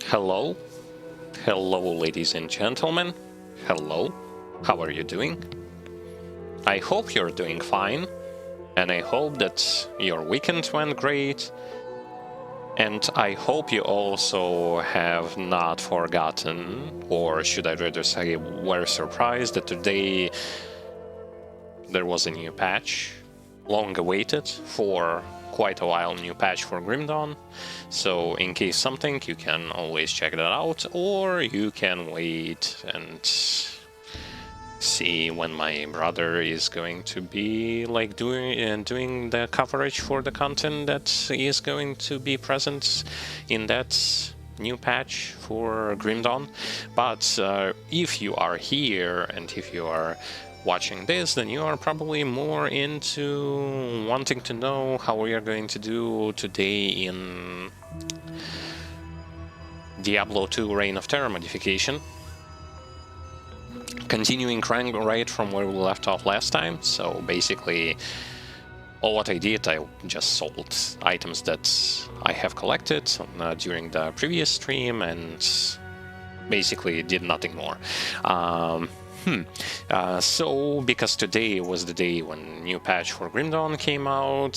Hello? Hello, ladies and gentlemen. Hello. How are you doing? I hope you're doing fine, and I hope that your weekend went great, and I hope you also have not forgotten, or should I rather say, were surprised that today there was a new patch, long awaited for quite a while, new patch for Grim Dawn. So in case something, you can always check that out, or you can wait and see when my brother is going to be like doing the coverage for the content that is going to be present in that new patch for Grim Dawn. But if you are here and if you are watching this, then you are probably more into wanting to know how we are going to do today in Diablo 2 Reign of Terror modification. Continuing right from where we left off last time, so basically all what I did, I just sold items that I have collected during the previous stream and basically did nothing more. So, because today was the day when new patch for Grim Dawn came out,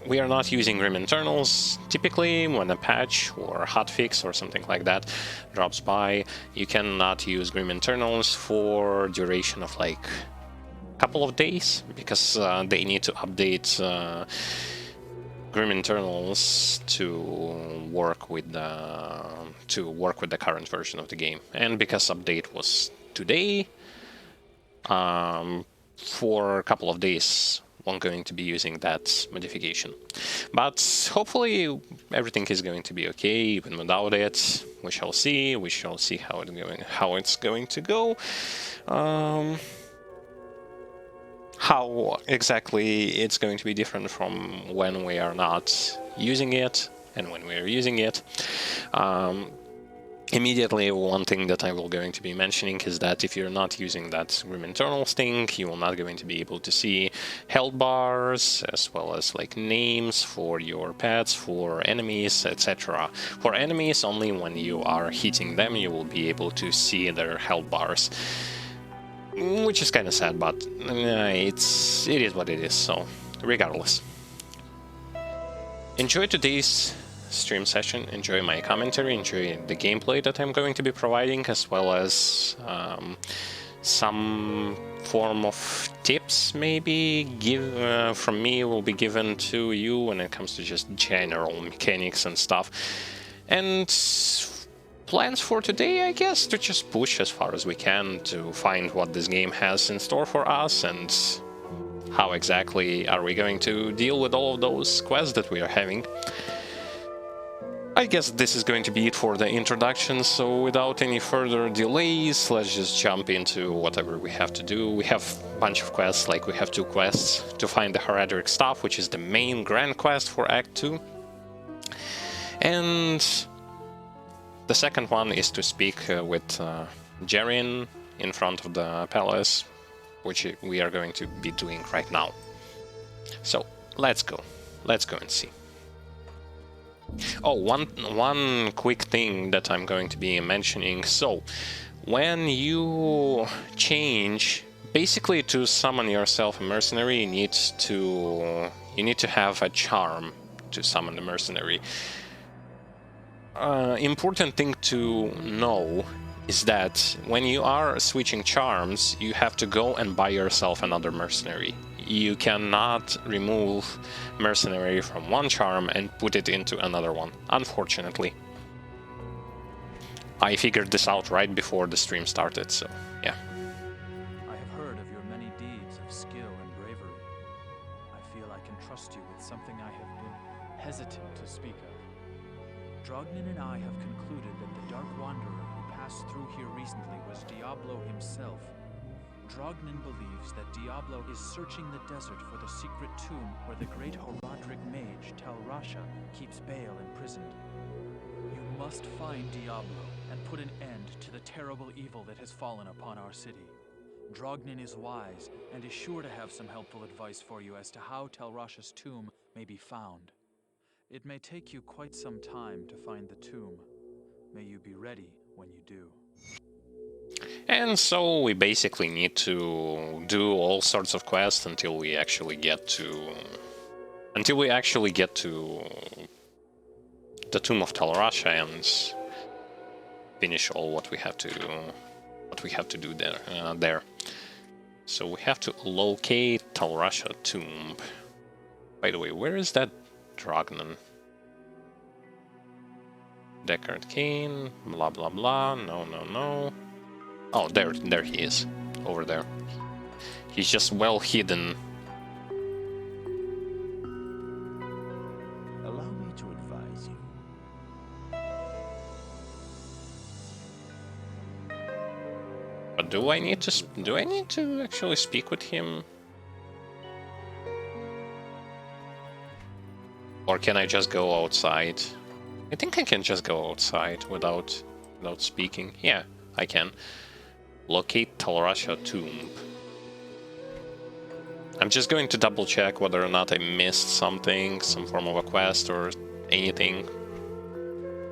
we are not using Grim Internals. Typically, when a patch or hotfix or something like that drops by, you cannot use Grim Internals for duration of like a couple of days, because they need to update Grim Internals to work with the current version of the game. And because update was today, for a couple of days won't going to be using that modification. But hopefully everything is going to be okay even without it. We shall see. We shall see how it's going to go. How exactly it's going to be different from when we are not using it and when we are using it. Immediately, one thing that I will going to be mentioning is that if you're not using that Grim Internals thing, you will not going to be able to see health bars, as well as like names for your pets, for enemies, etc. For enemies, only when you are hitting them, you will be able to see their health bars. Which is kind of sad, but it is what it is, so regardless. Enjoy today's stream session, enjoy my commentary, enjoy the gameplay that I'm going to be providing, as well as some form of tips maybe from me will be given to you when it comes to just general mechanics and stuff. And plans for today, I guess, to just push as far as we can to find what this game has in store for us and how exactly are we going to deal with all of those quests that we are having. I guess this is going to be it for the introduction, so without any further delays, let's just jump into whatever we have to do. We have a bunch of quests, like we have 2 quests to find the Heraldric Staff, which is the main grand quest for Act 2. And the second one is to speak with Jarian in front of the palace, which we are going to be doing right now. So, let's go. Let's go and see. Oh, one quick thing that I'm going to be mentioning. So, when you change, basically to summon yourself a mercenary, you need to have a charm to summon the mercenary. Important thing to know is that when you are switching charms, you have to go and buy yourself another mercenary. You cannot remove mercenary from one charm and put it into another one, unfortunately. I figured this out right before the stream started, so yeah. I have heard of your many deeds of skill and bravery. I feel I can trust you with something I have been hesitant to speak of. Drognin and I have concluded that the Dark Wanderer who passed through here recently was Diablo himself. Drognin believes that Diablo is searching the desert for the secret tomb where the great Heraldric mage Talrasha keeps Baal imprisoned. You must find Diablo and put an end to the terrible evil that has fallen upon our city. Drognin is wise and is sure to have some helpful advice for you as to how Talrasha's tomb may be found. It may take you quite some time to find the tomb. May you be ready when you do. And so we basically need to do all sorts of quests until we actually get to the Tomb of Talrasha and finish all what we have to do there. So we have to locate Talrasha Tomb. By the way, where is that Drognan? Deckard Kane, blah blah blah. No. Oh, there he is, over there. He's just well hidden. Allow me to advise you. But do I need to actually speak with him? Or can I just go outside? I think I can just go outside without speaking. Yeah, I can. Locate Talrasha Tomb. I'm just going to double check whether or not I missed something, some form of a quest or anything.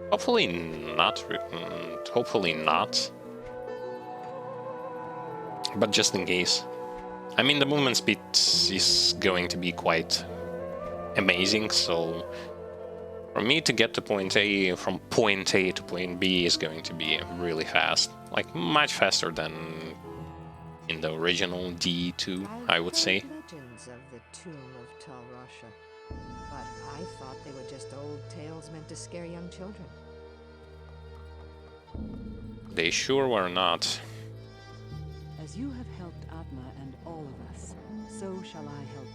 Hopefully not. Hopefully not. But just in case. I mean, the movement speed is going to be quite amazing, so for me to get to point A, from point A to point B is going to be really fast. Like, much faster than in the original D2, I would say. Legends of the Tomb of Talrasha, but I thought they were just old tales meant to scare young children. They sure were not. As you have helped Atma and all of us, so shall I help you.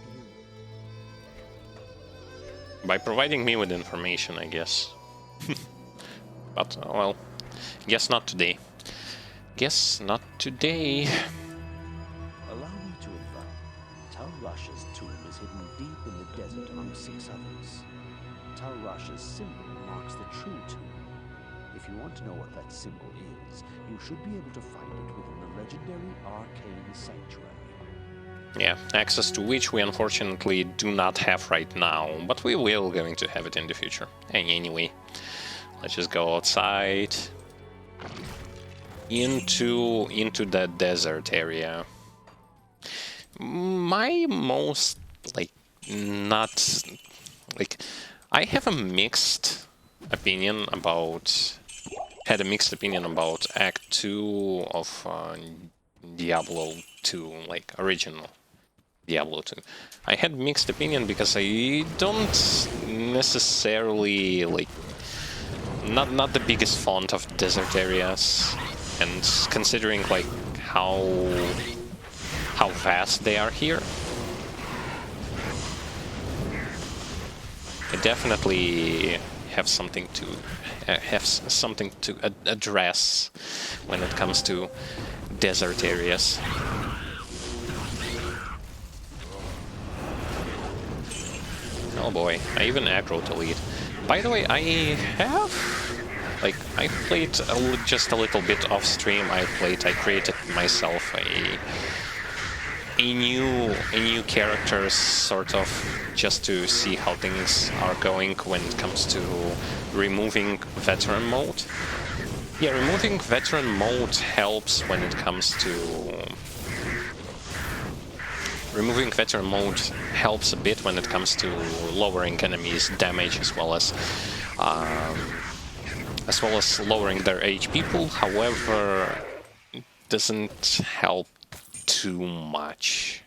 By providing me with information, I guess. But, well, guess not today. Guess not today. Allow me to advise. Talrasha's tomb is hidden deep in the desert among 6 others. Talrasha's symbol marks the true tomb. If you want to know what that symbol is, you should be able to find it within the legendary Arcane Sanctuary. Yeah, access to which we unfortunately do not have right now, but we will going to have it in the future. And anyway, let's just go outside into the desert area. My most I have a mixed opinion about Act 2 of Diablo 2, like original Diablo 2. I had mixed opinion because I don't necessarily not the biggest font of desert areas, and considering like how vast they are here, I definitely have something to address when it comes to desert areas. Oh boy, I even aggroed the lead. By the way, I played just a little bit off stream. I created myself a new character, sort of, just to see how things are going when it comes to removing veteran mode. Yeah, removing veteran mode helps when it comes to... Removing veteran mode helps a bit when it comes to lowering enemies' damage as well as lowering their HP pool. However, it doesn't help too much.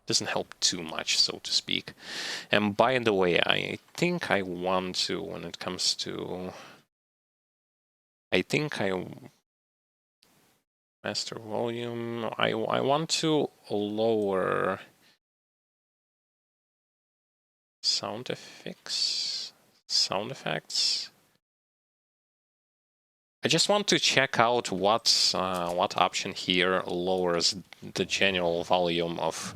Doesn't help too much, so to speak. And by the way, I think I want to, when it comes to... Master volume, I want to lower sound effects. I just want to check out what option here lowers the general volume of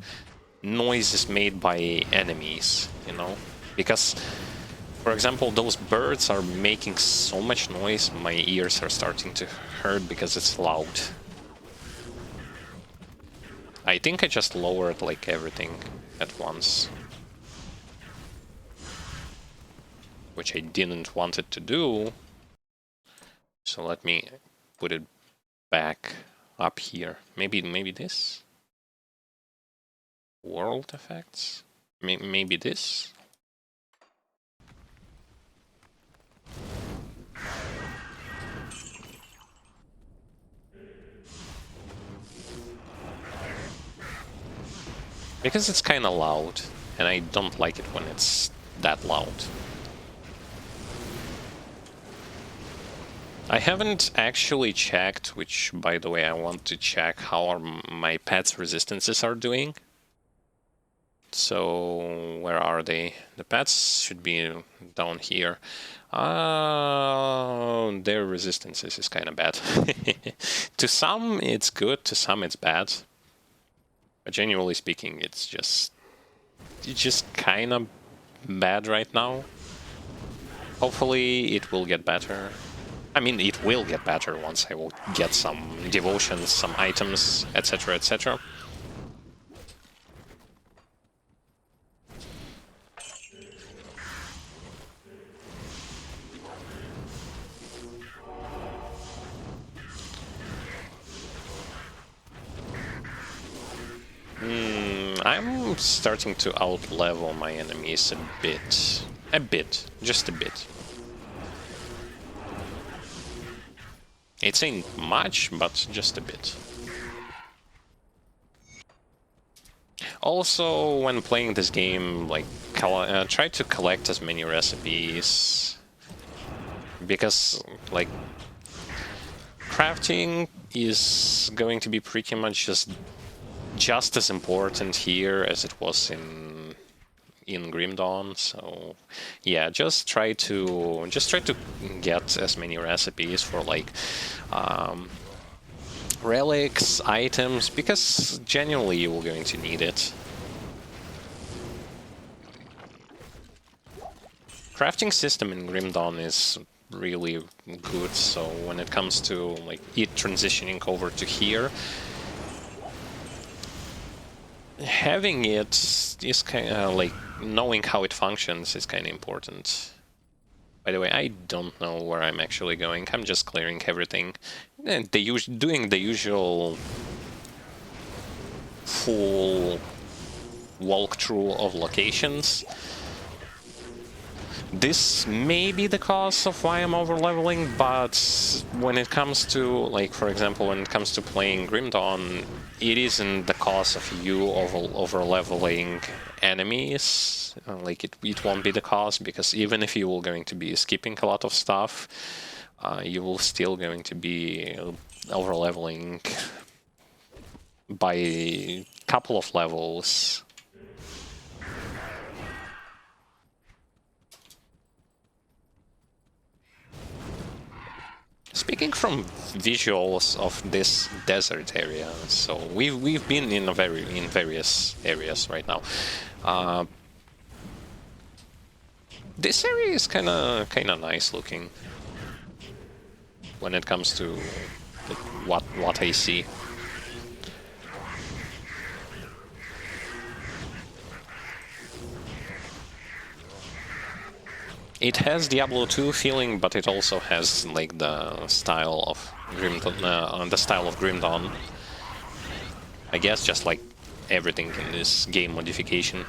noises made by enemies, you know? Because, for example, those birds are making so much noise, my ears are starting to hurt because it's loud. I think I just lowered like everything at once. which I didn't want it to do. So let me put it back up here. Maybe this? World effects? Maybe this? Because it's kind of loud, and I don't like it when it's that loud. I haven't actually checked, which, by the way, I want to check how my pets' resistances are doing. So, where are they? The pets should be down here. Their resistances is kind of bad. To some, it's good, to some, it's bad. But genuinely speaking, it's just kind of bad right now. Hopefully, it will get better. I mean, it will get better once I will get some devotions, some items, etc., etc. I'm starting to out-level my enemies a bit. Just a bit. It ain't much, but just a bit. Also, when playing this game, like, try to collect as many recipes. Because, like, crafting is going to be pretty much just as important here as it was in Grim Dawn. So yeah, just try to get as many recipes for like relics, items, because genuinely you will going to need it. Crafting system in Grim Dawn is really good, so when it comes to like it transitioning over to here, having it is kind of like knowing how it functions is kind of important. By the way, I don't know where I'm actually going. I'm just clearing everything. And doing the usual full walkthrough of locations. This may be the cause of why I'm over-leveling, but when it comes to, like, for example, when it comes to playing Grim Dawn, it isn't the cause of you over-leveling enemies. Like, it won't be the cause, because even if you will going to be skipping a lot of stuff, you will still going to be over-leveling by a couple of levels. Speaking from visuals of this desert area, so we've been in various areas right now. This area is kind of nice looking when it comes to what I see. It has Diablo 2 feeling, but it also has like the style of Grim Dawn. I guess just like everything in this game modification.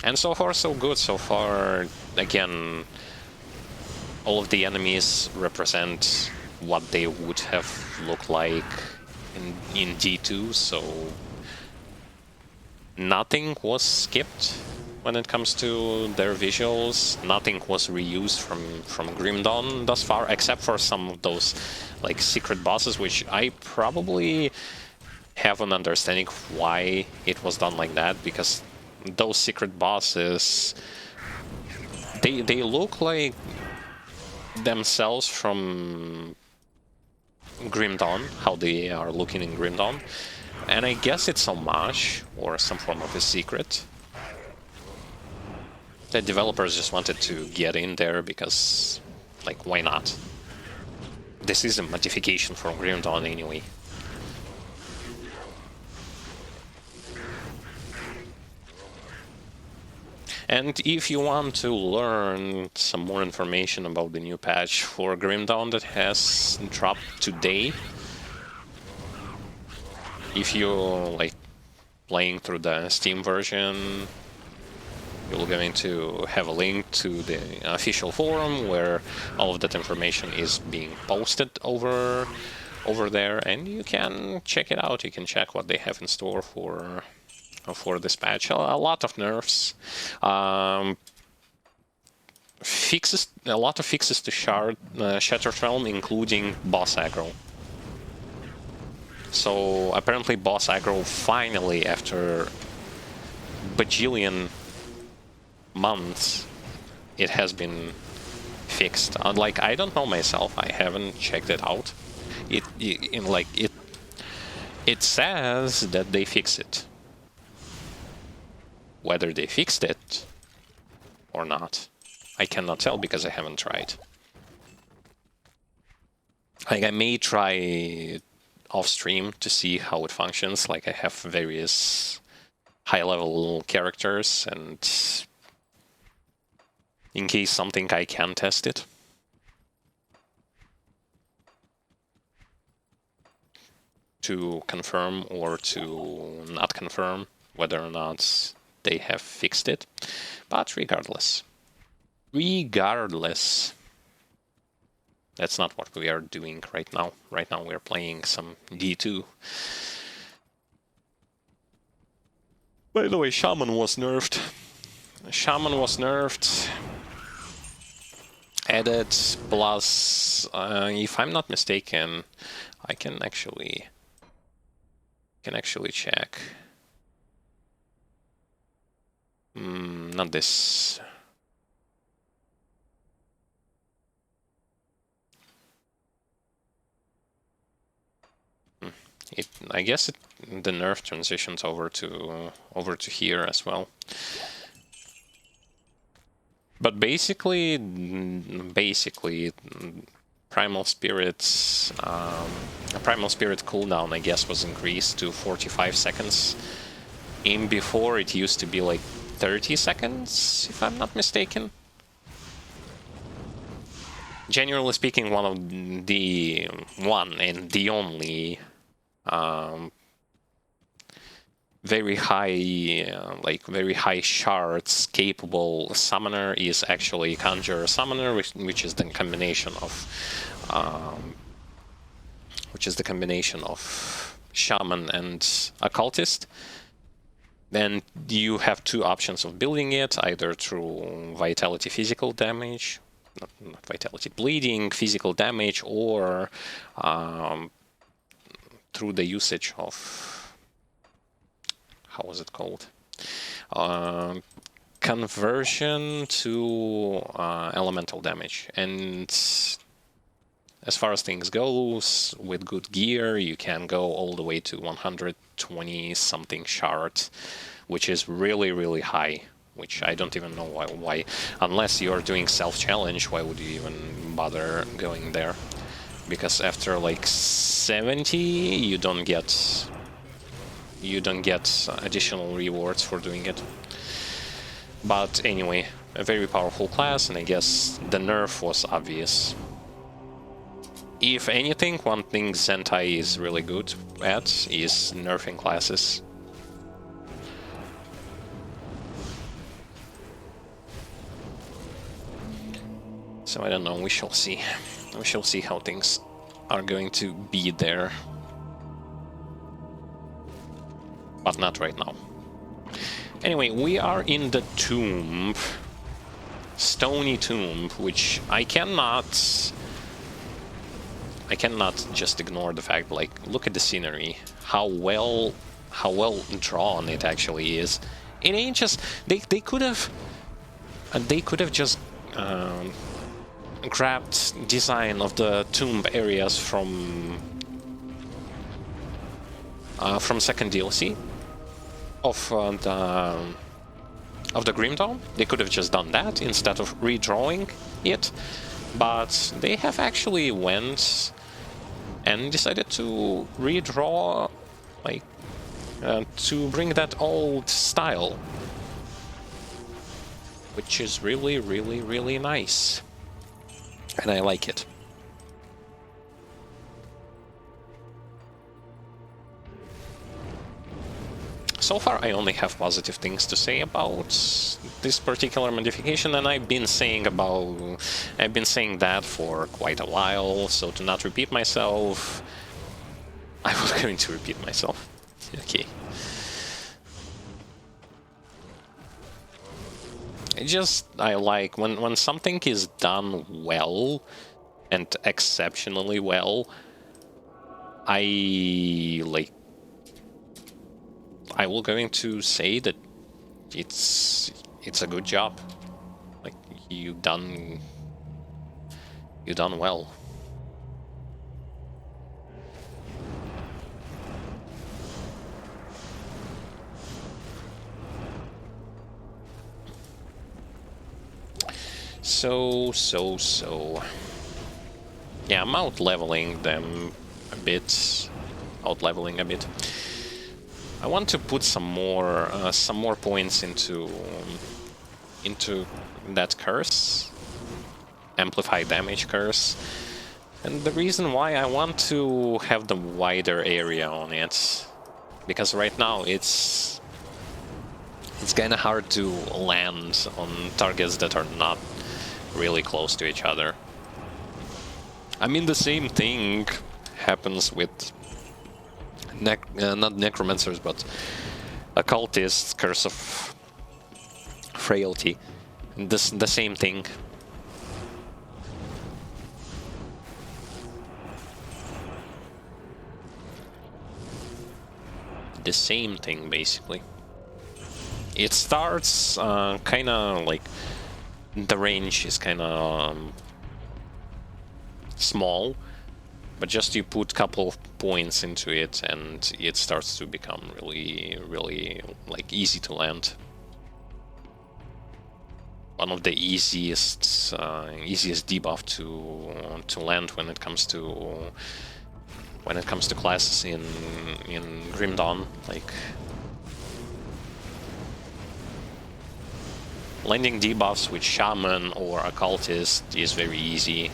And so far so good. So far, again, all of the enemies represent what they would have looked like in D2, so nothing was skipped when it comes to their visuals. Nothing was reused from Grim Dawn thus far, except for some of those like secret bosses, which I probably have an understanding of why it was done like that, because those secret bosses, they look like themselves from Grim Dawn, how they are looking in Grim Dawn. And I guess it's a homage, or some form of a secret. The developers just wanted to get in there because, like, why not? This is a modification from Grim Dawn anyway. And if you want to learn some more information about the new patch for Grim Dawn that has dropped today, if you're like playing through the Steam version, you're going to have a link to the official forum where all of that information is being posted over there, and you can check it out. You can check what they have in store for this patch. A lot of nerfs, fixes, a lot of fixes to Shattered Realm, including boss aggro. So apparently boss aggro finally, after bajillion months, it has been fixed. Like, I don't know myself, I haven't checked it out. It says that they fix it. Whether they fixed it or not, I cannot tell because I haven't tried. Like, I may try off stream to see how it functions. Like, I have various high-level characters, and in case something, I can test it. To confirm or to not confirm whether or not they have fixed it. But regardless, that's not what we are doing right now. Right now we're playing some D2. By the way, Shaman was nerfed. Added, plus, if I'm not mistaken, I can actually check. Not this. I guess the nerf transitions over to here as well. But basically, Primal Spirit's Primal Spirit cooldown, I guess, was increased to 45 seconds. Before, it used to be like 30 seconds, if I'm not mistaken. Generally speaking, one and the only very high shards capable summoner is actually Conjurer Summoner, which is the combination of Shaman and Occultist. Then you have two options of building it, either through Vitality physical damage, not Vitality, bleeding physical damage, or through the usage of, how was it called? Conversion to elemental damage. And as far as things goes, with good gear, you can go all the way to 120 something shards, which is really, really high, which I don't even know why. Unless you're doing self-challenge, why would you even bother going there? Because after like 70, you don't get additional rewards for doing it. But anyway, a very powerful class, and I guess the nerf was obvious. If anything, one thing Zentai is really good at is nerfing classes. So I don't know, we shall see. We shall see how things are going to be there. But not right now. Anyway, we are in the tomb. Stony tomb, which I cannot just ignore the fact, like, look at the scenery, how well drawn it actually is. It ain't just, they could have just grabbed design of the tomb areas from second DLC of the Grim Dawn. They could have just done that instead of redrawing it, but they have actually went and decided to redraw, like, to bring that old style. which is really, really, really nice. And I like it. So far, I only have positive things to say about this particular modification, and I've been saying that for quite a while. So to not repeat myself, I was going to repeat myself. Okay. I like when something is done well and exceptionally well. I will going to say that it's a good job. Like you done well. So. Yeah, I'm out-leveling them a bit. Out-leveling a bit. I want to put some more points into that curse, amplify damage curse, and the reason why I want to have the wider area on it, because right now it's kind of hard to land on targets that are not really close to each other. I mean, the same thing happens with not necromancers, but occultists, Curse of Frailty. The same thing. The same thing, basically. It starts kind of like the range is kind of small, but just you put a couple of points into it and it starts to become really, really like easy to land. One of the easiest debuff to land when it comes to classes in Grim Dawn. Like landing debuffs with Shaman or Occultist is very easy.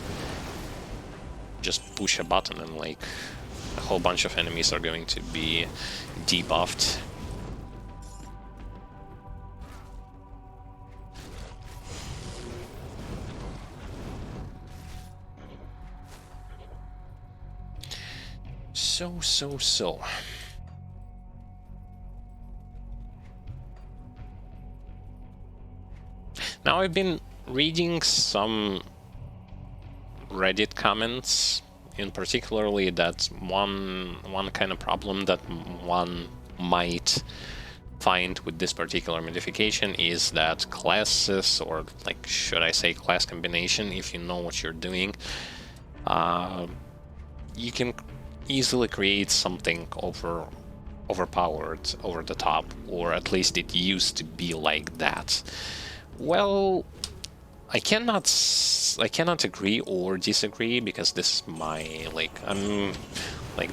Just push a button and like a whole bunch of enemies are going to be debuffed. So. Now I've been reading some Reddit comments, in particularly that one kind of problem that one might find with this particular modification is that classes, or like should I say class combination, if you know what you're doing, you can easily create something overpowered, over the top, or at least it used to be like that. Well, I cannot agree or disagree, because this is my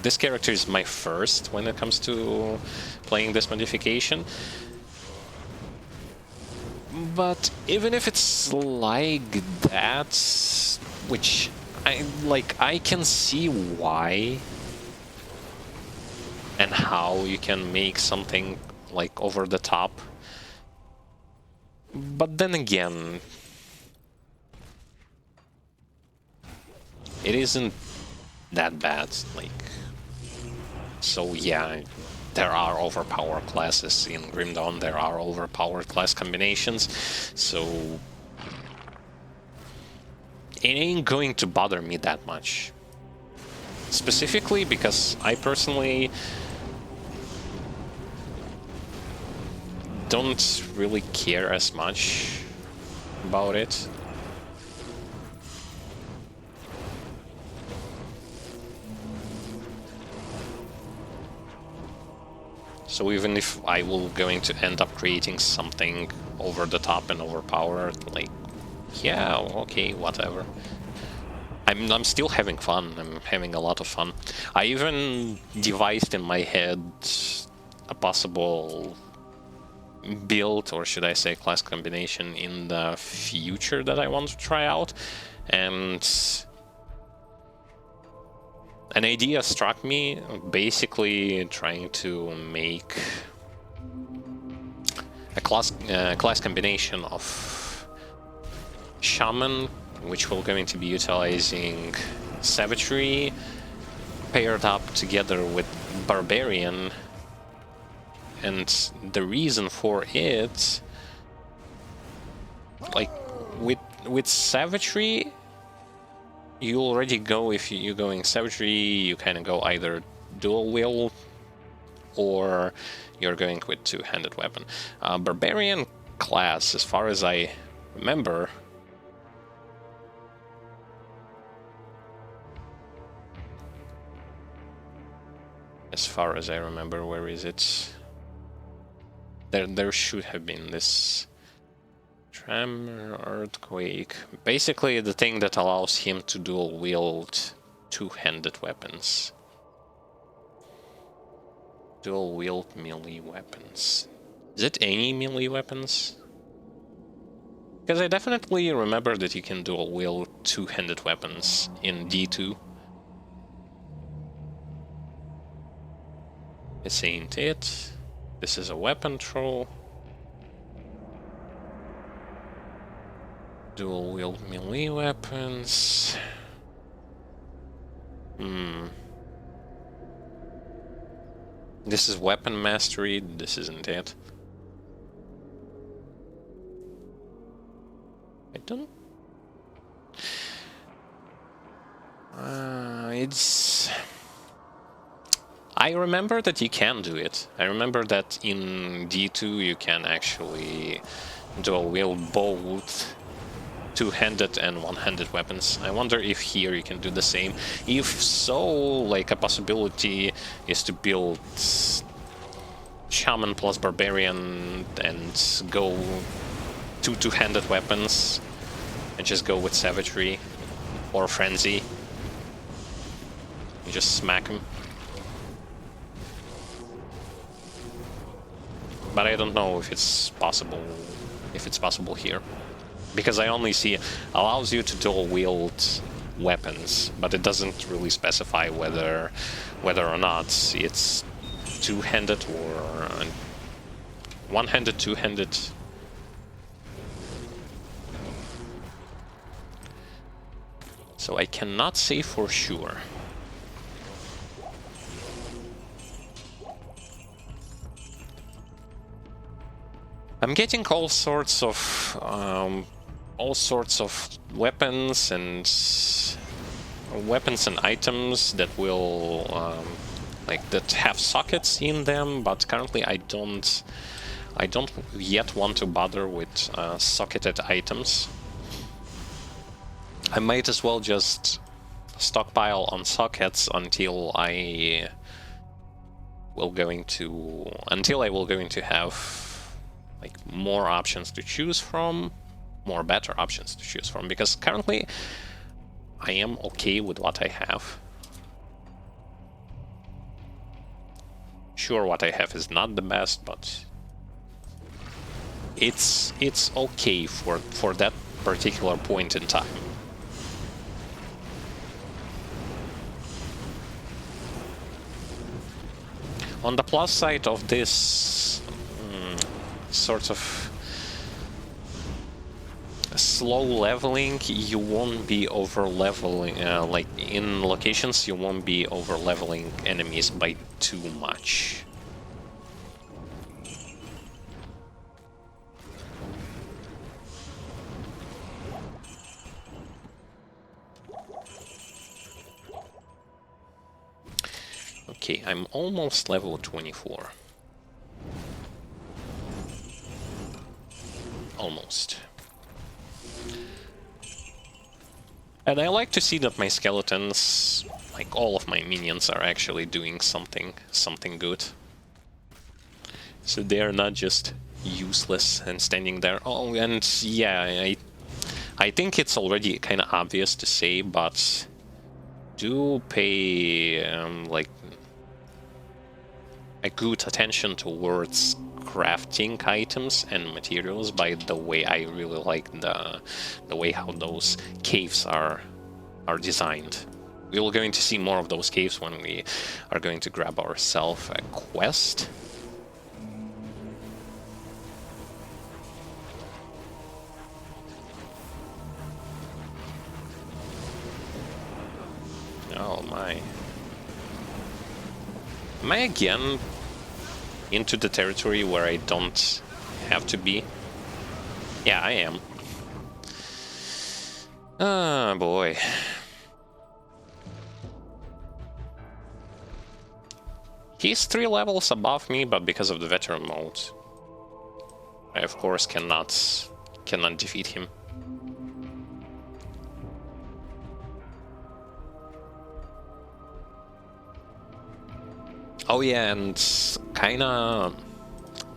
this character is my first when it comes to playing this modification. But even if it's like that, which I can see why and how you can make something like over the top. But then again, it isn't that bad. So yeah, there are overpowered classes in Grim Dawn, there are overpowered class combinations, so it ain't going to bother me that much. Specifically because I personally don't really care as much about it. So even if I will going to end up creating something over the top and overpowered, like, yeah, okay, whatever. I'm still having fun. I'm having a lot of fun. I even devised in my head a possible build, or should I say class combination, in the future that I want to try out. And an idea struck me, basically trying to make a class combination of Shaman, which we're going to be utilizing Savagery, paired up together with Barbarian. And the reason for it, like with Savagery, you already go, if you're going Savagery, you kind of go either dual wield or you're going with two-handed weapon. Barbarian class, as far as I remember, where is it? There should have been this Tremor, Earthquake. Basically the thing that allows him to dual wield two-handed weapons. Dual wield melee weapons. Is it any melee weapons? Because I definitely remember that you can dual wield two-handed weapons in D2. This ain't it. This is a weapon throw. Dual wield melee weapons. This is weapon mastery. This isn't it. I don't. It's. I remember that you can do it. I remember that in D2 you can actually dual wield both two-handed and one-handed weapons. I wonder if here you can do the same. If so, like a possibility is to build Shaman plus Barbarian and go two-handed weapons and just go with Savagery or Frenzy. You just smack him. But I don't know if it's possible. Here, because I only see allows you to dual wield weapons, but it doesn't really specify whether or not it's two-handed or one-handed, two-handed. So I cannot say for sure. I'm getting all sorts of weapons and items that will that have sockets in them, but currently I don't yet want to bother with socketed items. I might as well just stockpile on sockets until I will going to have like more options to choose from, more better options to choose from, because currently I am okay with what I have. Sure, what I have is not the best, but it's okay for that particular point in time. On the plus side of this sort of slow leveling, you won't be over leveling, like in locations you won't be over leveling enemies by too much. Okay, I'm almost level 24. Almost. And I like to see that my skeletons, like all of my minions, are actually doing something good. So they are not just useless and standing there. Oh, and yeah, I think it's already kind of obvious to say, but do pay like a good attention towards crafting items and materials. By the way, I really like the way how those caves are designed. We're going to see more of those caves when we are going to grab ourselves a quest. Oh my. Am I again into the territory where I don't have to be? Yeah, I am. Ah, boy. He's 3 levels above me, but because of the veteran mode, I of course cannot defeat him. Oh yeah, and kinda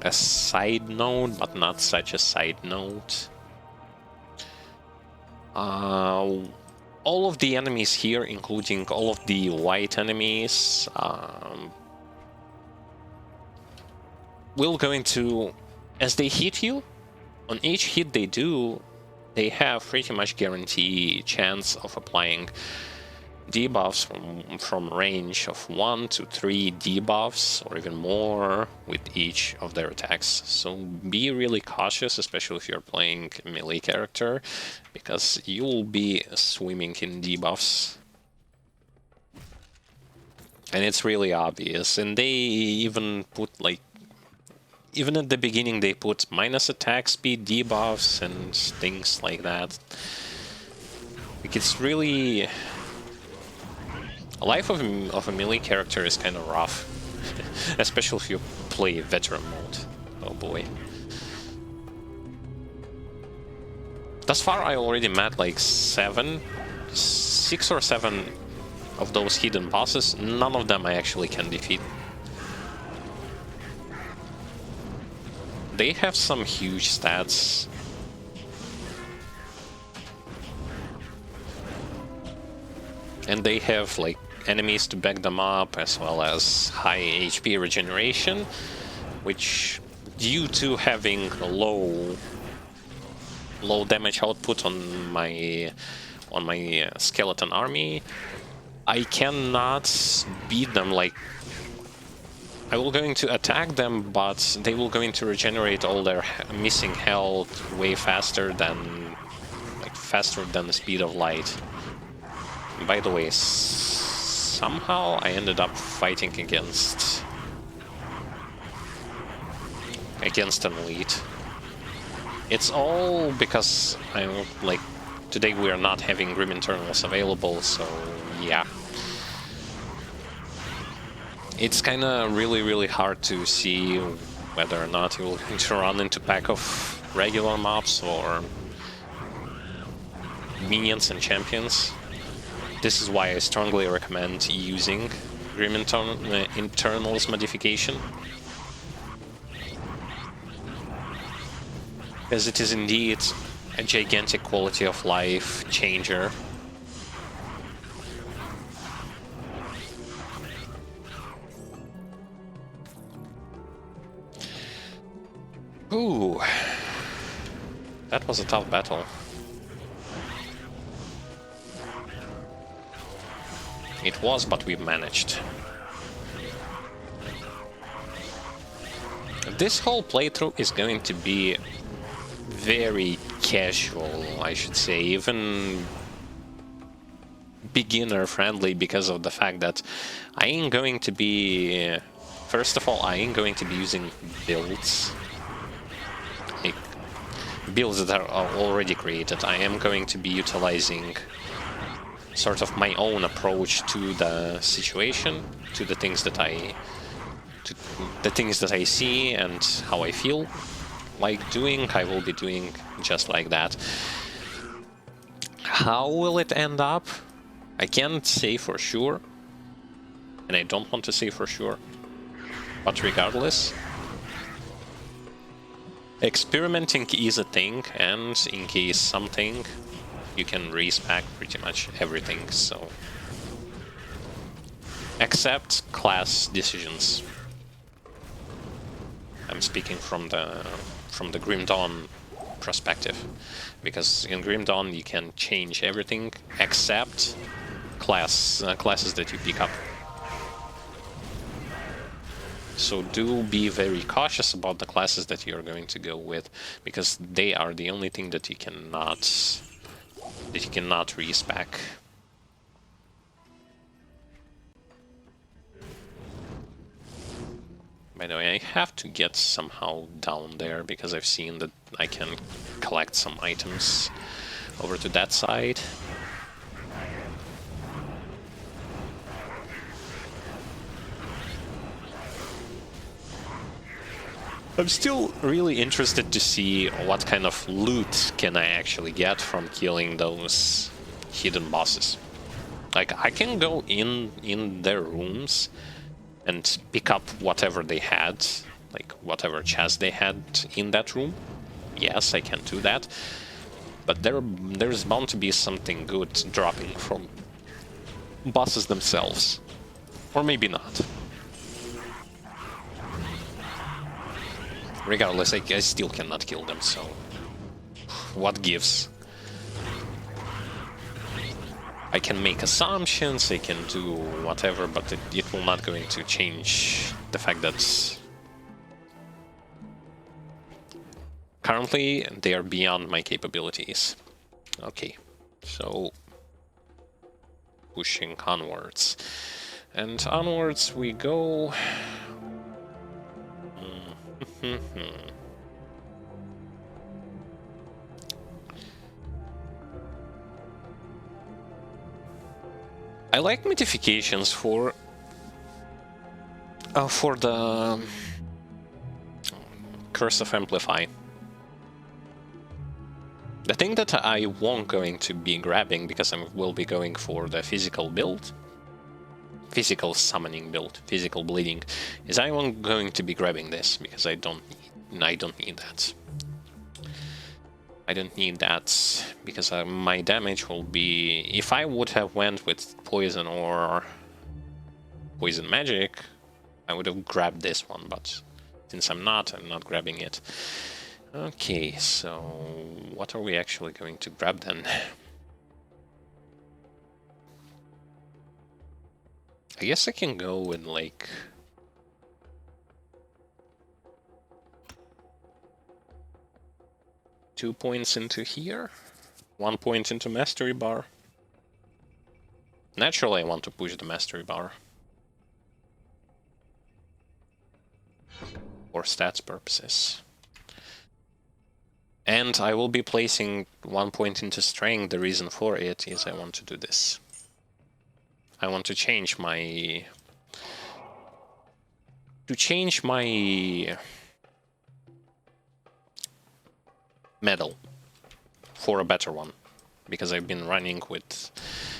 a side note, but not such a side note. All of the enemies here, including all of the white enemies, will going to, as they hit you, on each hit they do, they have pretty much guaranteed chance of applying debuffs from range of 1 to 3 debuffs or even more with each of their attacks. So be really cautious, especially if you're playing a melee character, because you'll be swimming in debuffs. And it's really obvious. And they even put like, even at the beginning they put minus attack speed debuffs and things like that. Like, it's really... Life of a melee character is kind of rough, especially if you play veteran mode. Oh boy. Thus far I already met like 6 or 7 of those hidden bosses. None of them I actually can defeat. They have some huge stats. And they have like enemies to back them up, as well as high HP regeneration, which, due to having a low damage output on my skeleton army, I cannot beat them. Like, I will going to attack them, but they will going to regenerate all their missing health way faster than the speed of light. By the way, somehow I ended up fighting against an elite. It's all because I'm like, today we are not having Grim Internals available, so yeah. It's kinda really hard to see whether or not you will going to run into a pack of regular mobs or minions and champions. This is why I strongly recommend using Grim Internals modification, because it is indeed a gigantic quality of life changer. Ooh, that was a tough battle. It was, but we managed. This whole playthrough is going to be very casual, I should say, even beginner friendly, because of the fact that I ain't going to be... First of all, I ain't going to be using builds. Like, builds that are already created. I am going to be utilizing sort of my own approach to the situation, to the things that I see and how I feel like doing. I will be doing just like that. How will it end up? I can't say for sure, and I don't want to say for sure. But regardless, experimenting is a thing, and in case something, you can respec pretty much everything, so... Except class decisions. I'm speaking from the Grim Dawn perspective, because in Grim Dawn you can change everything except classes that you pick up. So do be very cautious about the classes that you're going to go with, because they are the only thing that you cannot respec. By the way, I have to get somehow down there, because I've seen that I can collect some items over to that side. I'm still really interested to see what kind of loot can I actually get from killing those hidden bosses. Like, I can go in their rooms and pick up whatever they had, like whatever chest they had in that room. Yes, I can do that. But there's bound to be something good dropping from bosses themselves. Or maybe not. Regardless, I still cannot kill them, so what gives? I can make assumptions, I can do whatever, but it will not going to change the fact that currently they are beyond my capabilities. Okay, so pushing onwards. And onwards we go. I like modifications for the Curse of Amplify. The thing that I won't going to be grabbing, because I will be going for the physical build, physical summoning build, physical bleeding, is I won't going to be grabbing this, because I don't need that. I don't need that, because my damage will be... If I would have went with poison or poison magic, I would have grabbed this one, but since I'm not grabbing it. Okay, so what are we actually going to grab then? I guess I can go with, like... 2 points into here, 1 point into Mastery Bar. Naturally, I want to push the Mastery Bar. For stats purposes. And I will be placing 1 point into Strength. The reason for it is I want to do this. I want to change my... medal for a better one, because I've been running with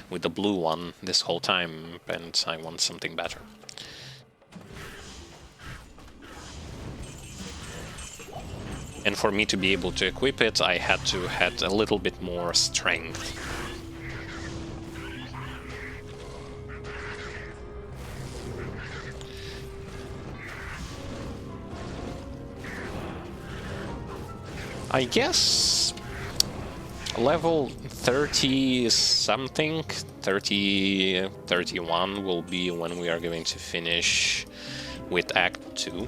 the blue one this whole time, and I want something better. And for me to be able to equip it, I had to have a little bit more strength. I guess level 30 something, 30, 31 will be when we are going to finish with Act 2.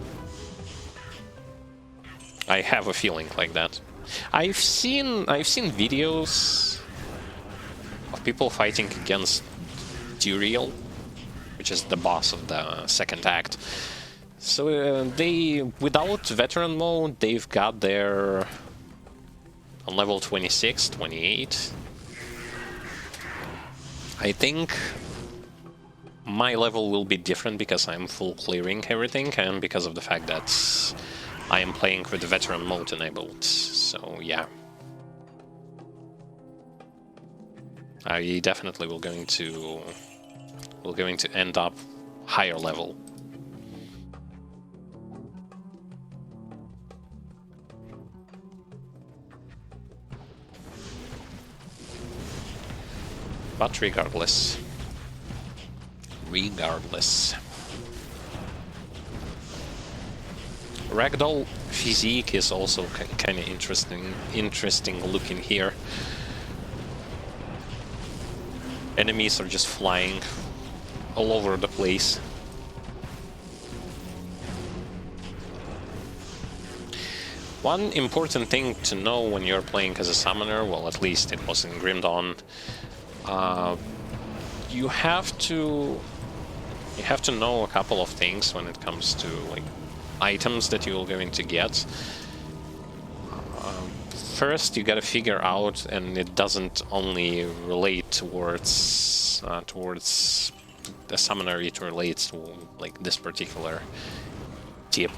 I have a feeling like that. I've seen videos of people fighting against Duriel, which is the boss of the second act. So they, without veteran mode, they've got their on level 26, 28. I think my level will be different because I'm full clearing everything, and because of the fact that I am playing with the veteran mode enabled. So yeah, I definitely will going to end up higher level. But regardless, Ragdoll physique is also kind of interesting looking here. Enemies are just flying all over the place. One important thing to know when you're playing as a summoner, well, at least it was in Grim Dawn, you have to know a couple of things when it comes to like items that you're going to get. First, you gotta figure out, and it doesn't only relate towards the summoner, it relates to like this particular tip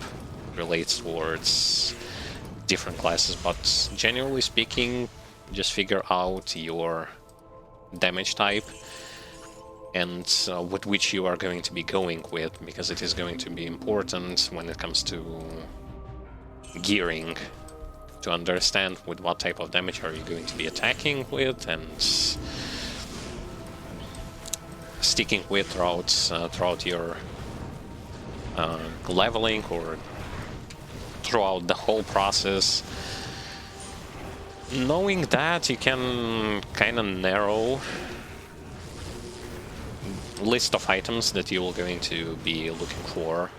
relates towards different classes, but generally speaking, just figure out your damage type and with which you are going to be going with, because it is going to be important when it comes to gearing, to understand with what type of damage are you going to be attacking with and sticking with throughout your leveling or throughout the whole process. Knowing that, you can kind of narrow list of items that you are going to be looking for.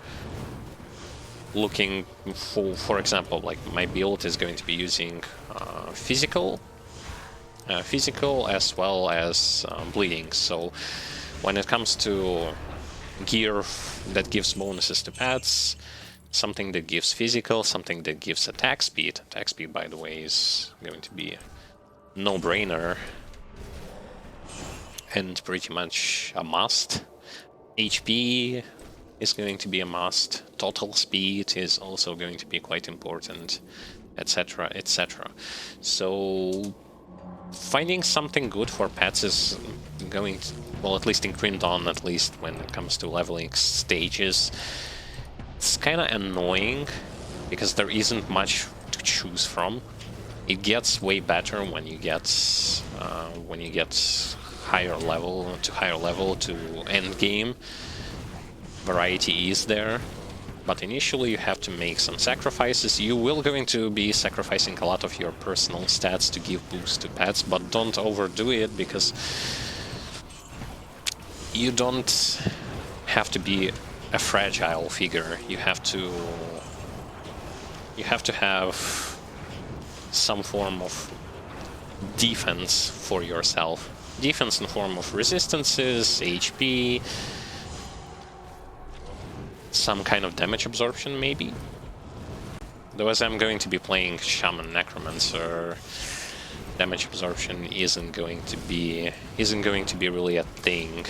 For example, like my build is going to be using physical as well as bleeding. So when it comes to gear that gives bonuses to pets, something that gives physical, something that gives attack speed. Attack speed, by the way, is going to be a no-brainer and pretty much a must. HP is going to be a must. Total speed is also going to be quite important, etc., etc. So finding something good for pets is going to, well, at least in Grim Dawn, at least when it comes to leveling stages, it's kind of annoying because there isn't much to choose from. It gets way better when you get higher level to end game. Variety is there, but initially you have to make some sacrifices. You will going to be sacrificing a lot of your personal stats to give boost to pets, but don't overdo it, because you don't have to be a fragile figure. You have to have some form of defense for yourself. Defense in the form of resistances, HP, some kind of damage absorption maybe. Though as I'm going to be playing Shaman Necromancer, damage absorption isn't going to be really a thing.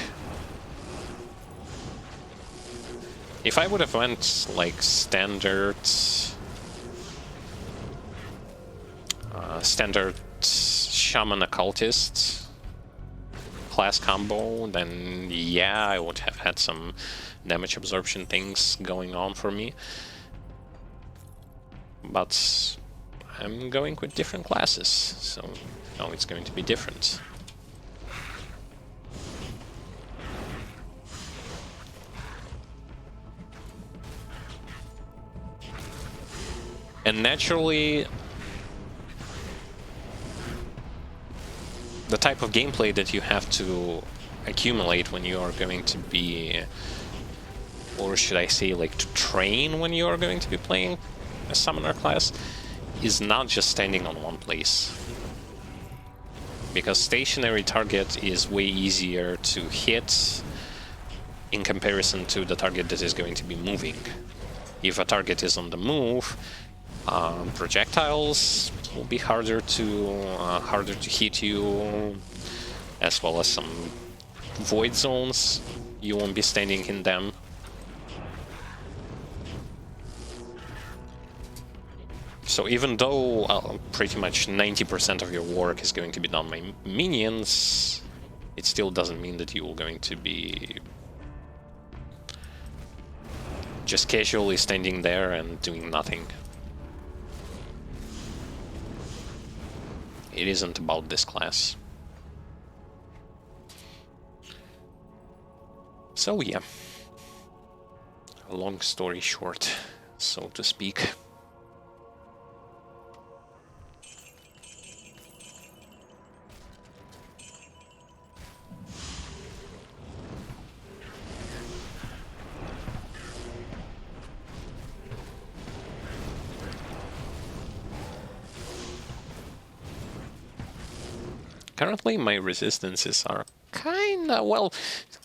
If I would have went like standard Shaman Occultist class combo, then yeah, I would have had some damage absorption things going on for me. But I'm going with different classes, so now it's going to be different. And naturally, the type of gameplay that you have to accumulate when you are going to be, or should I say, like to train when you are going to be playing a summoner class, is not just standing on one place. Because stationary target is way easier to hit in comparison to the target that is going to be moving. If a target is on the move, projectiles will be harder to hit you, as well as some void zones. You won't be standing in them. So even though pretty much 90% of your work is going to be done by minions, it still doesn't mean that you're going to be just casually standing there and doing nothing. It isn't about this class. So yeah, long story short, so to speak. Currently, my resistances are kinda, well,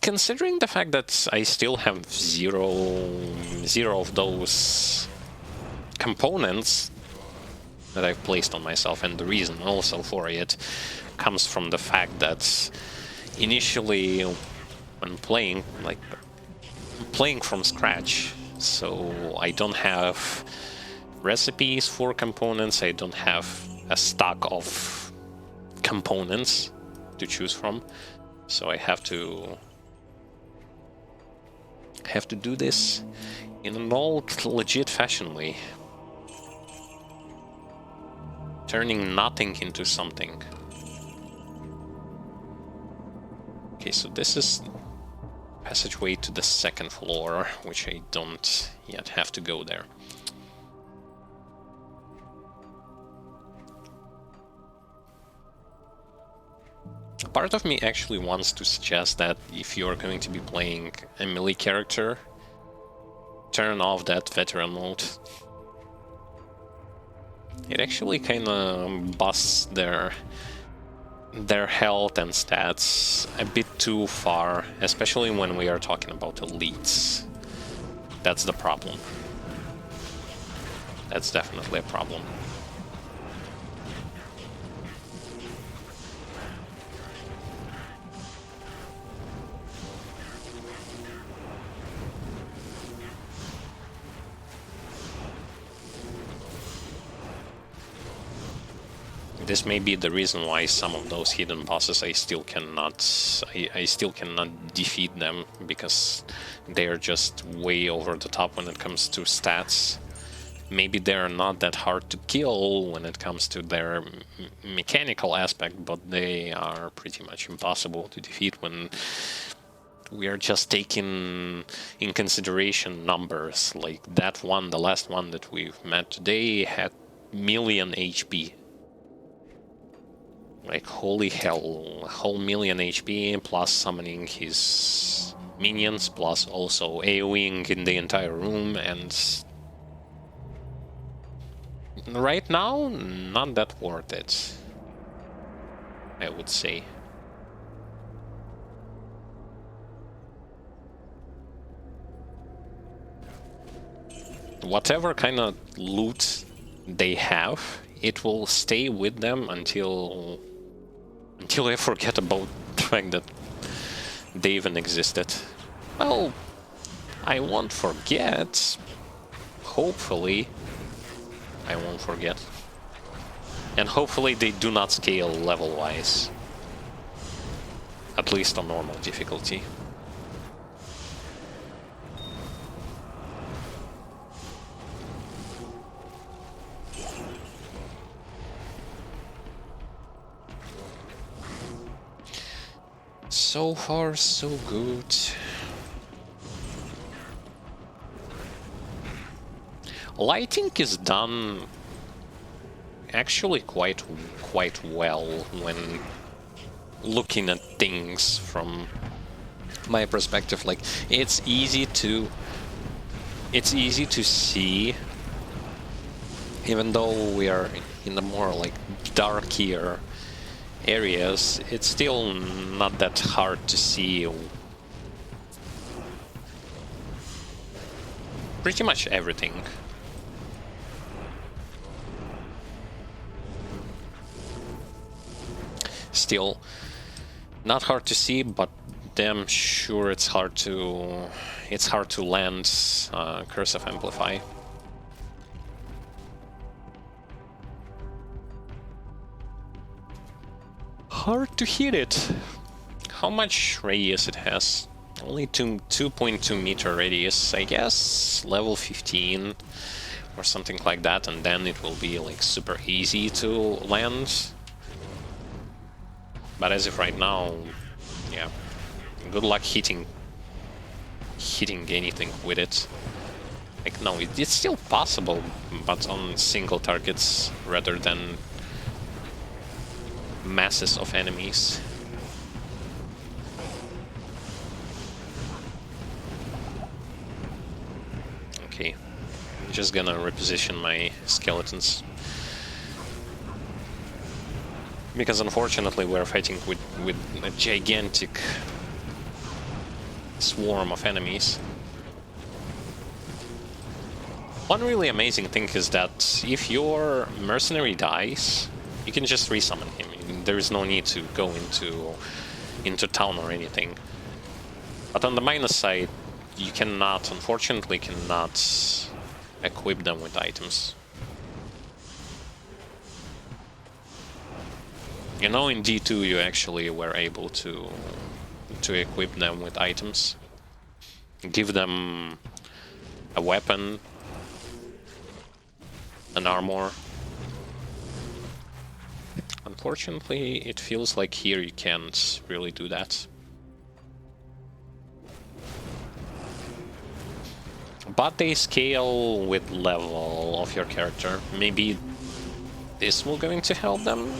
considering the fact that I still have zero of those components that I've placed on myself, and the reason also for it comes from the fact that initially when playing, like, playing from scratch, so I don't have recipes for components, I don't have a stock of components to choose from, so I have to do this in an old legit fashionly, turning nothing into something. Okay, so this is passageway to the second floor, which I don't yet have to go there. Part of me actually wants to suggest that if you're going to be playing a melee character, turn off that veteran mode. It actually kind of busts their health and stats a bit too far, especially when we are talking about elites. That's the problem. That's definitely a problem. This may be the reason why some of those hidden bosses I still cannot defeat them, because they are just way over the top when it comes to stats. Maybe they're not that hard to kill when it comes to their mechanical aspect, but they are pretty much impossible to defeat when we are just taking in consideration numbers. Like that one, the last one that we've met today, had million HP. Like, holy hell, a whole million HP, plus summoning his minions, plus also AoEing in the entire room, and right now, not that worth it, I would say. Whatever kind of loot they have, it will stay with them until I forget about the fact that they even existed. Well, I won't forget. Hopefully, I won't forget. And hopefully they do not scale level-wise. At least on normal difficulty. So far, so good. Lighting is done actually quite well when looking at things from my perspective. Like, it's easy to see, even though we are in the more like darker areas, it's still not that hard to see pretty much everything. Still not hard to see, but damn sure it's hard to land Curse of Amplify. Hard to hit it. How much radius it has? Only 2.2 meter radius, I guess. Level 15 or something like that, and then it will be like super easy to land. But as of right now, yeah, good luck hitting anything with it. Like, no, it's still possible, but on single targets rather than masses of enemies. Okay, I'm just gonna reposition my skeletons. Because unfortunately we're fighting with a gigantic swarm of enemies. One really amazing thing is that if your mercenary dies, you can just resummon him. There is no need to go into town or anything. But on the minus side, you cannot, unfortunately, cannot equip them with items. You know, in D2 you actually were able to equip them with items. Give them a weapon, an armor. Unfortunately, it feels like here you can't really do that. But they scale with level of your character. Maybe this will going to help them?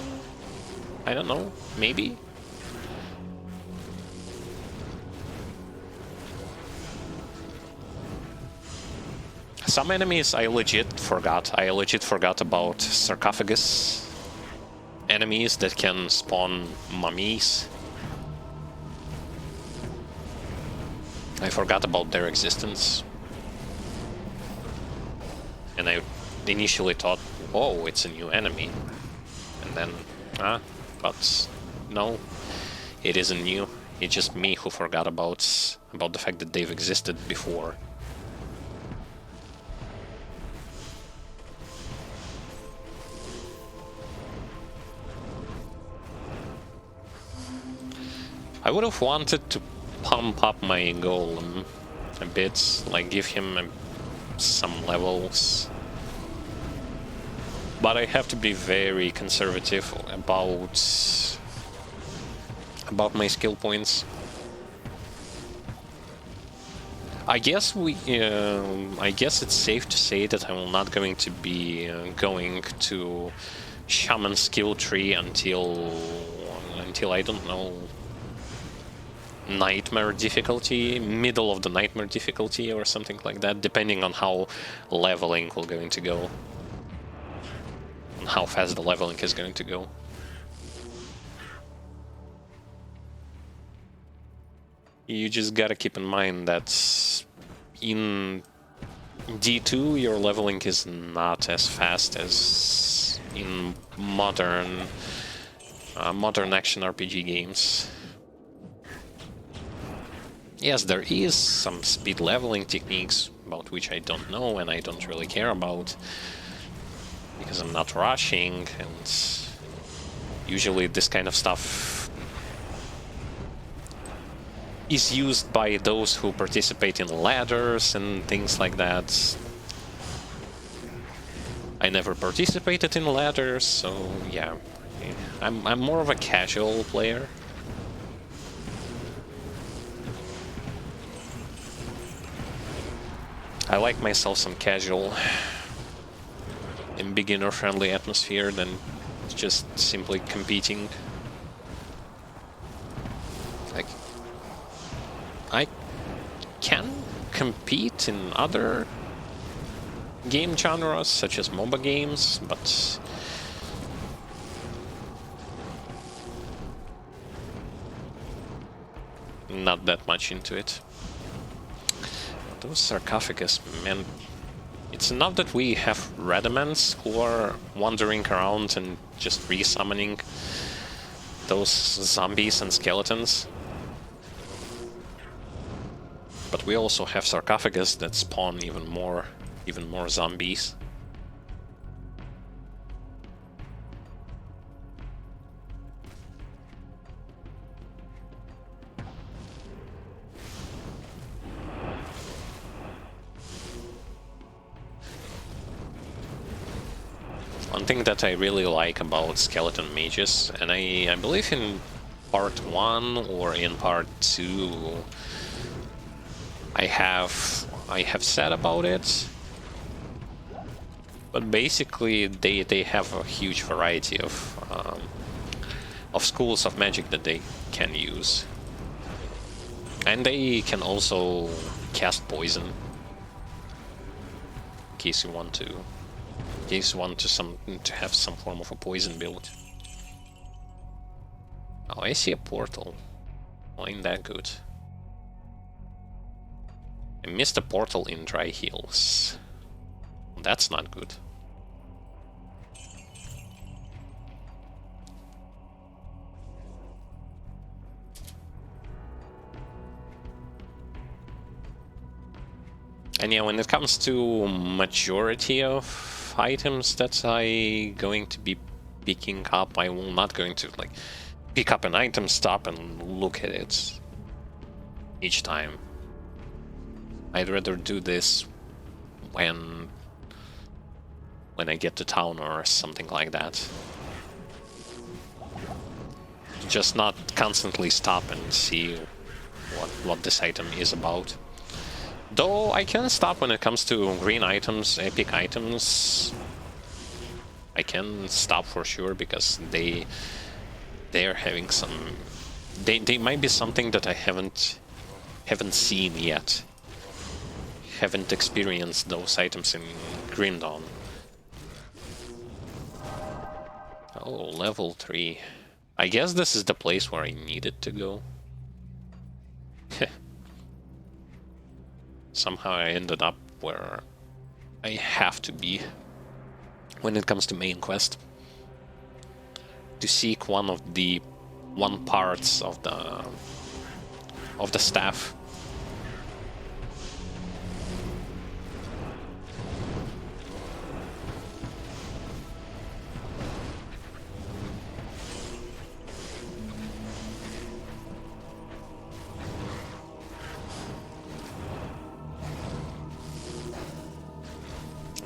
I don't know, maybe? Some enemies I legit forgot. I legit forgot about sarcophagus enemies that can spawn mummies. I forgot about their existence. And I initially thought, oh, it's a new enemy. And then, but no, it isn't new. It's just me who forgot about the fact that they've existed before. I would have wanted to pump up my golem a bit, like give him some levels. But I have to be very conservative about my skill points. I guess it's safe to say that I'm not going to be going to shaman skill tree until I don't know, nightmare difficulty, middle of the nightmare difficulty or something like that, depending on how leveling will going to go. And how fast the leveling is going to go. You just gotta keep in mind that in D2 your leveling is not as fast as in modern action RPG games. Yes, there is some speed leveling techniques about which I don't know and I don't really care about, because I'm not rushing, and usually this kind of stuff is used by those who participate in ladders and things like that. I never participated in ladders, so yeah, I'm more of a casual player. I like myself some casual and beginner-friendly atmosphere than just simply competing. Like, I can compete in other game genres, such as MOBA games, but not that much into it. Those sarcophagus, man, it's enough that we have rediments who are wandering around and just resummoning those zombies and skeletons. But we also have sarcophagus that spawn even more zombies. One thing that I really like about skeleton mages, and I believe in part 1 or in part 2 I have said about it, But basically, they have a huge variety of schools of magic that they can use, and they can also cast poison in case you want to. In case you want to have some form of a poison build. Oh, I see a portal. Oh, ain't that good? I missed a portal in Dry Hills. That's not good. And yeah, when it comes to majority of items that I going to be picking up, I will not going to like pick up an item, stop and look at it each time. I'd rather do this when I get to town or something like that. Just not constantly stop and see what this item is about. Though I can stop when it comes to green items, epic items. I can stop for sure because they're having some. They might be something that I haven't seen yet. Haven't experienced those items in Grim Dawn. Oh, level 3. I guess this is the place where I needed to go. Somehow I ended up where I have to be when it comes to main quest. To seek one parts of the staff.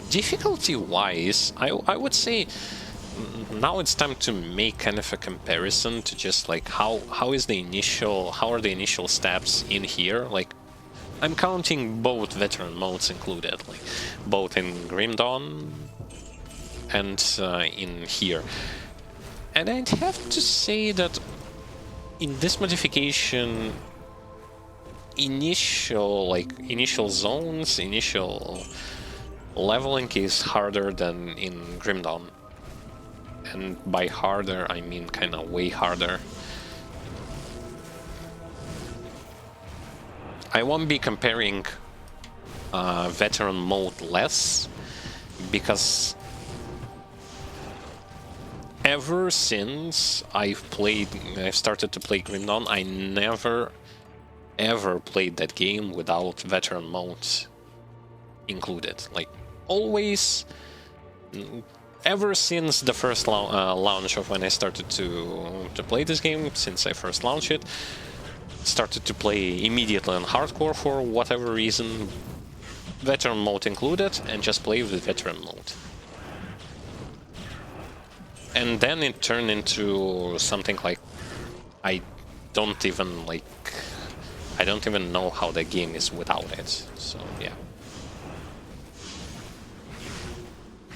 Difficulty-wise, I would say now it's time to make kind of a comparison to just like how are the initial steps in here. Like, I'm counting both veteran modes included, like both in Grim Dawn and in here. And I'd have to say that in this modification, initial zones, initial leveling is harder than in Grim Dawn. And by harder, I mean kind of way harder. I won't be comparing veteran mode less, because ever since I've started to play Grim Dawn, I never ever played that game without veteran modes included. Like, always, ever since the first launch of when I started to play this game, since I first launched it, started to play immediately on hardcore for whatever reason, veteran mode included, and just play with veteran mode. And then it turned into something like I don't even know how the game is without it. So yeah.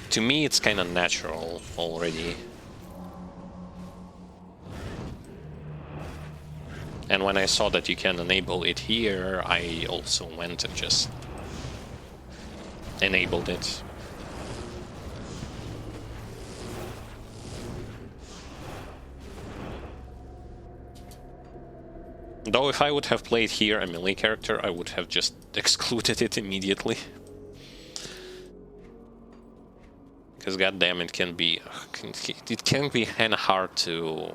To me, it's kind of natural already. And when I saw that you can enable it here, I also went and just enabled it. Though if I would have played here a melee character, I would have just excluded it immediately. Because goddamn, it can be kind of hard to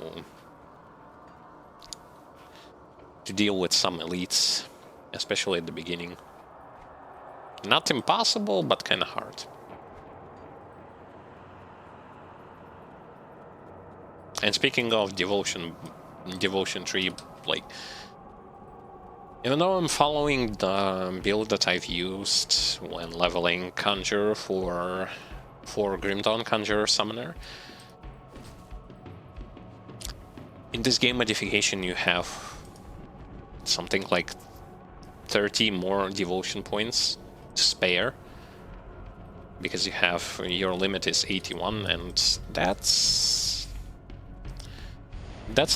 deal with some elites, especially at the beginning. Not impossible, but kind of hard. And speaking of devotion tree, like, even though I'm following the build that I've used when leveling Conjure for Grim Dawn Conjurer Summoner, in this game modification you have something like 30 more devotion points to spare, because you have your limit is 81, and that's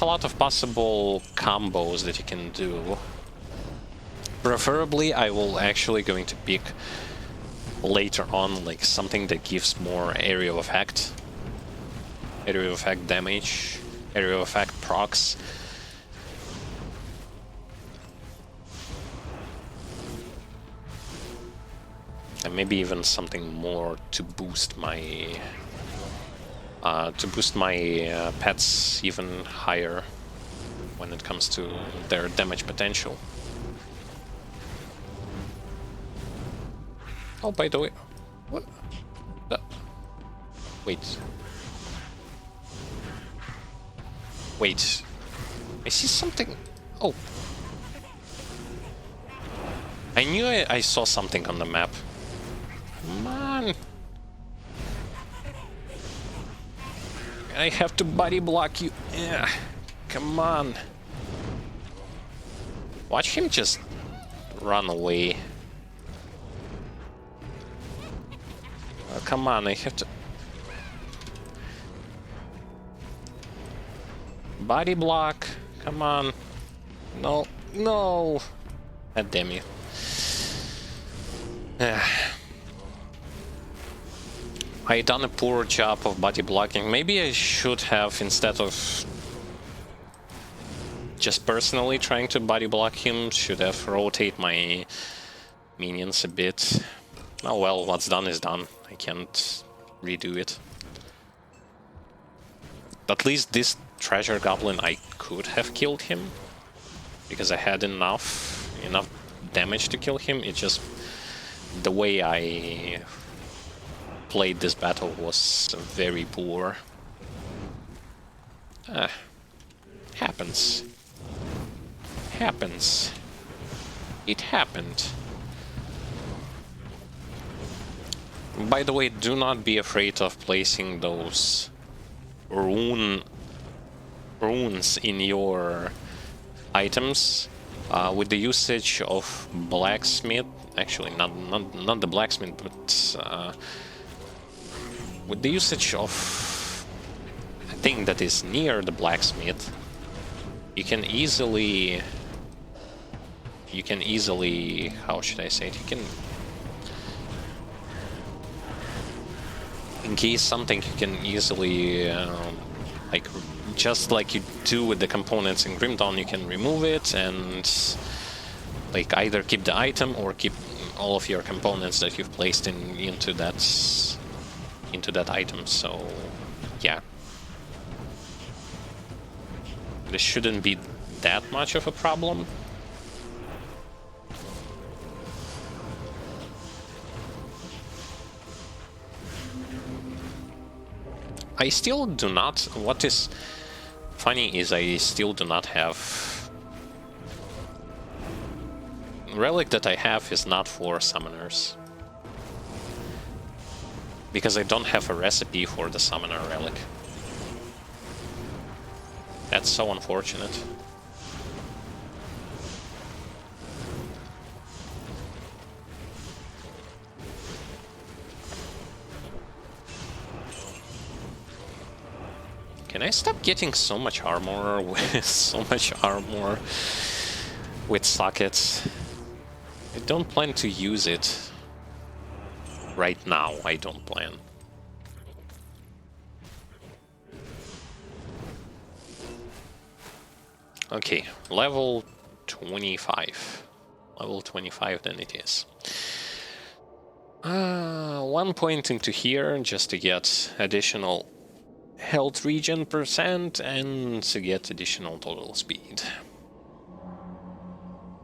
a lot of possible combos that you can do. Preferably, I will actually going to pick later on like something that gives more area of effect damage, area of effect procs. And maybe even something more to boost my pets even higher when it comes to their damage potential. Oh, by the way, what? Wait. Wait. I see something. Oh. I knew I saw something on the map. Come on. I have to body block you. Yeah. Come on. Watch him just run away. Come on, I have to... Body block. Come on. No. No. God damn you. I done a poor job of body blocking. Maybe I should have, instead of just personally trying to body block him, should have rotate my minions a bit. Oh well, what's done is done. I can't redo it. At least this treasure goblin, I could have killed him because I had enough damage to kill him. It just the way I played this battle was very poor. Happens. Happens. It happened. By the way, do not be afraid of placing those runes in your items. With the usage of blacksmith, actually not the blacksmith, but with the usage of a thing that is near the blacksmith, you can easily, how should I say it? You can, in case something, you can easily, like, just like you do with the components in Grim Dawn, you can remove it and, like, either keep the item or keep all of your components that you've placed into that item. So, yeah. This shouldn't be that much of a problem. I still do not... What is funny is I still do not have... Relic that I have is not for summoners. Because I don't have a recipe for the summoner relic. That's so unfortunate. Can I stop getting so much armor with sockets? I don't plan to use it right now. I don't plan. Okay, level 25. Level 25 then it is. 1 point into here just to get additional health regen % and to get additional total speed.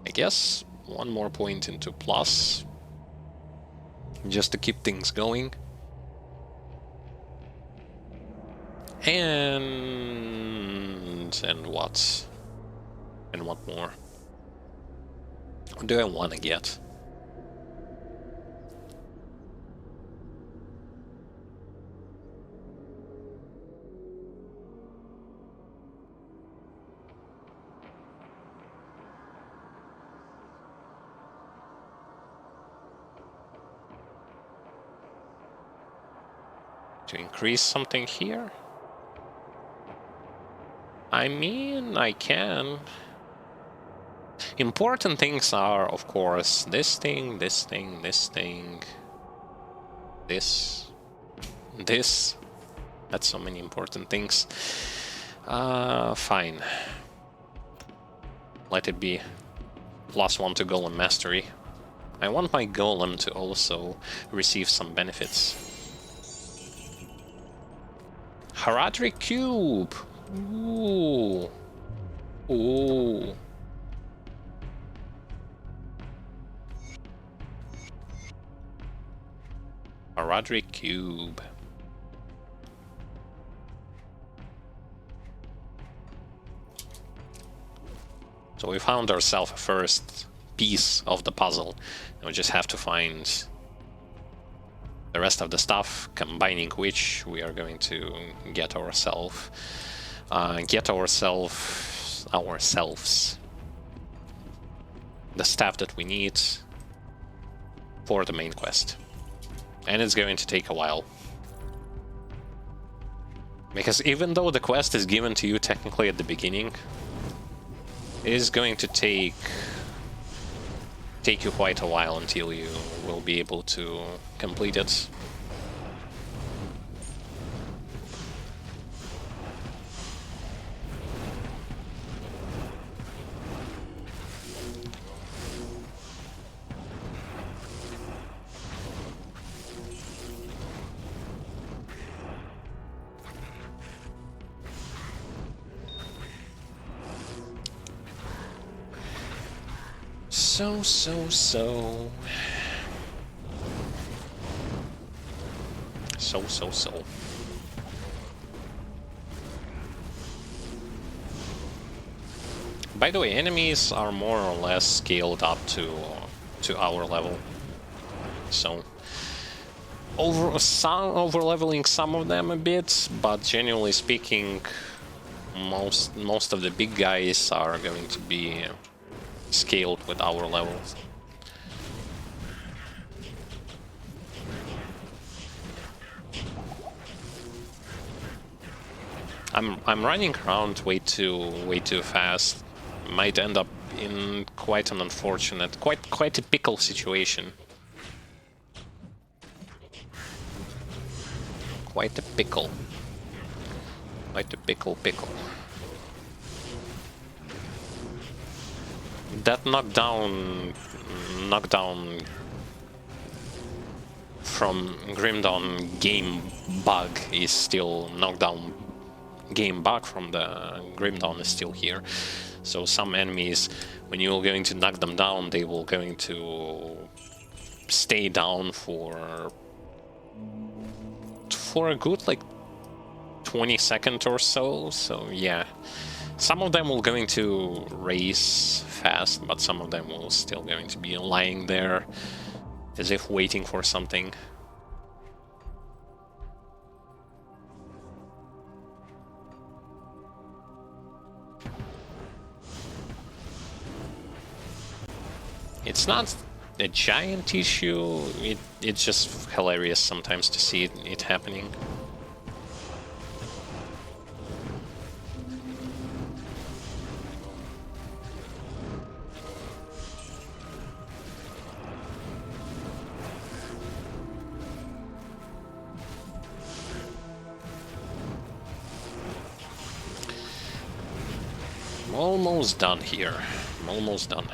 I guess 1 more point into plus just to keep things going. And what? And what more? What do I want to get? to increase something here? I mean, I can. Important things are, of course, this thing, this thing, this thing, this. That's so many important things. Fine. Let it be. +1 to Golem Mastery. I want my Golem to also receive some benefits. Haradric Cube! Ooh. Ooh. Haradric Cube. So we found ourselves a first piece of the puzzle. And we just have to find the rest of the stuff, combining which we are going to get ourselves the stuff that we need for the main quest. And it's going to take a while. Because even though the quest is given to you technically at the beginning, it is going to take you quite a while until you will be able to complete it. So. By the way, enemies are more or less scaled up to our level. So over leveling some of them a bit, but generally speaking, most of the big guys are going to be scaled with our levels. I'm running around way too fast. Might end up in quite an unfortunate, quite a pickle situation. Quite a pickle. Quite a pickle. That knockdown from Grim Dawn game bug is still knockdown. Game bug from the Grim Dawn is still here. So some enemies, when you're going to knock them down, they will going to stay down for a good like 20 seconds or so. So yeah, some of them will going to race fast, but some of them will still going to be lying there as if waiting for something. It's not a giant issue, it's just hilarious sometimes to see it happening. I'm almost done here. I'm almost done.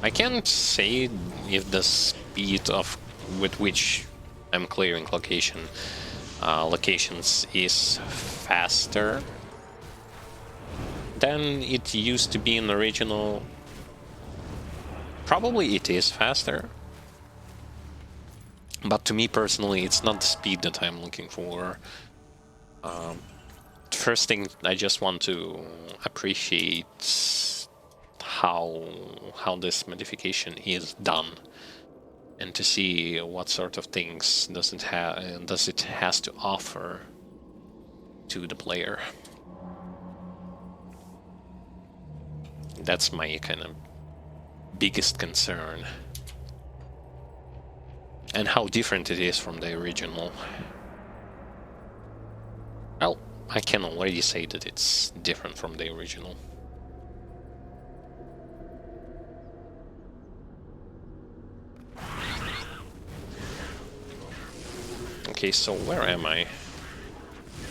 I can't say if the speed with which I'm clearing locations is faster than it used to be in the original. Probably it is faster, but to me personally, it's not the speed that I'm looking for. First thing, I just want to appreciate how this modification is done, and to see what sort of things does it has to offer to the player. That's my kind of biggest concern. And how different it is from the original. Well, I can already say that it's different from the original. Okay, so where am I?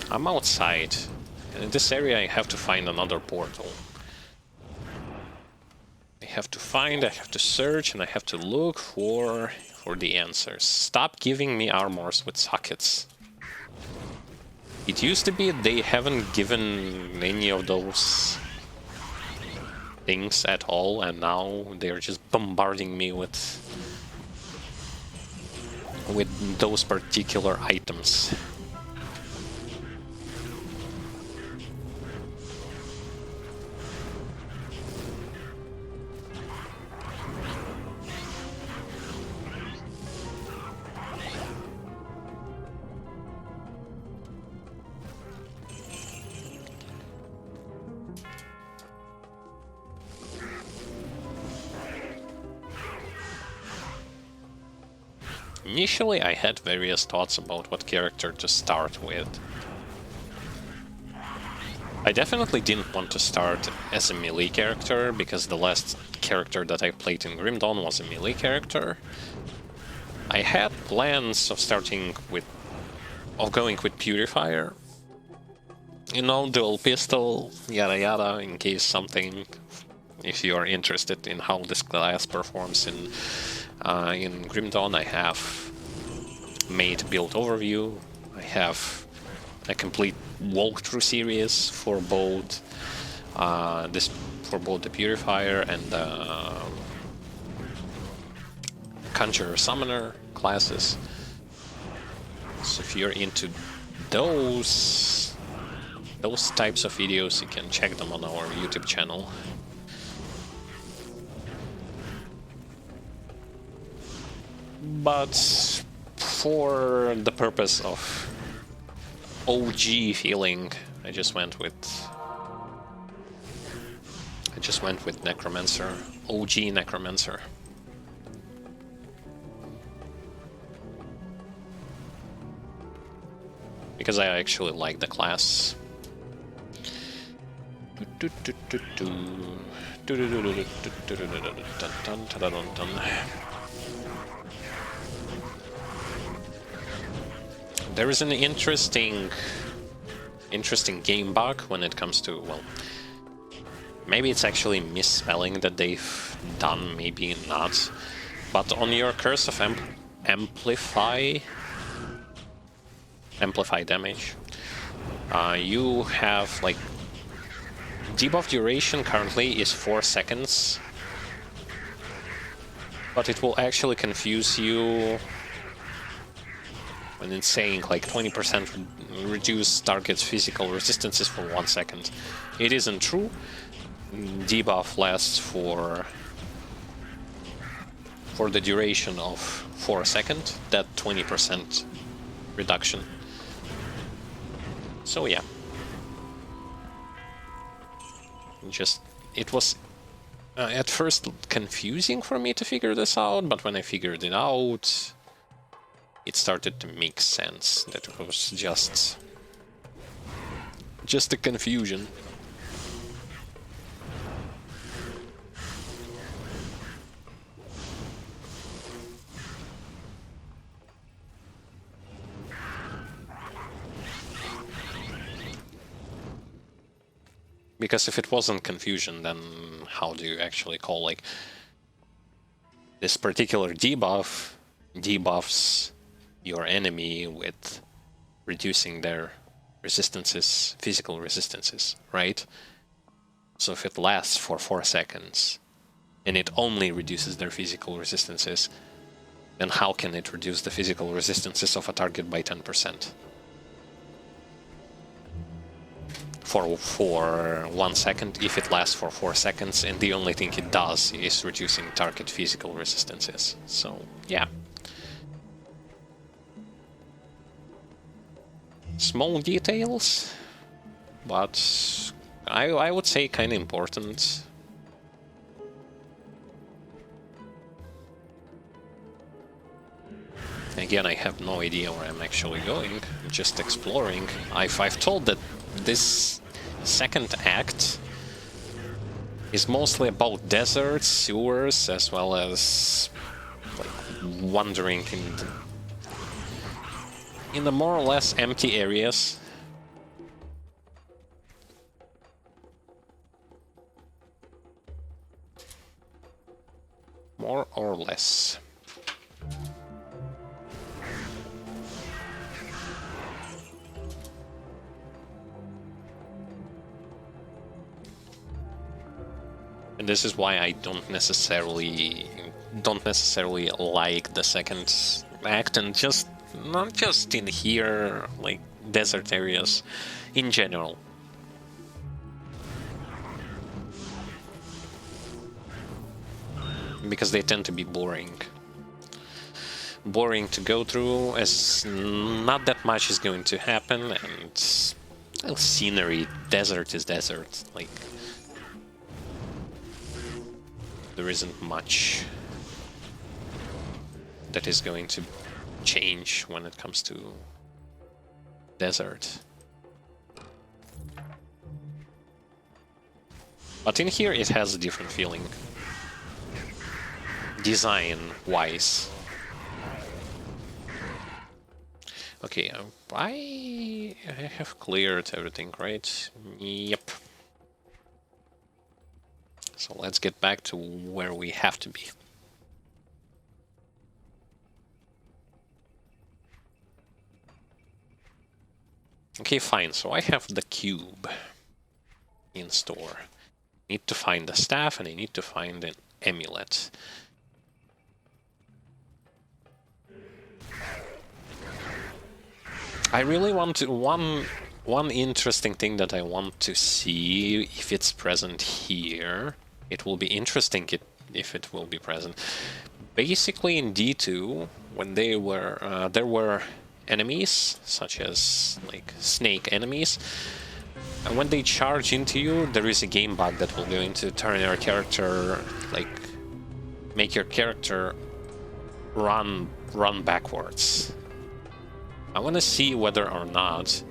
I'm outside. And in this area I have to find another portal. I have to search, and I have to look for the answers. Stop giving me armors with sockets. It used to be they haven't given any of those things at all, and now they're just bombarding me with those particular items. Initially, I had various thoughts about what character to start with. I definitely didn't want to start as a melee character, because the last character that I played in Grim Dawn was a melee character. I had plans of going with Purifier. You know, dual pistol, yada yada, in case something, if you are interested in how this class performs in Grim Dawn. I have made build overview. I have a complete walkthrough series for both the Purifier and the Conjurer Summoner classes. So if you're into those types of videos, you can check them on our YouTube channel. But for the purpose of OG feeling, I just went with Necromancer, OG Necromancer. Because I actually like the class. There is an interesting game bug when it comes to, well, maybe it's actually misspelling that they've done, maybe not. But on your Curse of Amplify damage, you have, like, debuff duration currently is 4 seconds, but it will actually confuse you when it's saying like 20% reduce target's physical resistances for 1 second. It isn't true. Debuff lasts for the duration of 4 seconds, that 20% reduction. So yeah. It was at first confusing for me to figure this out, but when I figured it out, it started to make sense. That it was just a confusion. Because if it wasn't confusion, then how do you actually call, like, this particular debuff debuffs your enemy with reducing their resistances, physical resistances, right? So if it lasts for 4 seconds and it only reduces their physical resistances, then how can it reduce the physical resistances of a target by 10%? For 1 second, if it lasts for 4 seconds, and the only thing it does is reducing target physical resistances. So, yeah. Small details, but I would say kind of important. Again, I have no idea where I'm actually going. I'm just exploring. I've told that this second act is mostly about deserts, sewers, as well as like wandering in the more or less empty areas. More or less. And this is why I don't necessarily like the second act, and just not just in here, like desert areas in general. Because they tend to be boring. Boring to go through, as not that much is going to happen, and well, scenery, desert is desert. Like, there isn't much that is going to change when it comes to desert. But in here it has a different feeling. Design-wise. Okay, I have cleared everything, right? Yep. So let's get back to where we have to be. Okay, fine. So I have the cube in store. Need to find the staff, and I need to find an amulet. I really want to... One interesting thing that I want to see if it's present here. It will be interesting if it will be present. Basically, in D2, when there were enemies, such as like snake enemies, and when they charge into you, there is a game bug that will going to turn your character, like, make your character run backwards. I want to see whether or not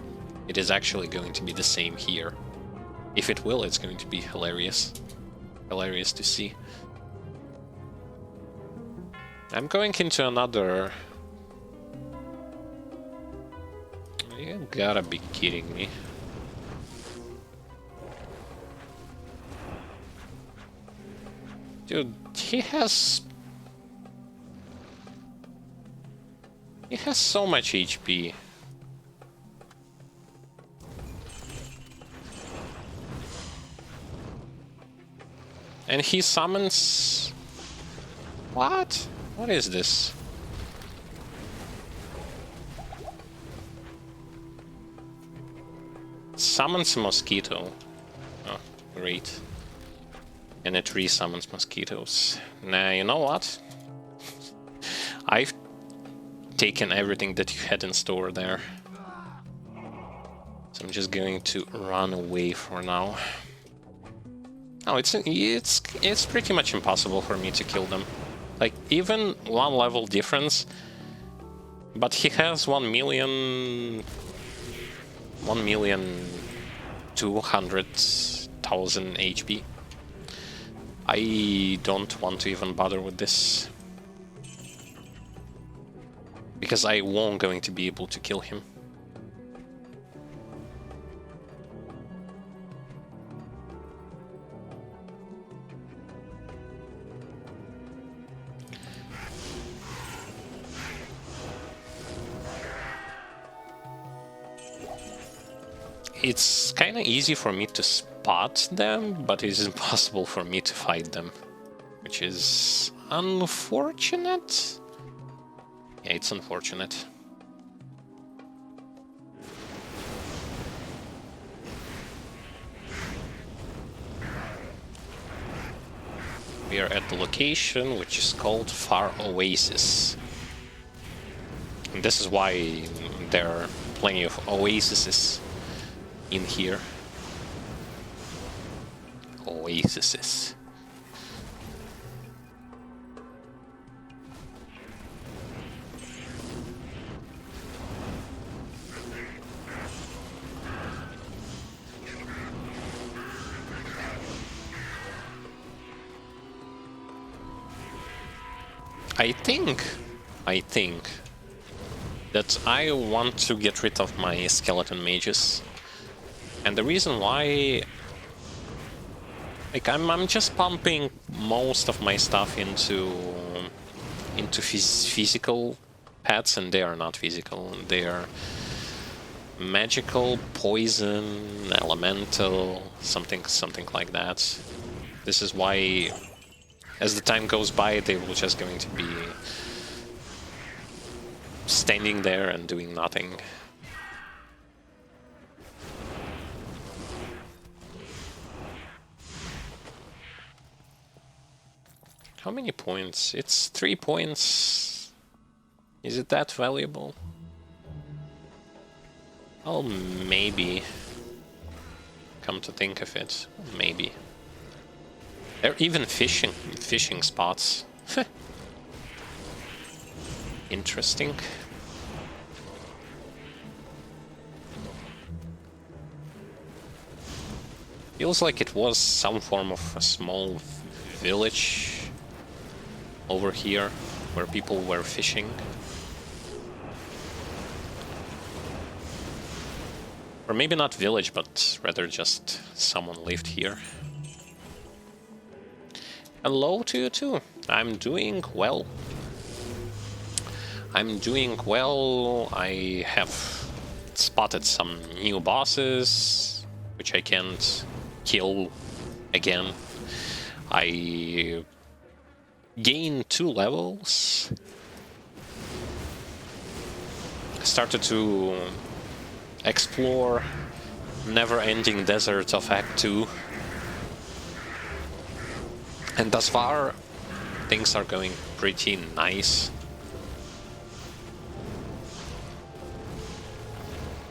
it is actually going to be the same here. If it will, it's going to be hilarious. Hilarious to see. I'm going into another... You gotta be kidding me. Dude, he has so much HP. And he summons... What? What is this? Summons a mosquito. Oh, great. And it re-summons mosquitoes. Nah, you know what? I've taken everything that you had in store there. So I'm just going to run away for now. Oh, it's pretty much impossible for me to kill them. Like, even one level difference. But he has 1,200,000 HP. I don't want to even bother with this. Because I won't going to be able to kill him. It's kind of easy for me to spot them, but it's impossible for me to fight them. Which is unfortunate. Yeah, it's unfortunate. We are at the location which is called Far Oasis. And this is why there are plenty of oases in here. Oases. I think that I want to get rid of my skeleton mages. And the reason why, like, I'm just pumping most of my stuff into physical pets, and they are not physical. They are magical, poison, elemental, something like that. This is why, as the time goes by, they will just going to be standing there and doing nothing. How many points? It's 3 points. Is it that valuable? Oh, maybe. Come to think of it, maybe. There are even fishing spots. Interesting. Feels like it was some form of a small village over here where people were fishing. Or maybe not village, but rather just someone lived here. Hello to you too. I'm doing well. I have spotted some new bosses, which I can't kill again. I gained 2 levels. Started to explore never-ending deserts of Act 2. And thus far, things are going pretty nice.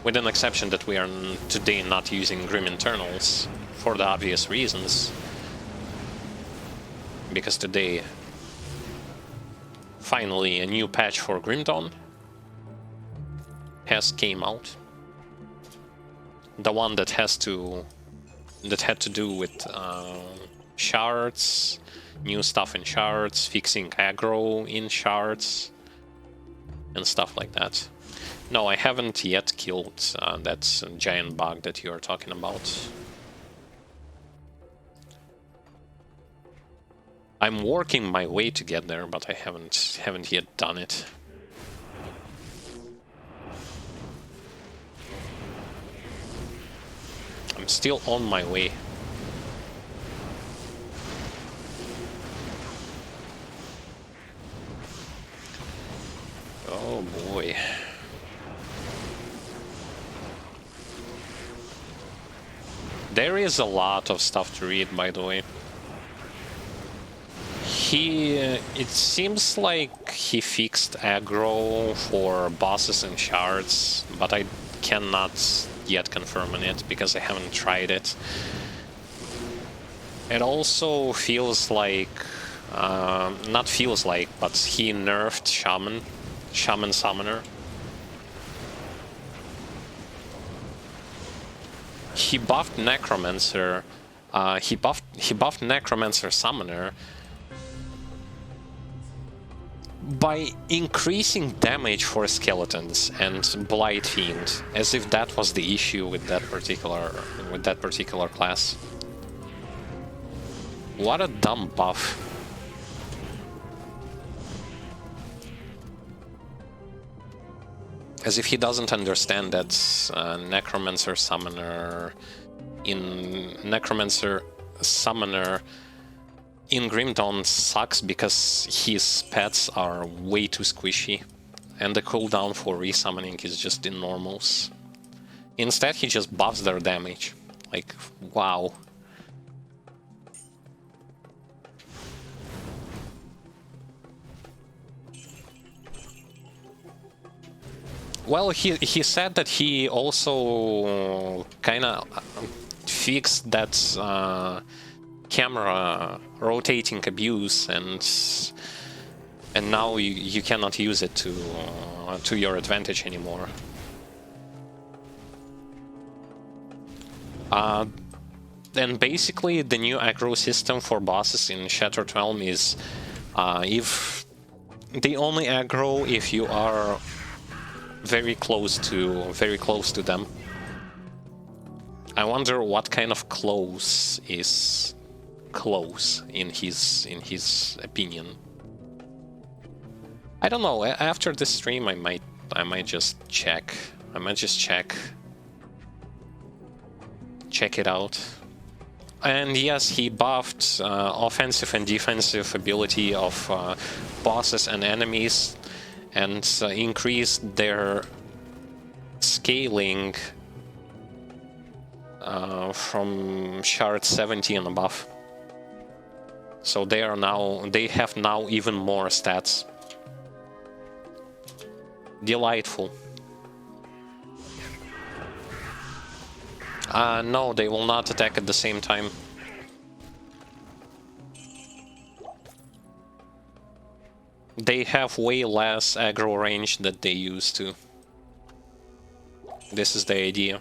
With an exception that we are today not using Grim Internals, for the obvious reasons. Because today, finally, a new patch for Grim Dawn has came out. The one that had to do with shards, new stuff in shards, fixing aggro in shards, and stuff like that. No, I haven't yet killed that giant bug that you are talking about. I'm working my way to get there, but I haven't yet done it. I'm still on my way. Oh boy. There is a lot of stuff to read, by the way. It seems like he fixed aggro for bosses and shards, but I cannot yet confirm on it because I haven't tried it. It also feels like, not feels like, but he nerfed Shaman Summoner. He buffed Necromancer. He buffed Necromancer Summoner by increasing damage for skeletons and Blight Fiend, as if that was the issue with that particular class. What a dumb buff. As if he doesn't understand that Necromancer Summoner in Grim Dawn sucks because his pets are way too squishy, and the cooldown for resummoning is just in normals. Instead, he just buffs their damage. Like, wow. Well, he said that he also kinda fixed that camera rotating abuse, and now you cannot use it to your advantage anymore. Then basically the new aggro system for bosses in Shattered Realm is if they only aggro if you are very close to them. I wonder what kind of close is close in his opinion. I don't know. After this stream, I might just check. I might just check it out. And yes, he buffed offensive and defensive ability of bosses and enemies, and increased their scaling from shard 70 and above. So they have now even more stats. Delightful. No, they will not attack at the same time. They have way less aggro range than they used to. This is the idea.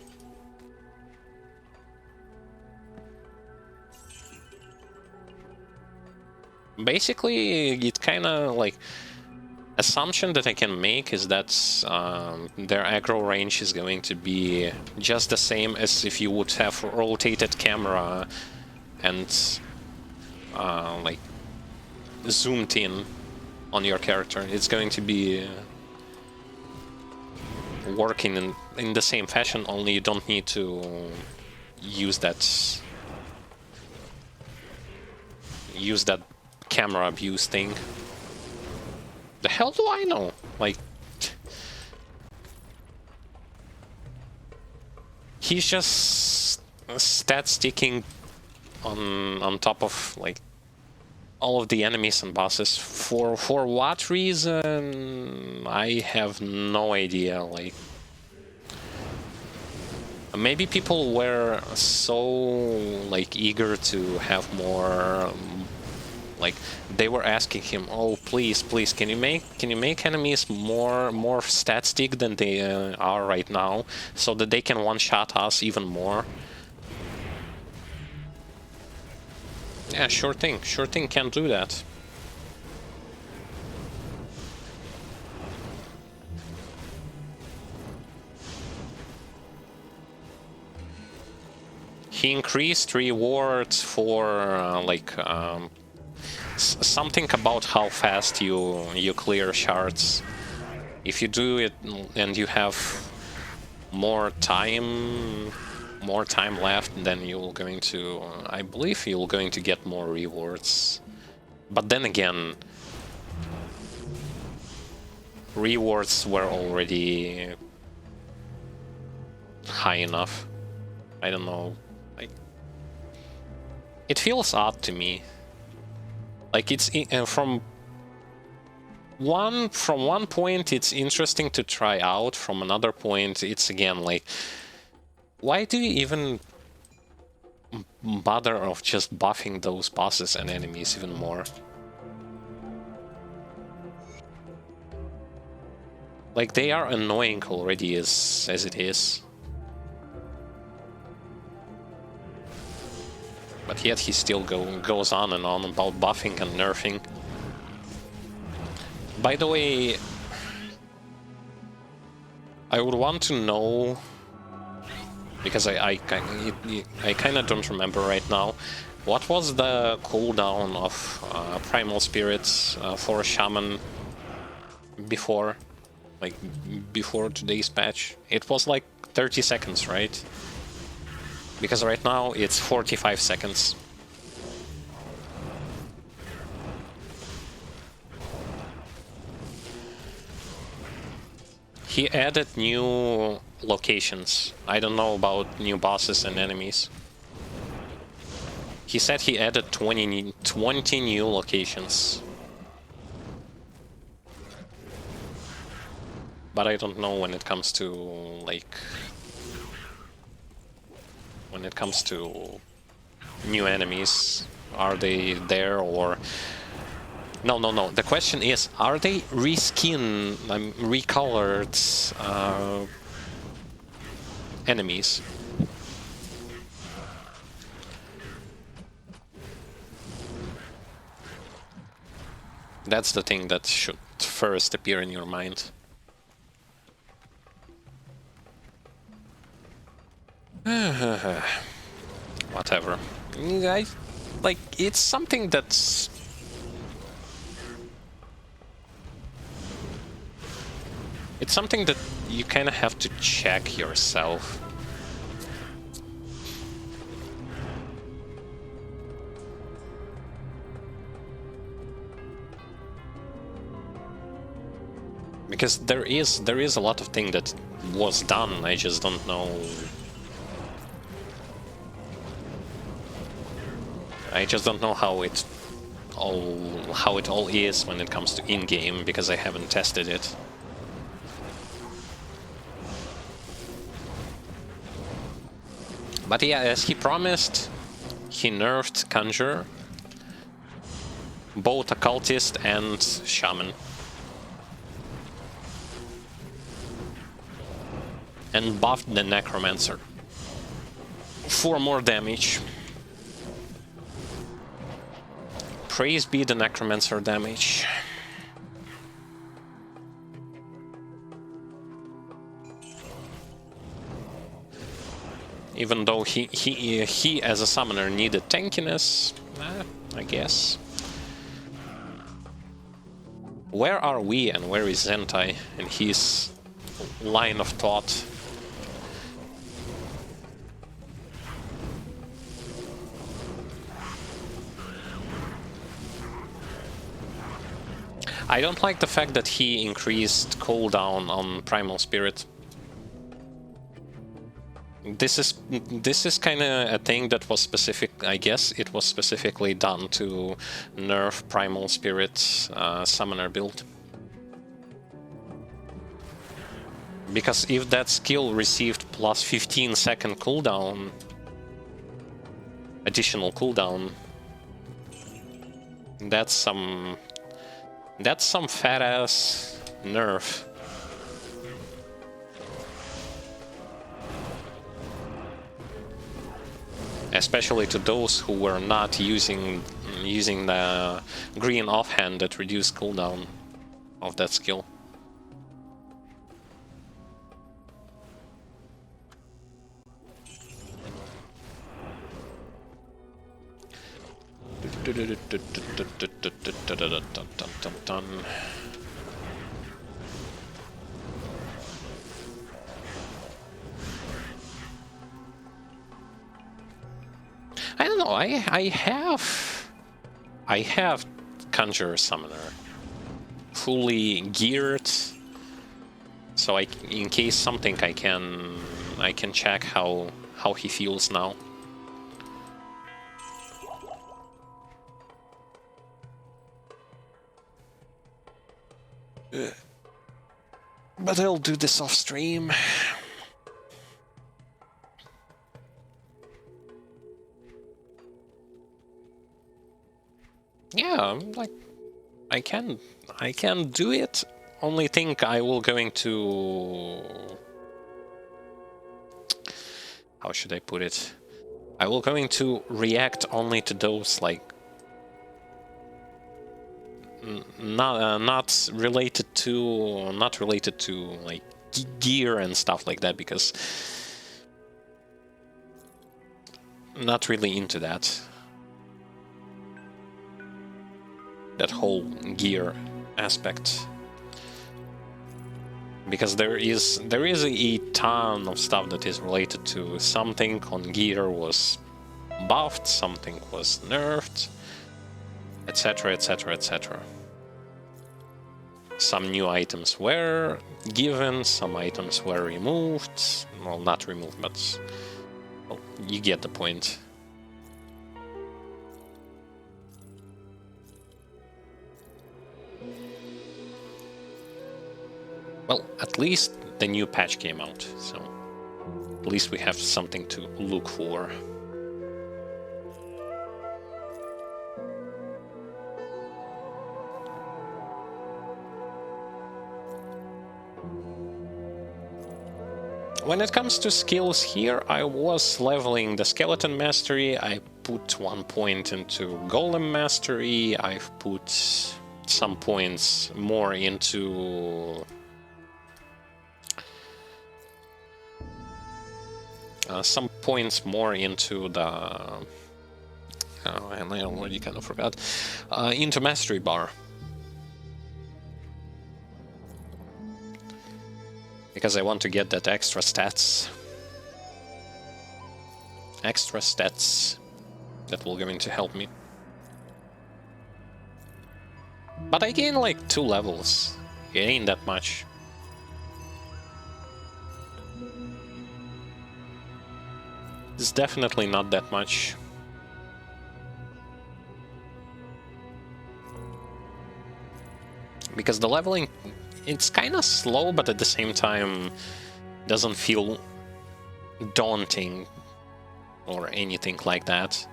Basically, it kinda like... assumption that I can make is that their aggro range is going to be just the same as if you would have rotated camera and like zoomed in on your character. It's going to be working in the same fashion, only you don't need to use that camera abuse thing. The hell do I know? Like, he's just stat sticking on top of like all of the enemies and bosses. For what reason? I have no idea. Like, maybe people were so like eager to have more. Like, they were asking him, "Oh, please, can you make enemies more stat stick than they are right now, so that they can one-shot us even more?" Yeah, sure thing, can do that. He increased rewards for something about how fast you clear shards. If you do it and you have more time left, then you're going to, I believe you're going to get more rewards. But then again, rewards were already high enough. I don't know. Like, it feels odd to me. Like, it's from one point it's interesting to try out, from another point it's again like, why do you even bother of just buffing those bosses and enemies even more? Like, they are annoying already as it is. But yet he still goes on and on about buffing and nerfing. By the way, I would want to know, because I kind of don't remember right now, what was the cooldown of Primal Spirits for a Shaman before? Like, before today's patch? It was like 30 seconds, right? Because right now it's 45 seconds. He added new locations. I don't know about new bosses and enemies. He said he added 20 new locations. But I don't know when it comes to, like... when it comes to new enemies. Are they there, or... No. The question is, are they recolored enemies? That's the thing that should first appear in your mind? Whatever. Like, it's something that's... It's something that you kind of have to check yourself. Because there is a lot of thing that was done, I just don't know. I just don't know how it all is when it comes to in-game, because I haven't tested it. But yeah, as he promised, he nerfed Conjurer, both Occultist and Shaman. And buffed the Necromancer for more damage. Praise be the Necromancer damage. Even though he as a summoner needed tankiness, I guess. Where are we and where is Zentai and his line of thought? I don't like the fact that he increased cooldown on Primal Spirit. This is kind of a thing that was specific. I guess it was specifically done to nerf Primal Spirit summoner build. Because if that skill received plus 15-second cooldown, additional cooldown, that's some fat ass nerf. Especially to those who were not using the green offhand that reduced cooldown of that skill. I don't know. I have Conjurer Summoner fully geared, so in case something I can check how he feels now. But I'll do this off stream. Yeah, like I can do it. Only thing I will going to, how should I put it? I will going to react only to those like not related to like gear and stuff like that, because not really into that whole gear aspect, because there is a ton of stuff that is related to something on gear was buffed, something was nerfed, etc, etc, etc. Some new items were given, some items were removed. Well, not removed, but well, you get the point. Well, at least the new patch came out, so at least we have something to look for. When it comes to skills here, I was leveling the Skeleton Mastery, I put 1 point into Golem Mastery, I've put some points more into the and I already kind of forgot into mastery bar, because I want to get that extra stats that will going to help me. But I gain like 2 levels. It ain't that much. It's definitely not that much. Because the leveling, it's kind of slow, but at the same time doesn't feel daunting or anything like that.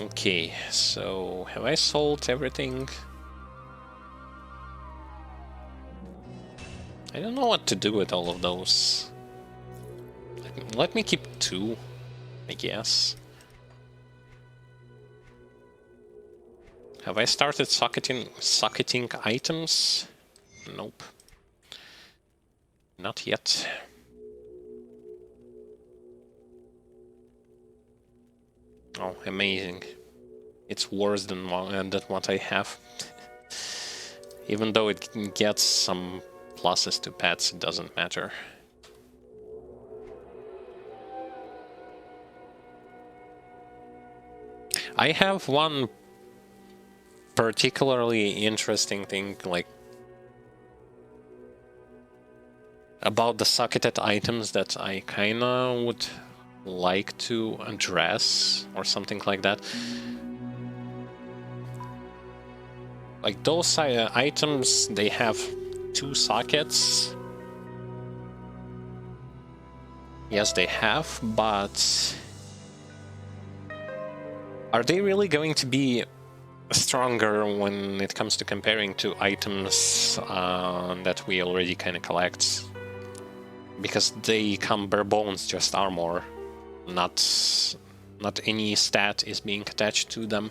Okay, so have I sold everything? I don't know what to do with all of those. Let me keep 2, I guess. Have I started socketing items? Nope. Not yet. Oh, amazing. It's worse than what I have. Even though it gets some pluses to pets, it doesn't matter. I have one particularly interesting thing, like, about the socketed items that I kinda would like to address, or something like that. Like, those items, they have 2 sockets. Yes, they have, but are they really going to be stronger when it comes to comparing to items that we already kind of collect? Because they come bare bones, just armor. Not any stat is being attached to them.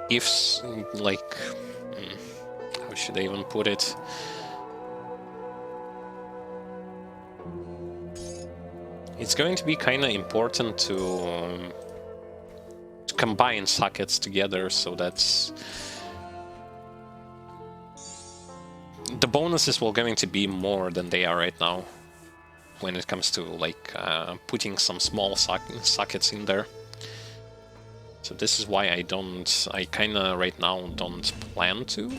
If, like, how should I even put it? It's going to be kind of important to combine sockets together, so that's the bonuses will going to be more than they are right now when it comes to, like, putting some small sockets in there. So this is why I kind of right now don't plan to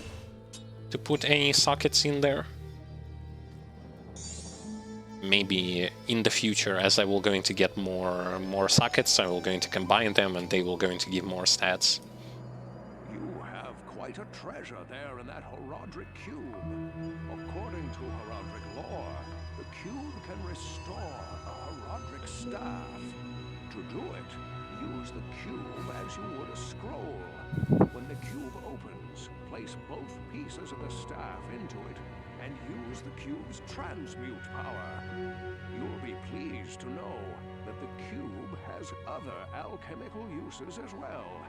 put any sockets in there. Maybe in the future, as I will going to get more sockets, I will going to combine them, and they will going to give more stats. You have quite a treasure there in that Horadric cube. According to Horadric lore, the cube can restore a Horadric staff. To do it, use the cube as you would a scroll. When the cube opens, place both pieces of the staff into it and use the cube's transmute power. You'll be pleased to know that the cube has other alchemical uses as well.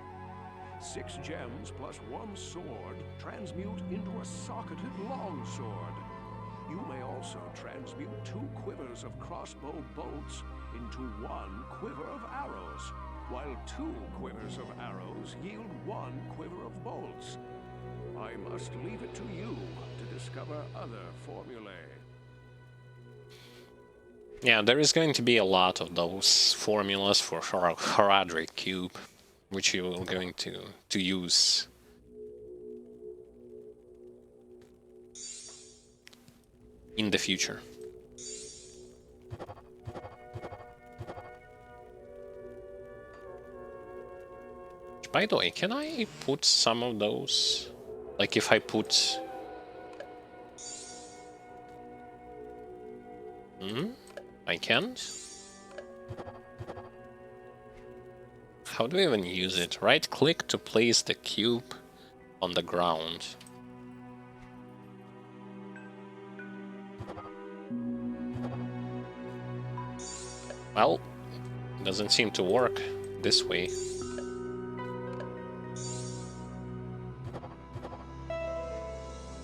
6 gems plus 1 sword transmute into a socketed longsword. You may also transmute 2 quivers of crossbow bolts into 1 quiver of arrows, while 2 quivers of arrows yield 1 quiver of bolts. I must leave it to you to discover other formulae. Yeah, there is going to be a lot of those formulas for Horadric cube, which you are going to use. In the future. By the way, can I put some of those? Like, if I put... I can't? How do I even use it? Right click to place the cube. on the ground. Well, doesn't seem to work this way.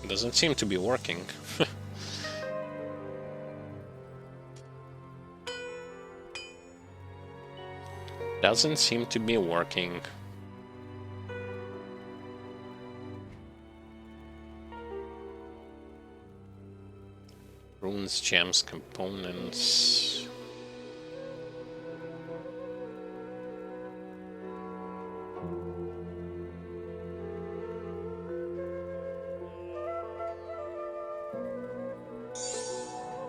Doesn't seem to be working. Doesn't seem to be working. Runes, gems, components.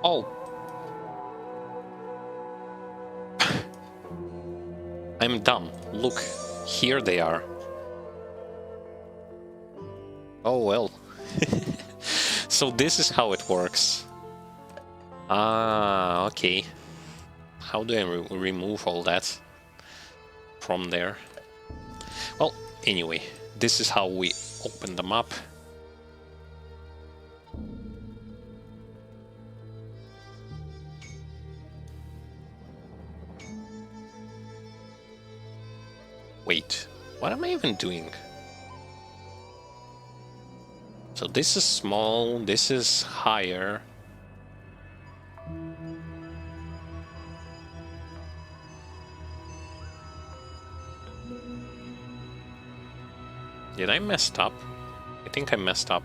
Oh. I'm dumb. Look, here they are. Oh well. So this is how it works. Ah, okay. How do I remove all that from there? Well, anyway, this is how we open them up. Wait, what am I even doing? So this is small, this is higher. Did I mess up? I think I messed up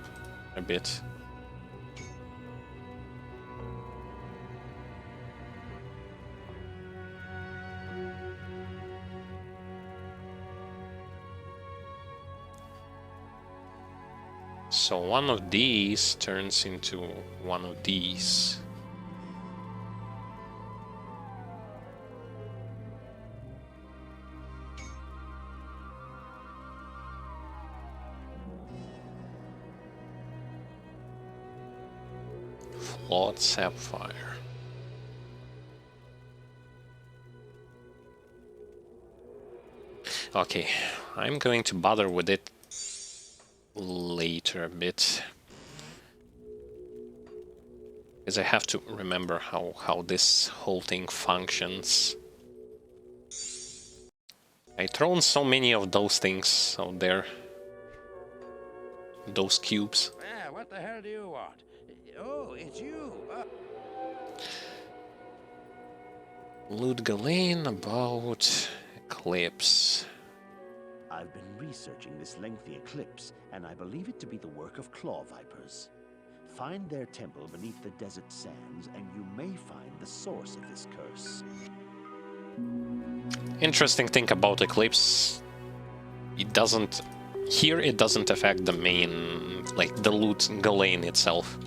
a bit. So one of these turns into one of these. Flawed sapphire. Okay, I'm going to bother with it later a bit, because I have to remember how this whole thing functions. I thrown so many of those things out there, those cubes. Ah, what the hell do you want? Oh, it's you. Loot Galen about Eclipse. I've been researching this lengthy eclipse, and I believe it to be the work of claw vipers. Find their temple beneath the desert sands, and you may find the source of this curse. Interesting thing about Eclipse, it doesn't affect the main, like the loot Galen itself,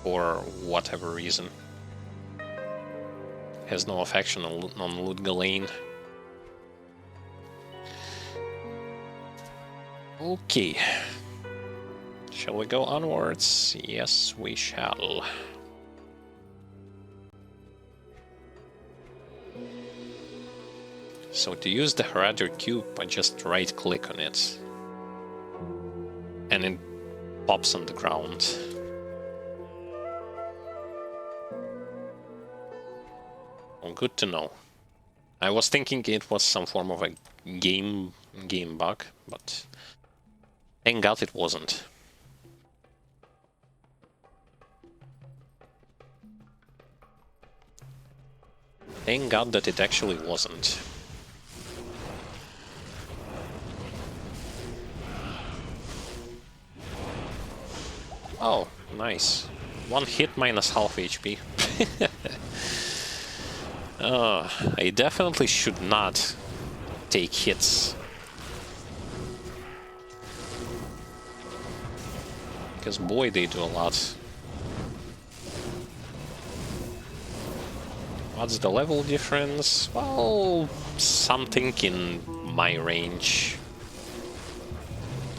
for whatever reason. Has no affection on loot Galen. Okay. Shall we go onwards? Yes, we shall. So to use the Heraldry Cube, I just right-click on it. And it pops on the ground. Well, good to know. I was thinking it was some form of a game bug, but thank God it wasn't. Thank God that it actually wasn't. Oh, nice. One hit minus half HP. I definitely should not take hits. Because boy, they do a lot. What's the level difference? Well, something in my range.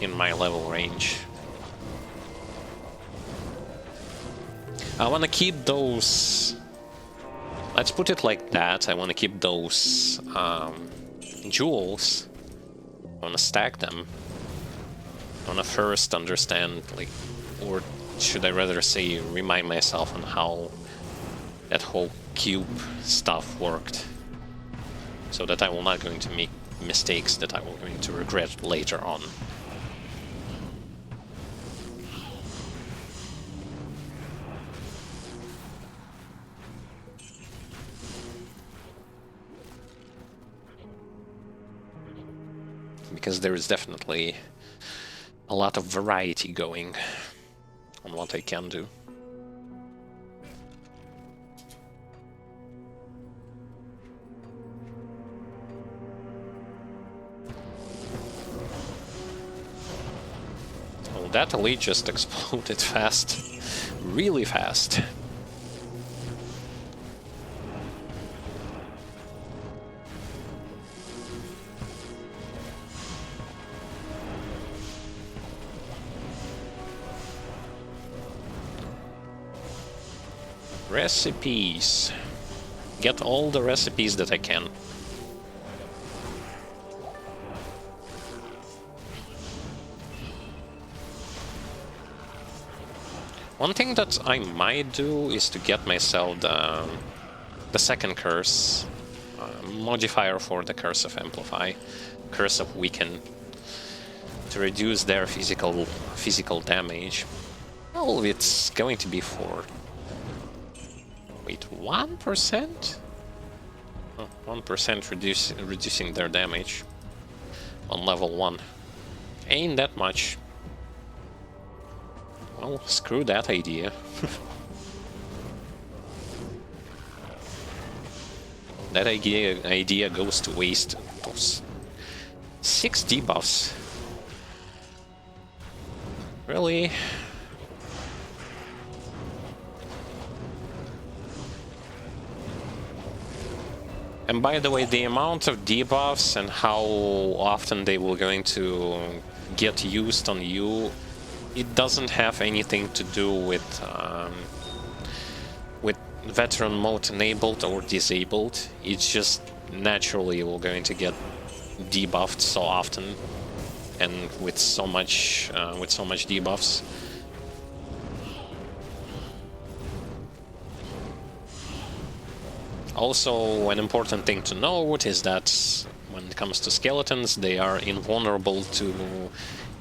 In my level range. I want to keep those... Let's put it like that. I want to keep those jewels I wanna stack them. I wanna first understand, like, or should I rather say remind myself on how that whole cube stuff worked, so that I will not going to make mistakes that I will going to regret later on. Because there is definitely a lot of variety going on what I can do. Oh, that elite just exploded fast. Really fast. Recipes. Get all the recipes that I can. One thing that I might do is to get myself the second curse, modifier for the Curse of Amplify, Curse of Weaken, to reduce their physical damage. Well, it's going to be for... Wait, 1%? Oh, 1% reducing their damage on level 1. Ain't that much. Well, screw that idea. That idea goes to waste. Those 6 debuffs. Really? And by the way, the amount of debuffs and how often they will going to get used on you, it doesn't have anything to do with veteran mode enabled or disabled. It's just naturally you're going to get debuffed so often and with so much debuffs. Also, an important thing to note is that when it comes to skeletons, they are invulnerable to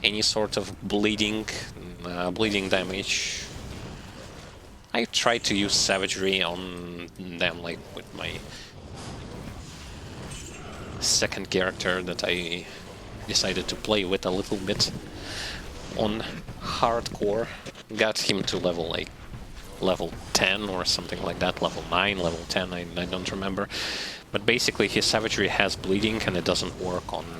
any sort of bleeding damage. I tried to use savagery on them, like with my second character that I decided to play with a little bit on hardcore. Got him to level 10 or something like that, level 9, level 10, I don't remember. But basically his savagery has bleeding and it doesn't work on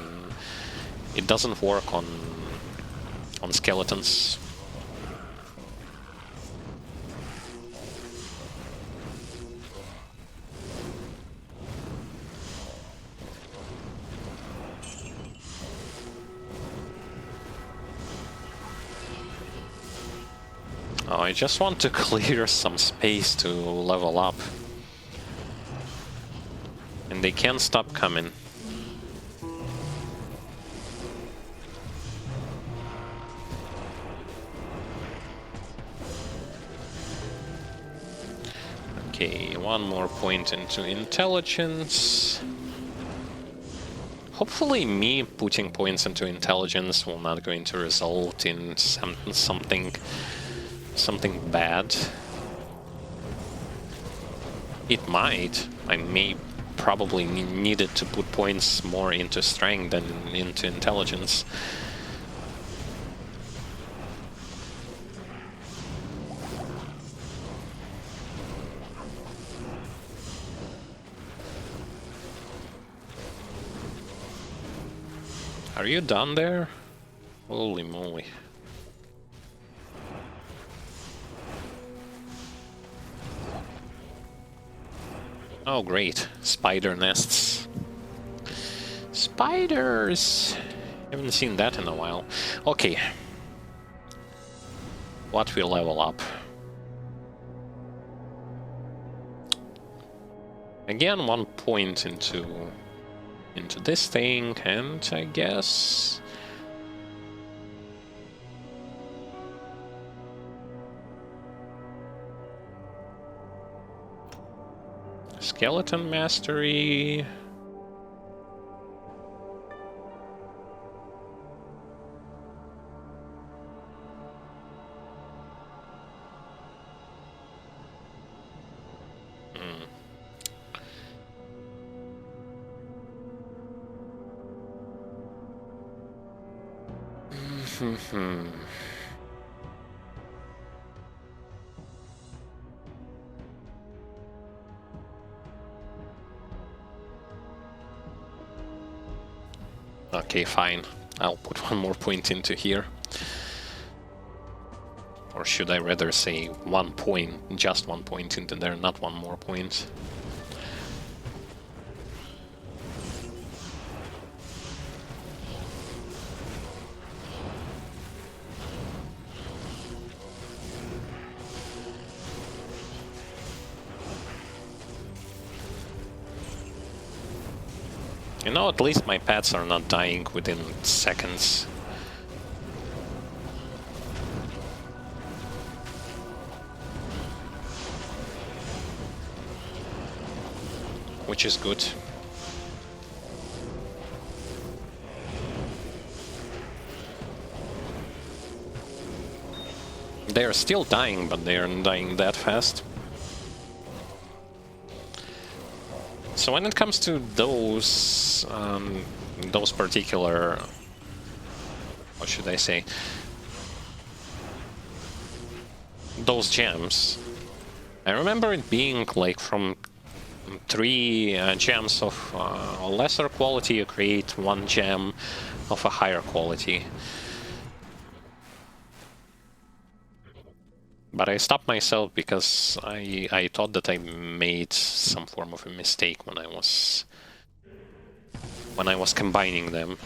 skeletons. Oh, I just want to clear some space to level up. And they can't stop coming. Okay, one more point into intelligence. Hopefully me putting points into intelligence will not going to result in something bad. It might. I may probably needed to put points more into strength than into intelligence. Are you done there? Holy moly. Oh great, spider nests. Spiders! Haven't seen that in a while. Okay. What will level up? Again, 1 point into into this thing, and I guess... Skeleton Mastery... Okay, fine. I'll put one more point into here. Or should I rather say 1 point, just 1 point into there, not one more point? You know, at least my pets are not dying within seconds. Which is good. They are still dying, but they aren't dying that fast. So when it comes to those particular, what should I say, those gems, I remember it being like from 3 gems of lesser quality, you create 1 gem of a higher quality. But I stopped myself because I thought that I made some form of a mistake when I was combining them.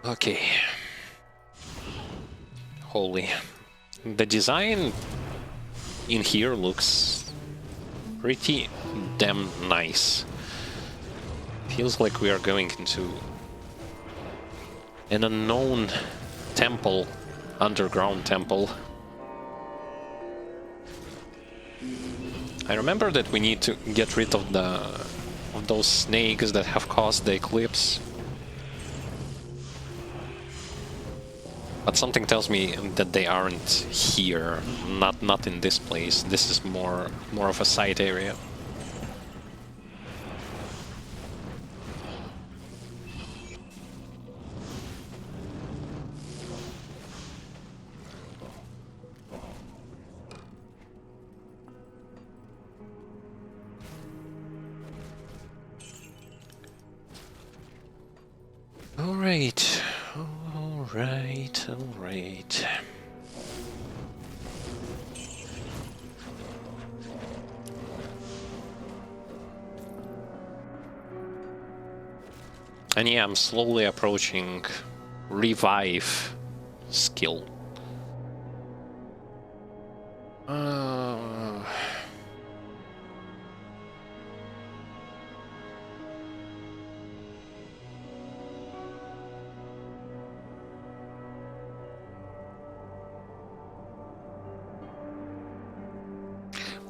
Okay. Holy. The design in here looks pretty damn nice. Feels like we are going into an unknown temple, underground temple. I remember that we need to get rid of those snakes that have caused the eclipse. But something tells me that they aren't here, not in this place. This is more of a side area. All right. All right. And yeah, I'm slowly approaching revive skill.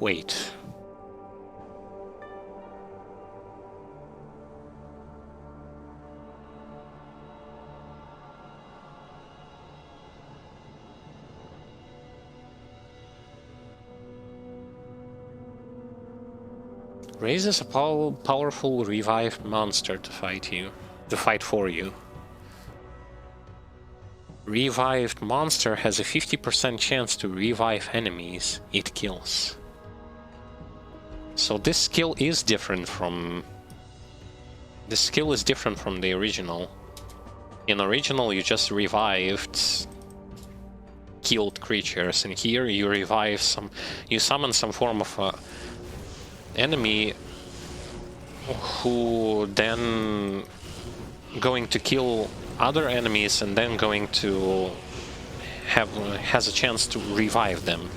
Wait. Raises a powerful revived monster to fight for you. Revived monster has a 50% chance to revive enemies it kills. So this skill is different from... The skill is different from the original. In original you just revived killed creatures, and here you revive some... You summon some form of enemy who then going to kill other enemies and then going to has a chance to revive them.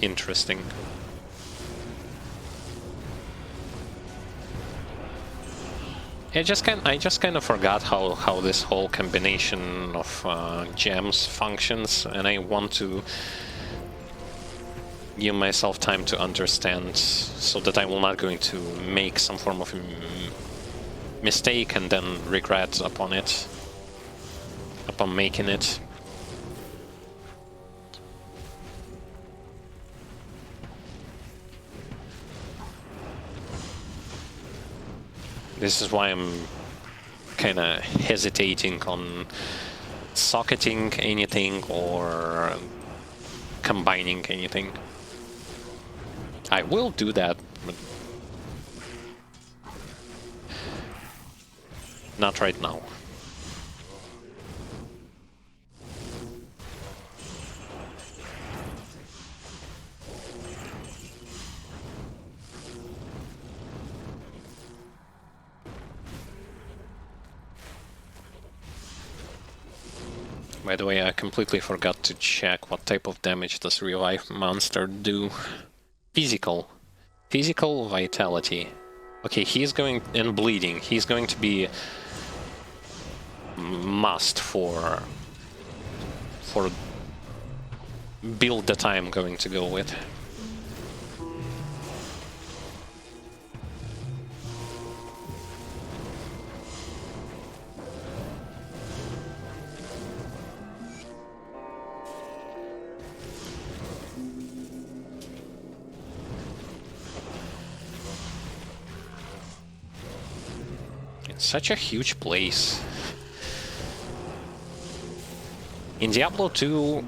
Interesting. I just kind of forgot how this whole combination of gems functions, and I want to give myself time to understand so that I will not going to make some form of mistake and then regret upon making it. This is why I'm kind of hesitating on socketing anything or combining anything. I will do that, but not right now. By the way, I completely forgot to check what type of damage does Revive Monster do. Physical. Physical vitality. Okay, he's going... and bleeding. He's going to be... must for build that I'm going to go with. Such a huge place. In Diablo 2,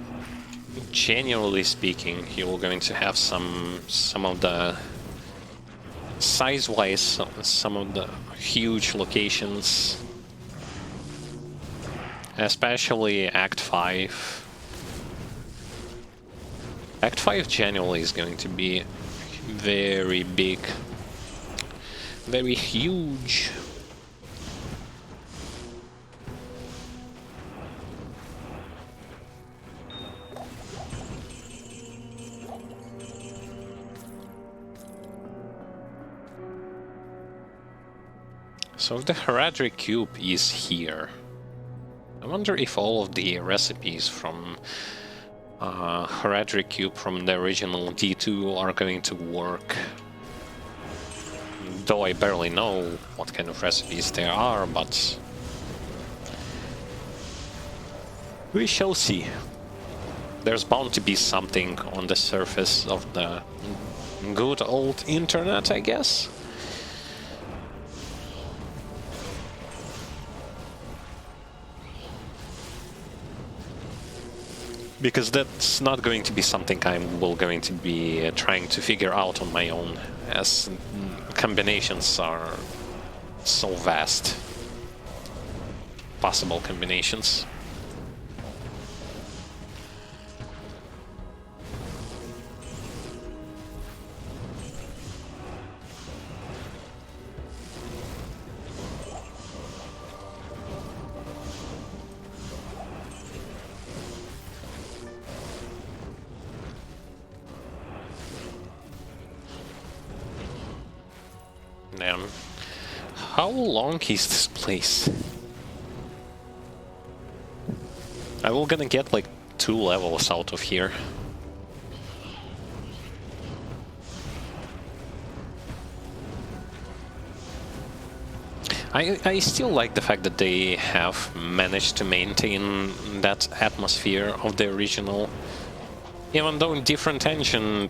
generally speaking, you're going to have some of the size-wise, some of the huge locations, especially Act 5. Act 5 generally is going to be very big, very huge. So the Heraldric Cube is here. I wonder if all of the recipes from Heraldric Cube from the original D2 are going to work. Though I barely know what kind of recipes there are, but we shall see. There's bound to be something on the surface of the good old internet, I guess. Because that's not going to be something I'm going to be trying to figure out on my own, as combinations are so vast. Possible combinations. Damn. How long is this place? I will gonna get like 2 levels out of here. I still like the fact that they have managed to maintain that atmosphere of the original. Even though in different engine,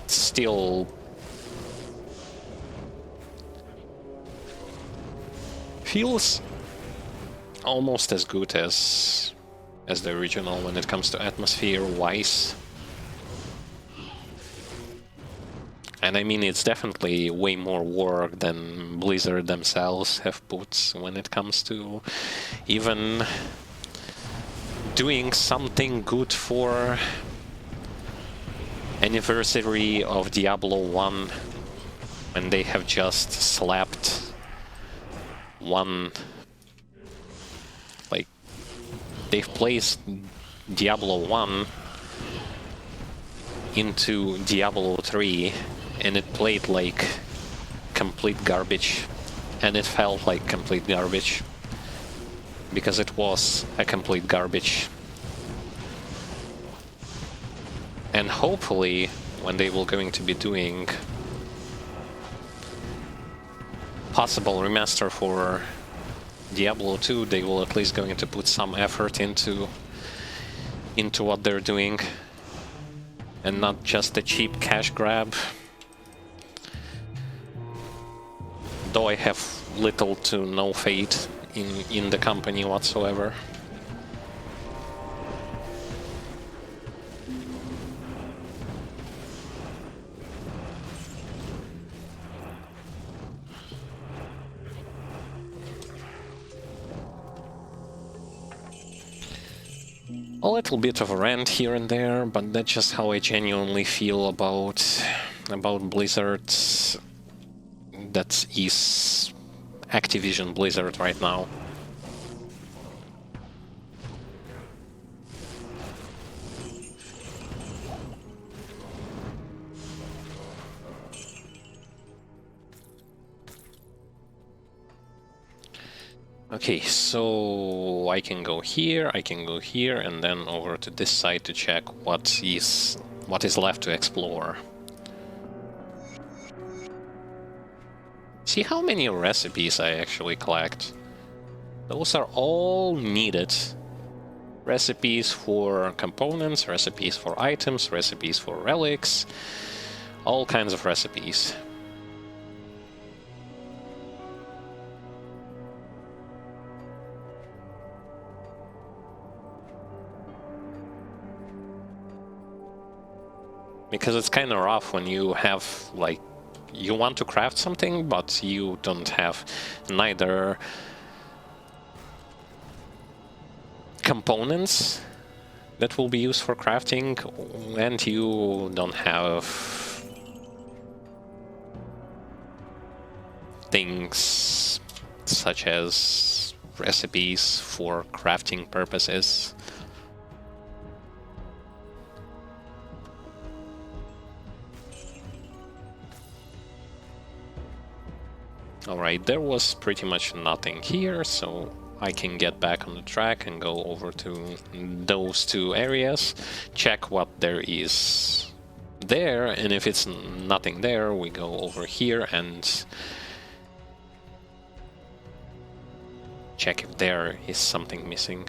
still feels almost as good as the original when it comes to atmosphere-wise. And I mean, it's definitely way more work than Blizzard themselves have put when it comes to even doing something good for anniversary of Diablo 1, when they have just slapped one, like, they've placed Diablo 1 into Diablo 3, and it played like complete garbage, and it felt like complete garbage, because it was a complete garbage. And hopefully, when they will going to be doing possible remaster for Diablo 2, they will at least going to put some effort into what they're doing, and not just a cheap cash grab. Though I have little to no faith in the company whatsoever. A little bit of a rant here and there, but that's just how I genuinely feel about Blizzard. That is Activision Blizzard right now. Okay, so I can go here, and then over to this side to check what is left to explore. See how many recipes I actually collect. Those are all needed. Recipes for components, recipes for items, recipes for relics, all kinds of recipes. Because it's kind of rough when you have, like, you want to craft something, but you don't have neither components that will be used for crafting, and you don't have things such as recipes for crafting purposes. Alright, there was pretty much nothing here, so I can get back on the track and go over to those two areas, check what there is there, and if it's nothing there, we go over here and check if there is something missing.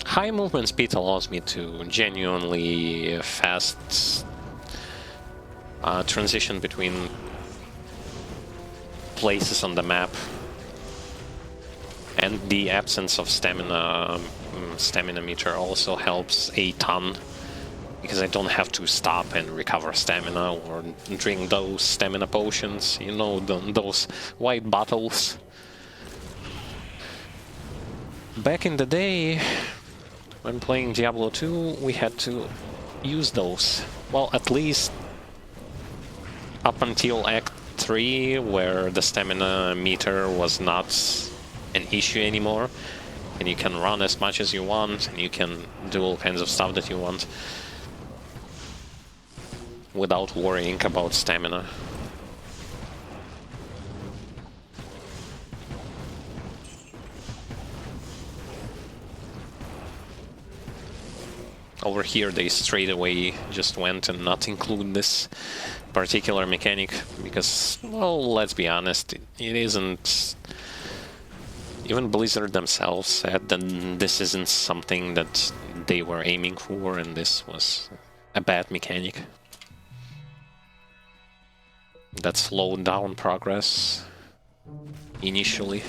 High movement speed allows me to genuinely fast transition between places on the map, and the absence of stamina meter also helps a ton, because I don't have to stop and recover stamina or drink those stamina potions, you know, those white bottles. Back in the day, when playing Diablo 2, we had to use those. Well, at least up until Act 3, where the stamina meter was not an issue anymore, and you can run as much as you want, and you can do all kinds of stuff that you want without worrying about stamina. Over here they straight away just went and not include this particular mechanic, because, well, let's be honest, it isn't... Even Blizzard themselves said that this isn't something that they were aiming for, and this was a bad mechanic that slowed down progress initially.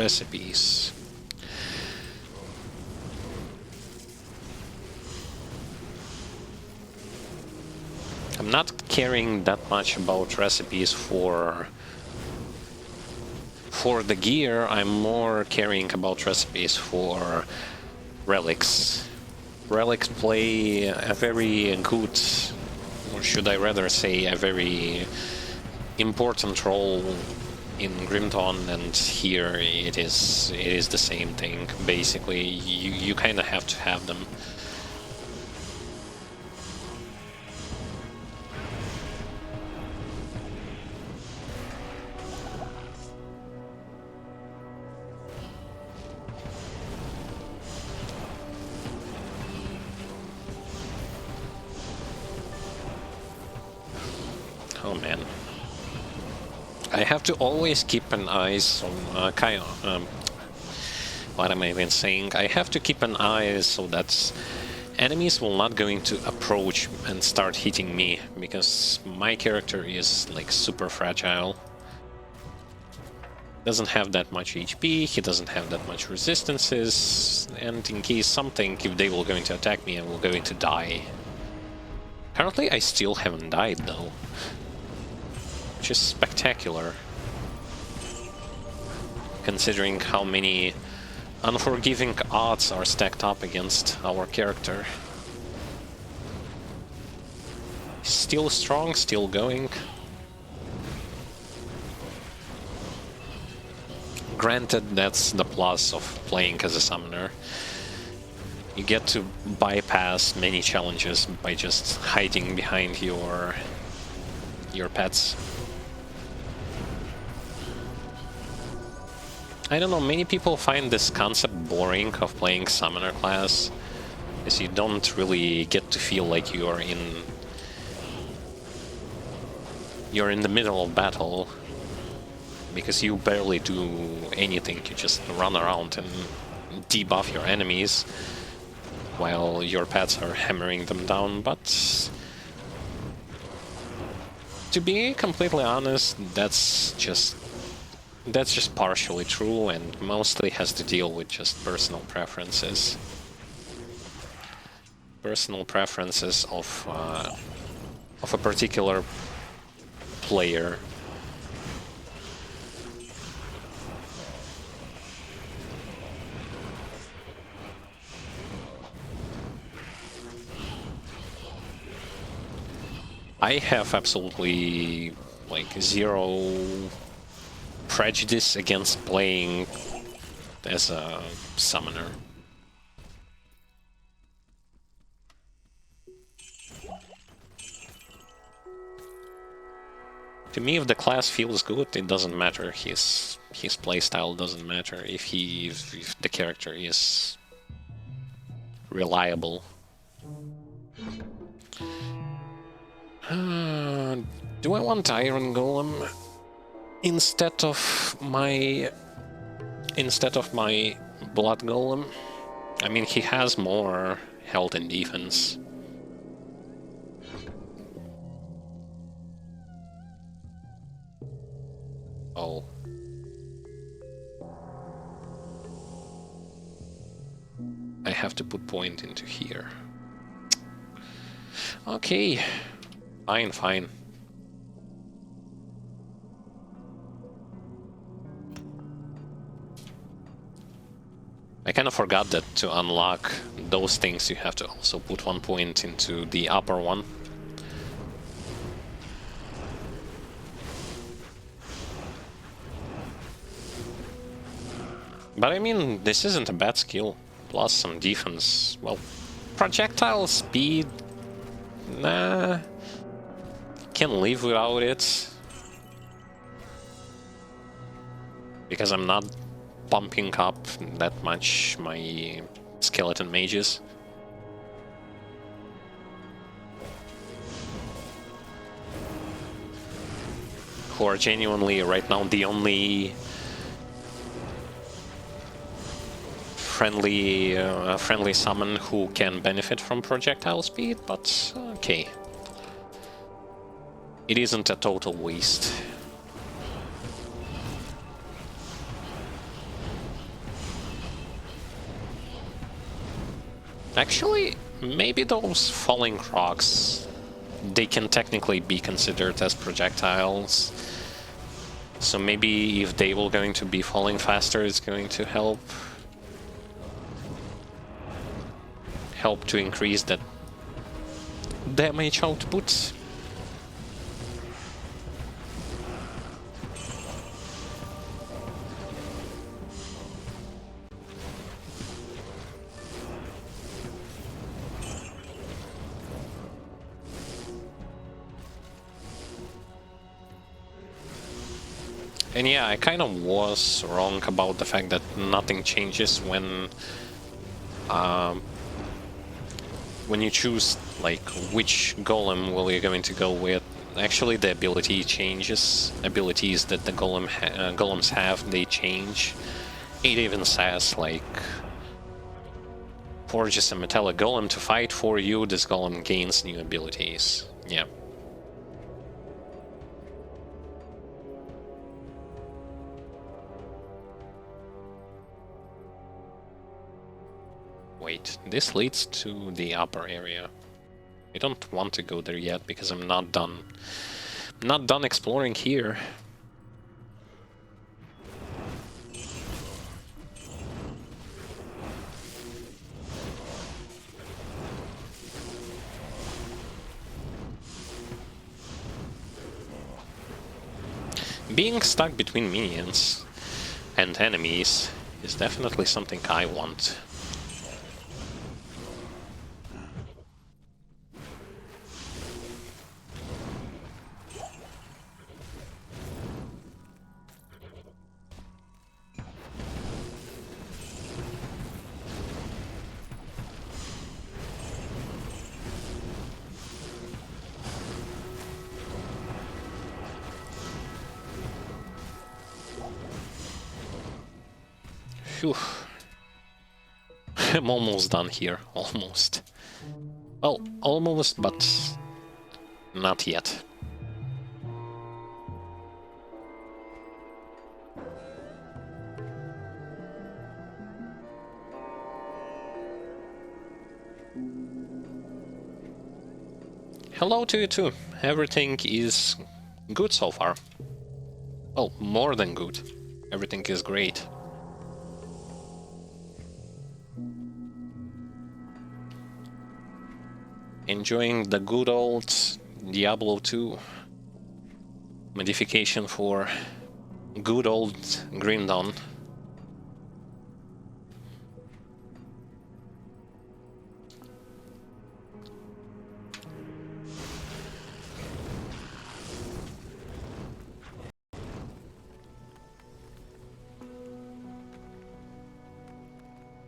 recipes. I'm not caring that much about recipes for the gear. I'm more caring about recipes for relics. Relics play a very good, or should I rather say a very important role in Grim Dawn, and here it is the same thing. Basically, you kind of have to have them. Oh man. I have to always keep an eye on what am I even saying? I have to keep an eye so that enemies will not going to approach and start hitting me, because my character is like super fragile. Doesn't have that much HP, he doesn't have that much resistances, and in case something, if they will going to attack me, I will going to die. Currently I still haven't died though. Which is spectacular, considering how many unforgiving odds are stacked up against our character. Still strong, still going. Granted, that's the plus of playing as a summoner. You get to bypass many challenges by just hiding behind your pets. I don't know, many people find this concept boring of playing summoner class, as you don't really get to feel like you're in the middle of battle, because you barely do anything. You just run around and debuff your enemies while your pets are hammering them down. But to be completely honest, that's just partially true, and mostly has to deal with just personal preferences. Personal preferences of a particular player. I have absolutely like zero prejudice against playing as a summoner. To me, if the class feels good, it doesn't matter. His playstyle doesn't matter. If the character is reliable. Do I want Iron Golem instead of my Blood Golem? I mean, he has more health and defense. Oh. I have to put point into here. Okay. Fine. I kind of forgot that to unlock those things you have to also put 1 point into the upper one. But I mean, this isn't a bad skill. Plus some defense. Well, projectile speed... Nah... Can live without it. Because I'm not pumping up that much my skeleton mages. Who are genuinely right now the only friendly summon who can benefit from projectile speed, but okay. It isn't a total waste. Actually, maybe those falling rocks, they can technically be considered as projectiles. So maybe if they will going to be falling faster, it's going to help to increase that damage output. And yeah, I kind of was wrong about the fact that nothing changes when you choose like which golem will you going to go with. Actually, the ability changes. Abilities that the golems have, they change. It even says like forges a metallic golem to fight for you. This golem gains new abilities. Yeah. Wait, this leads to the upper area. I don't want to go there yet because I'm not done. I'm not done exploring here. Being stuck between minions and enemies is definitely something I want. Phew. I'm almost done here, almost. Well, almost, but not yet. Hello to you too. Everything is good so far. Well, more than good. Everything is great. Enjoying the good old Diablo 2 modification for good old Grim Dawn.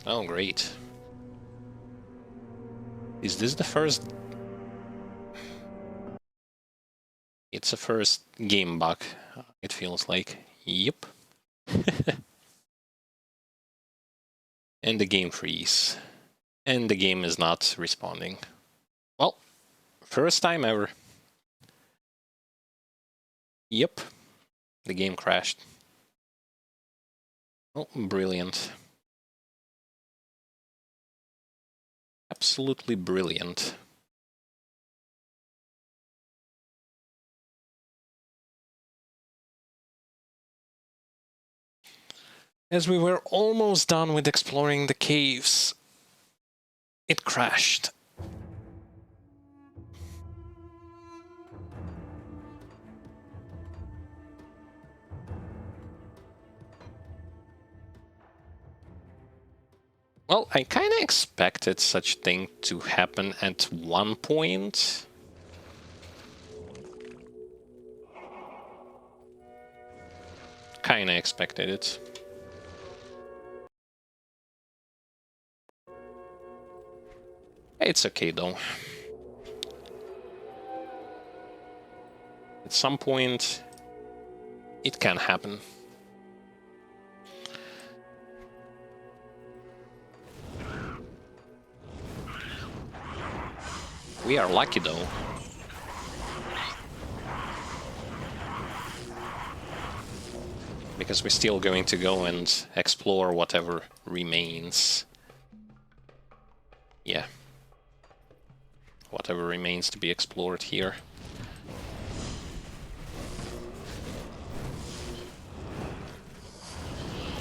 Oh, great. Is this the first? It's a first game bug, it feels like. Yep. And the game freeze. And the game is not responding. Well, first time ever. Yep. The game crashed. Oh, brilliant. Absolutely brilliant. As we were almost done with exploring the caves, it crashed. Well, I kind of expected such thing to happen at one point. Kind of expected it. It's okay though. At some point, it can happen. We are lucky though. Because we're still going to go and explore whatever remains. yeah. Whatever remains to be explored here.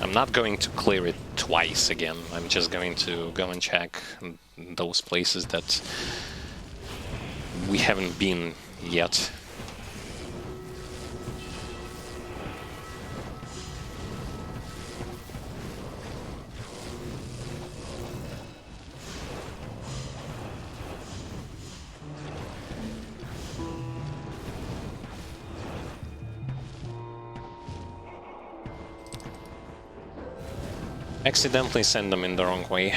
I'm not going to clear it twice again. I'm just going to go and check those places that we haven't been yet. Accidentally sent them in the wrong way.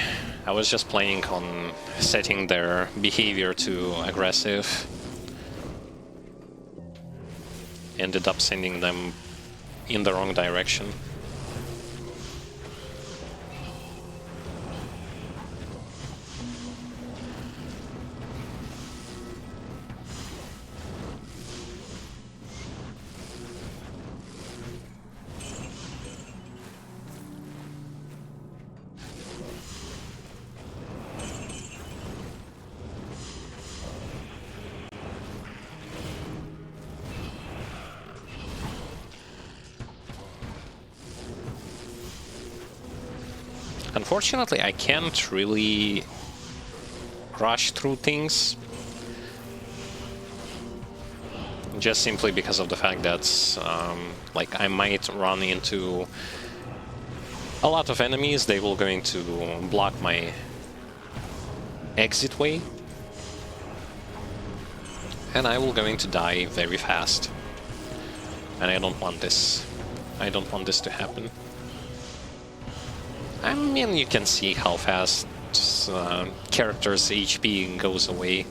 I was just planning on setting their behavior to aggressive. Ended up sending them in the wrong direction. Unfortunately, I can't really rush through things. Just simply because of the fact that, like, I might run into a lot of enemies. They will going to block my exit way. And I will going to die very fast. And I don't want this. I don't want this to happen. I mean, you can see how fast character's HP goes away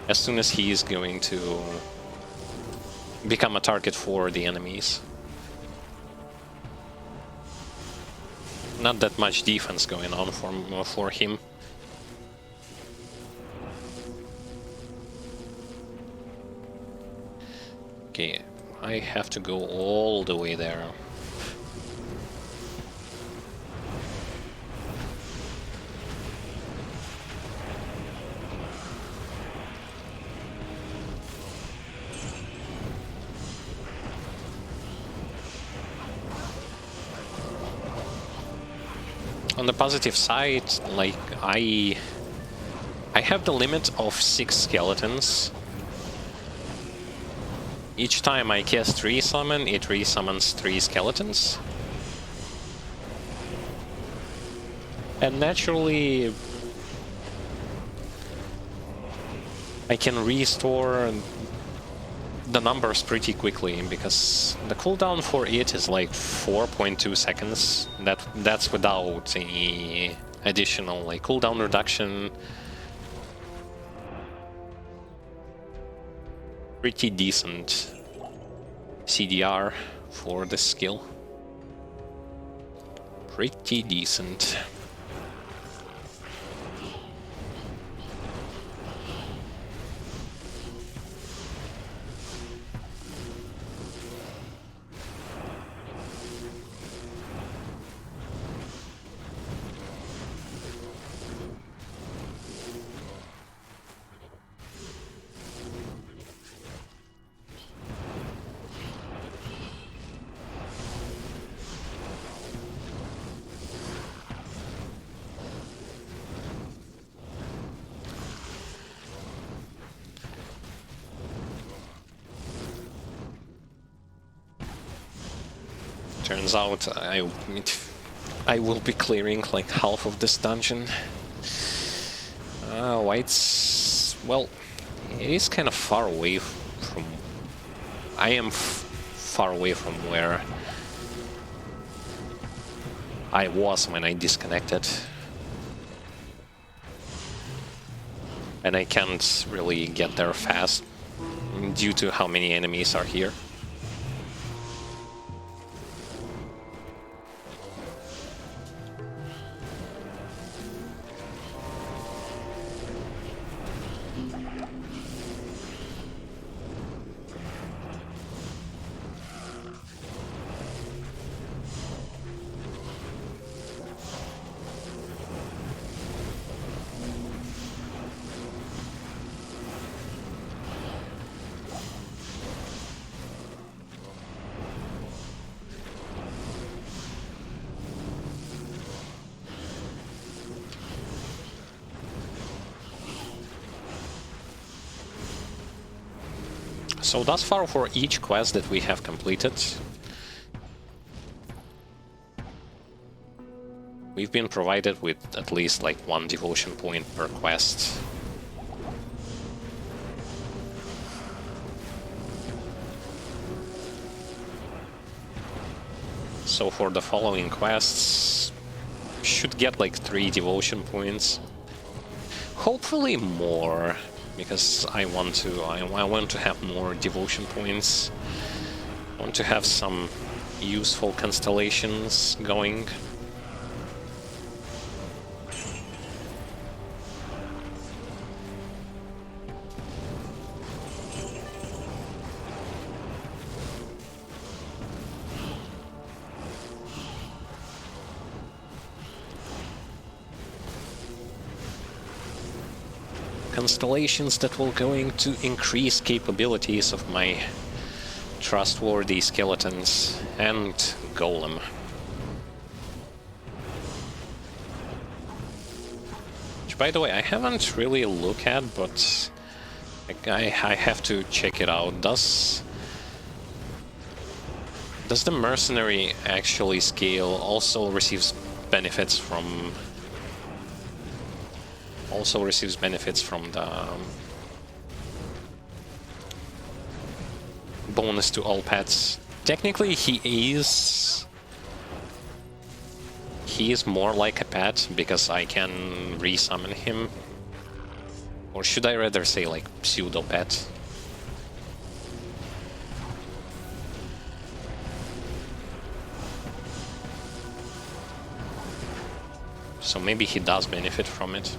as soon as he is going to become a target for the enemies. Not that much defense going on for him. Okay, I have to go all the way there. On the positive side, like, I have the limit of 6 skeletons. Each time I cast resummon, it resummons 3 skeletons. And naturally, I can restore the numbers pretty quickly, because the cooldown for it is like 4.2 seconds. That's without any additional like cooldown reduction. Pretty decent CDR for this skill. Pretty decent. Turns out I will be clearing like half of this dungeon. White's, well, it is kind of far away from... I am far away from where I was when I disconnected. And I can't really get there fast due to how many enemies are here. So thus far for each quest that we have completed, we've been provided with at least like 1 devotion point per quest. So for the following quests, should get like 3 devotion points. Hopefully more, because I want to have more devotion points. I want to have some useful constellations going. Constellations that will going to increase capabilities of my trustworthy skeletons and golem. Which, by the way, I haven't really looked at, but I have to check it out. Does the mercenary actually scale also receives benefits from the bonus to all pets? Technically he is more like a pet because I can resummon him, or should I rather say like pseudo pet? So maybe he does benefit from it.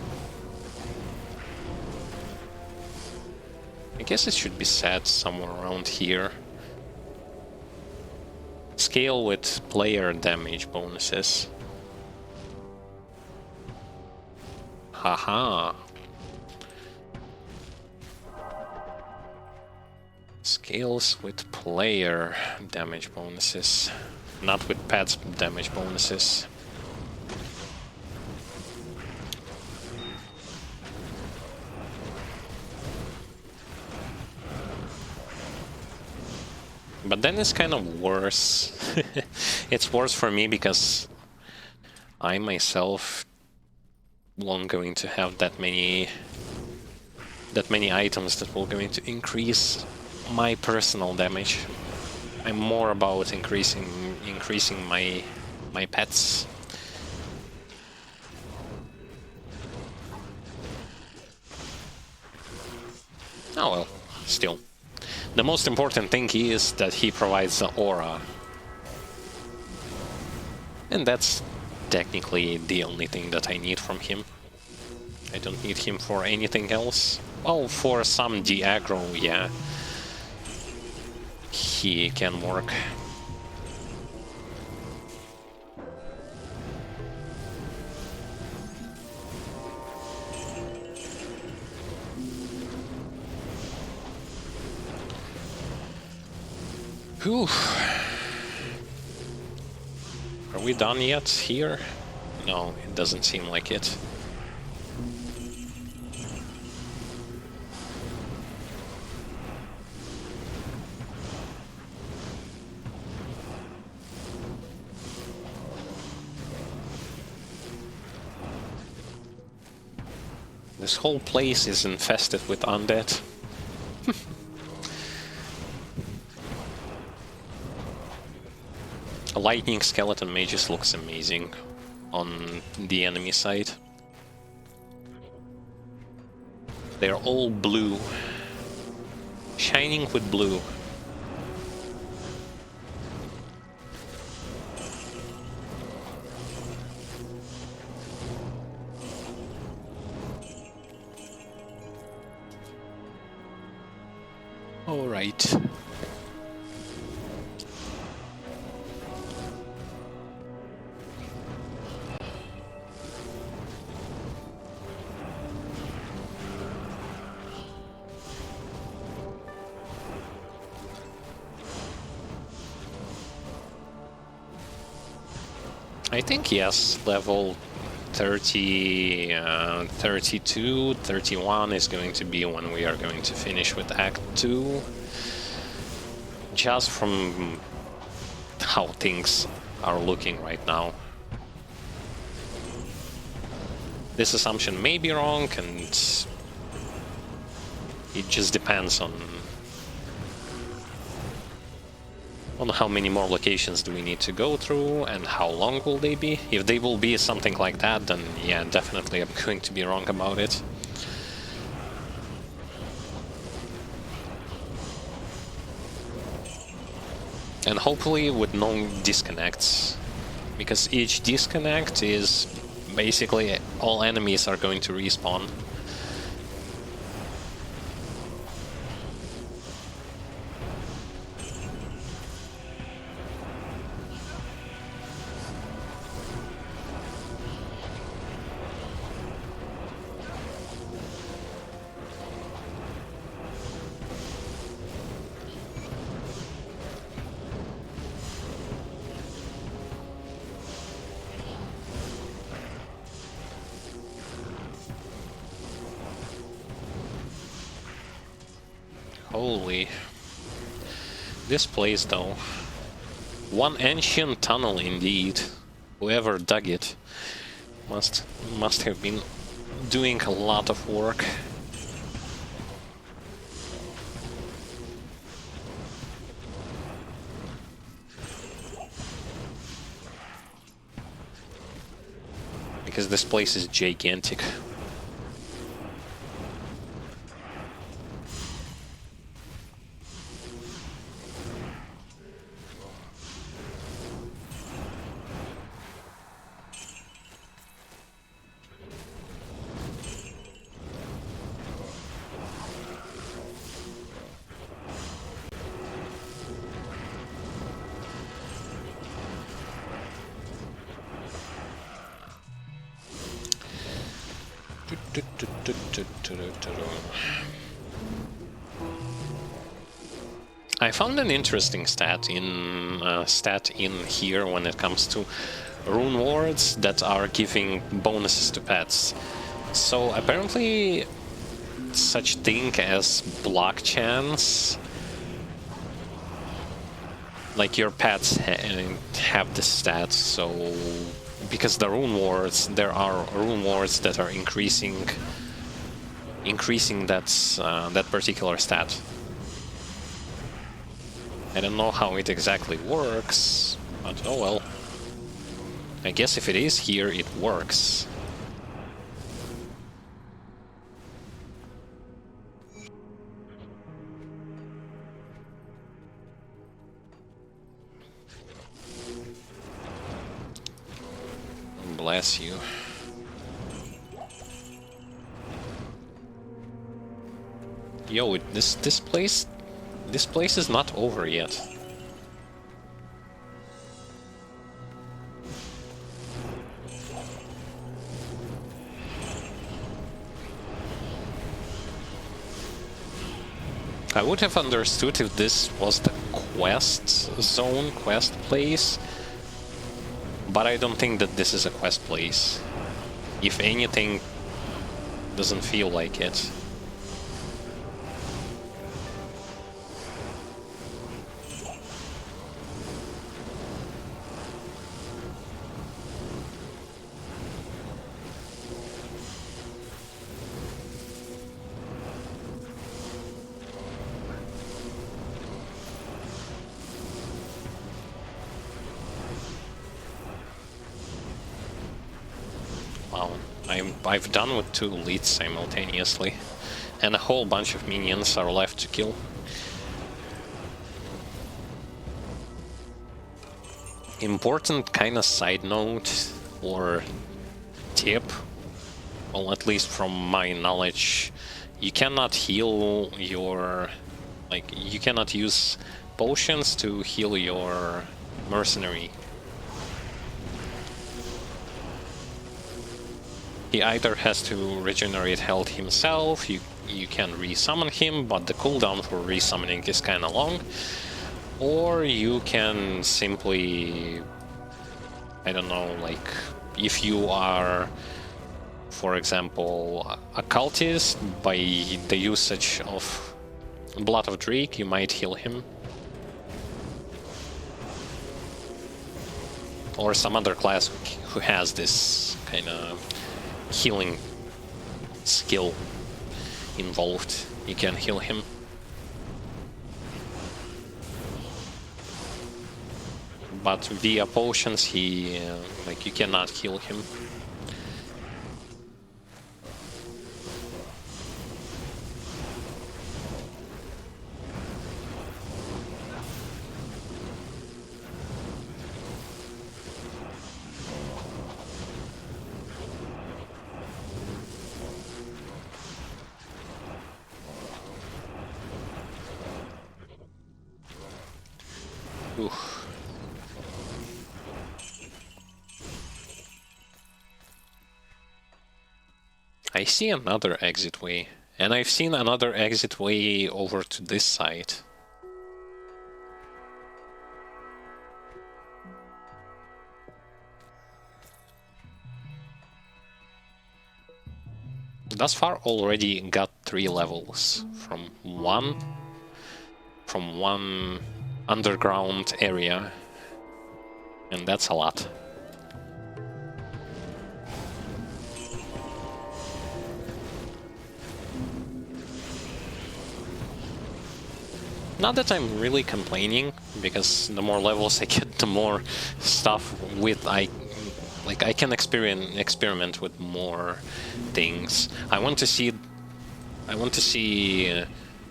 I guess it should be set somewhere around here. Scale with player damage bonuses. Haha. Scales with player damage bonuses, not with pets damage bonuses. But then it's kind of worse. It's worse for me because I myself won't going to have that many items that will going to increase my personal damage. I'm more about increasing my pets. Oh well, still. The most important thing is that he provides the aura. And that's technically the only thing that I need from him. I don't need him for anything else. Well, for some de-aggro, yeah. He can work. Whew. Are we done yet here? No, it doesn't seem like it. This whole place is infested with undead. A lightning skeleton magus looks amazing on the enemy side. They're all blue, shining with blue. All right. I think yes, level 30, 32, 31 is going to be when we are going to finish with Act 2. just from how things are looking right now. This assumption may be wrong, and it just depends on how many more locations do we need to go through and how long will they be. If they will be something like that, then yeah, definitely I'm going to be wrong about it. And hopefully with no disconnects, because each disconnect is basically all enemies are going to respawn. Holy. This place, though. One ancient tunnel indeed. Whoever dug it must have been doing a lot of work. Because this place is gigantic. I found an interesting stat in here when it comes to rune wards that are giving bonuses to pets. So apparently such thing as block chance, like your pets have the stats, so because the rune wards, there are rune wards that are increasing that particular stat. I don't know how it exactly works, but oh well. I guess if it is here, it works. Bless you. Yo, this place is not over yet. I would have understood if this was the quest zone, quest place, but I don't think that this is a quest place. If anything, doesn't feel like it. Wow, I've done with 2 leads simultaneously, and a whole bunch of minions are left to kill. Important kind of side note or tip, well, at least from my knowledge, you cannot heal your, you cannot use potions to heal your mercenary. He either has to regenerate health himself, you can resummon him, but the cooldown for resummoning is kinda long, or you can simply, I don't know, like, if you are, for example, a cultist, by the usage of Blood of Drake, you might heal him. or some other class who has this kind of healing skill involved, you can heal him. But via potions, he like you cannot heal him. Oof. I see another exit way, and I've seen another exit way over to this side. Thus far already got 3 levels from one underground area, and that's a lot. Not that I'm really complaining, because the more levels I get, the more stuff with I can experiment with more things. I want to see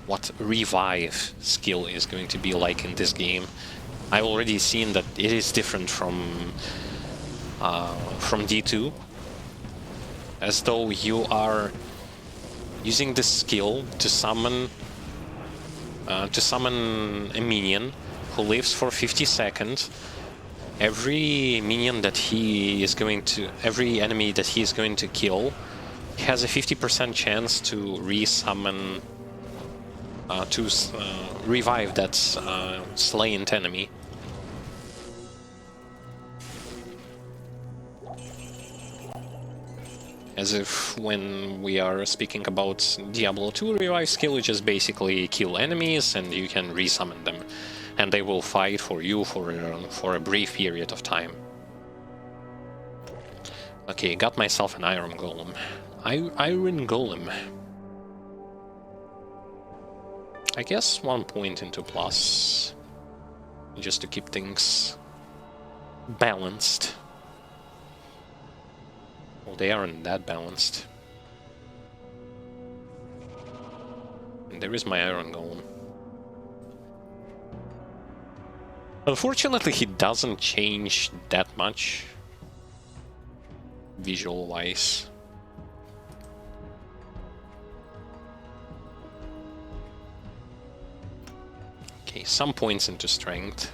what revive skill is going to be like in this game. I've already seen that it is different from D2, as though you are using this skill to summon a minion who lives for 50 seconds. Every enemy that he is going to kill has a 50% chance to resummon, revive that slain enemy. As if when we are speaking about Diablo 2 revive skill, you just basically kill enemies and you can resummon them, and they will fight for you for a brief period of time. Okay, got myself an iron golem. Iron golem. I guess 1 point into plus, just to keep things balanced. Well, they aren't that balanced. And there is my iron golem. Unfortunately, he doesn't change that much visual-wise. Okay, some points into strength,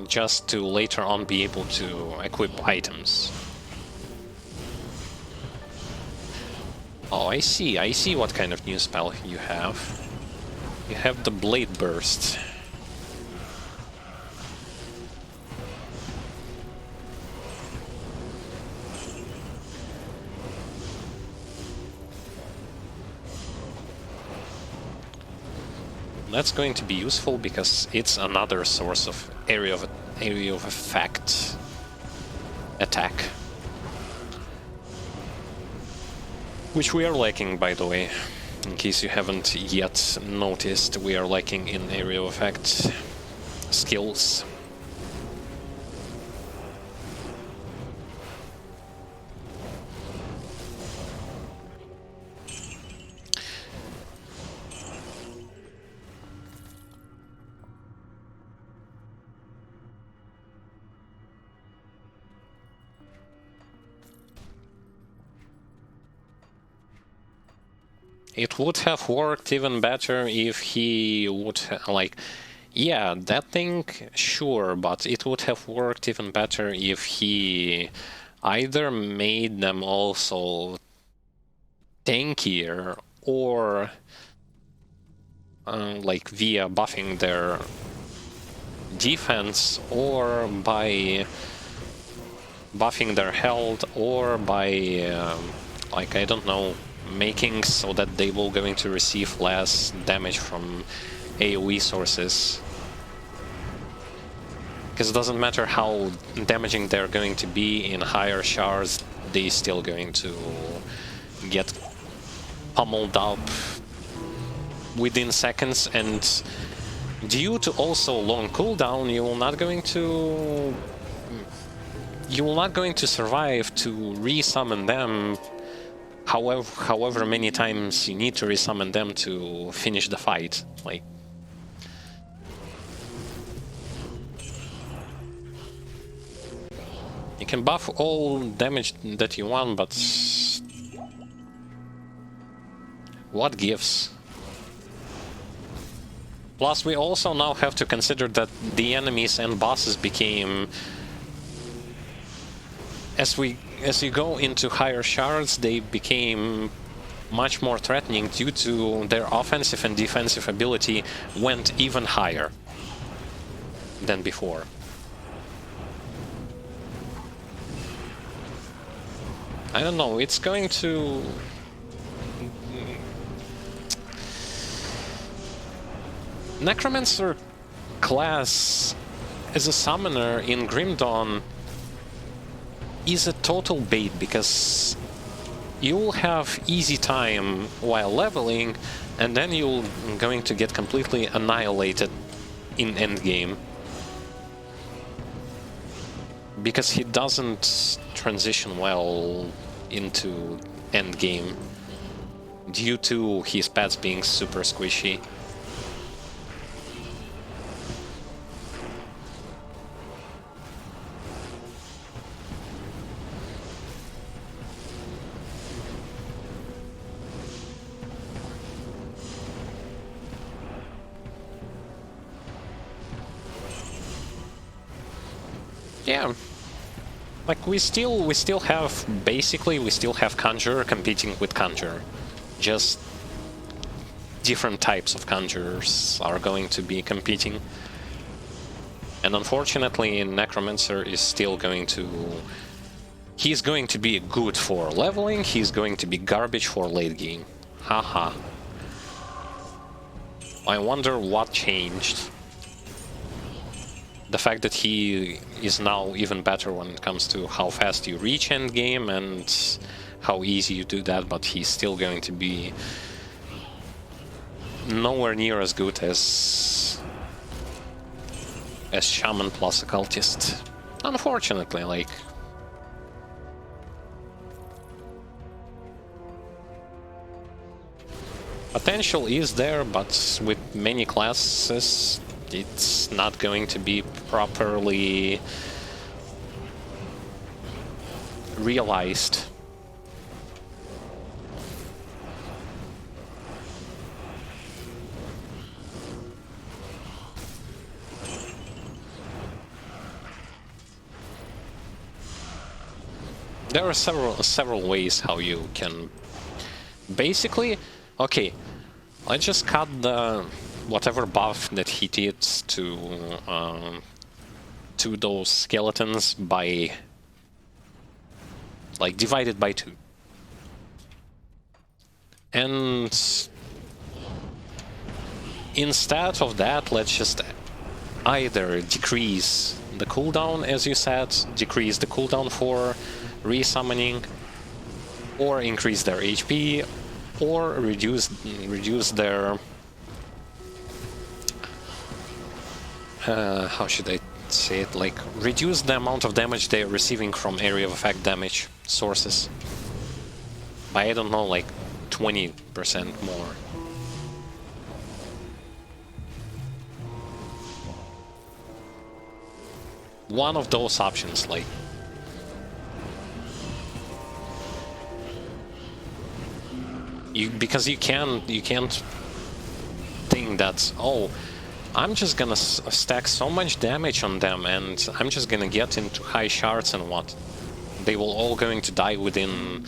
just to later on be able to equip items. Oh, I see what kind of new spell you have. You have the Blade Burst. That's going to be useful because it's another source of area of effect attack. Which we are lacking, by the way. In case you haven't yet noticed, we are lacking in area of effect skills. It would have worked even better if he would, yeah, that thing, sure, but it would have worked even better if he either made them also tankier or, via buffing their defense, or by buffing their health, or by, I don't know, making so that they will going to receive less damage from AoE sources. Because it doesn't matter how damaging they're going to be in higher shards, they're still going to get pummeled up within seconds, and due to also long cooldown, you will not going to survive to resummon them however many times you need to resummon them to finish the fight. Like, you can buff all damage that you want, but what gives? Plus, we also now have to consider that the enemies and bosses became... As you go into higher shards, they became much more threatening due to their offensive and defensive ability went even higher than before. I don't know, it's going to... Necromancer class as a summoner in Grim Dawn is a total bait, because you'll have easy time while leveling, and then you're going to get completely annihilated in endgame. Because he doesn't transition well into endgame due to his pets being super squishy. Yeah, like we still have Conjurer competing with Conjurer. Just different types of Conjurers are going to be competing. And unfortunately, Necromancer is still going to... He's going to be good for leveling, he's going to be garbage for late game. Haha. I wonder what changed. The fact that he is now even better when it comes to how fast you reach endgame and how easy you do that, but he's still going to be nowhere near as good as Shaman plus Occultist. Unfortunately, like... Potential is there, but with many classes it's not going to be properly realized. There are several ways how you can basically... Okay, let's just cut the whatever buff that he did to those skeletons by, like, divided by 2. And instead of that, let's just either decrease the cooldown, as you said, decrease the cooldown for resummoning, or increase their HP, or reduce their... how should I say it? Like, reduce the amount of damage they're receiving from area of effect damage sources by, I don't know, like 20% more. One of those options, like... because you can't think that, oh, I'm just gonna stack so much damage on them and I'm just gonna get into high shards and what? They will all going to die within...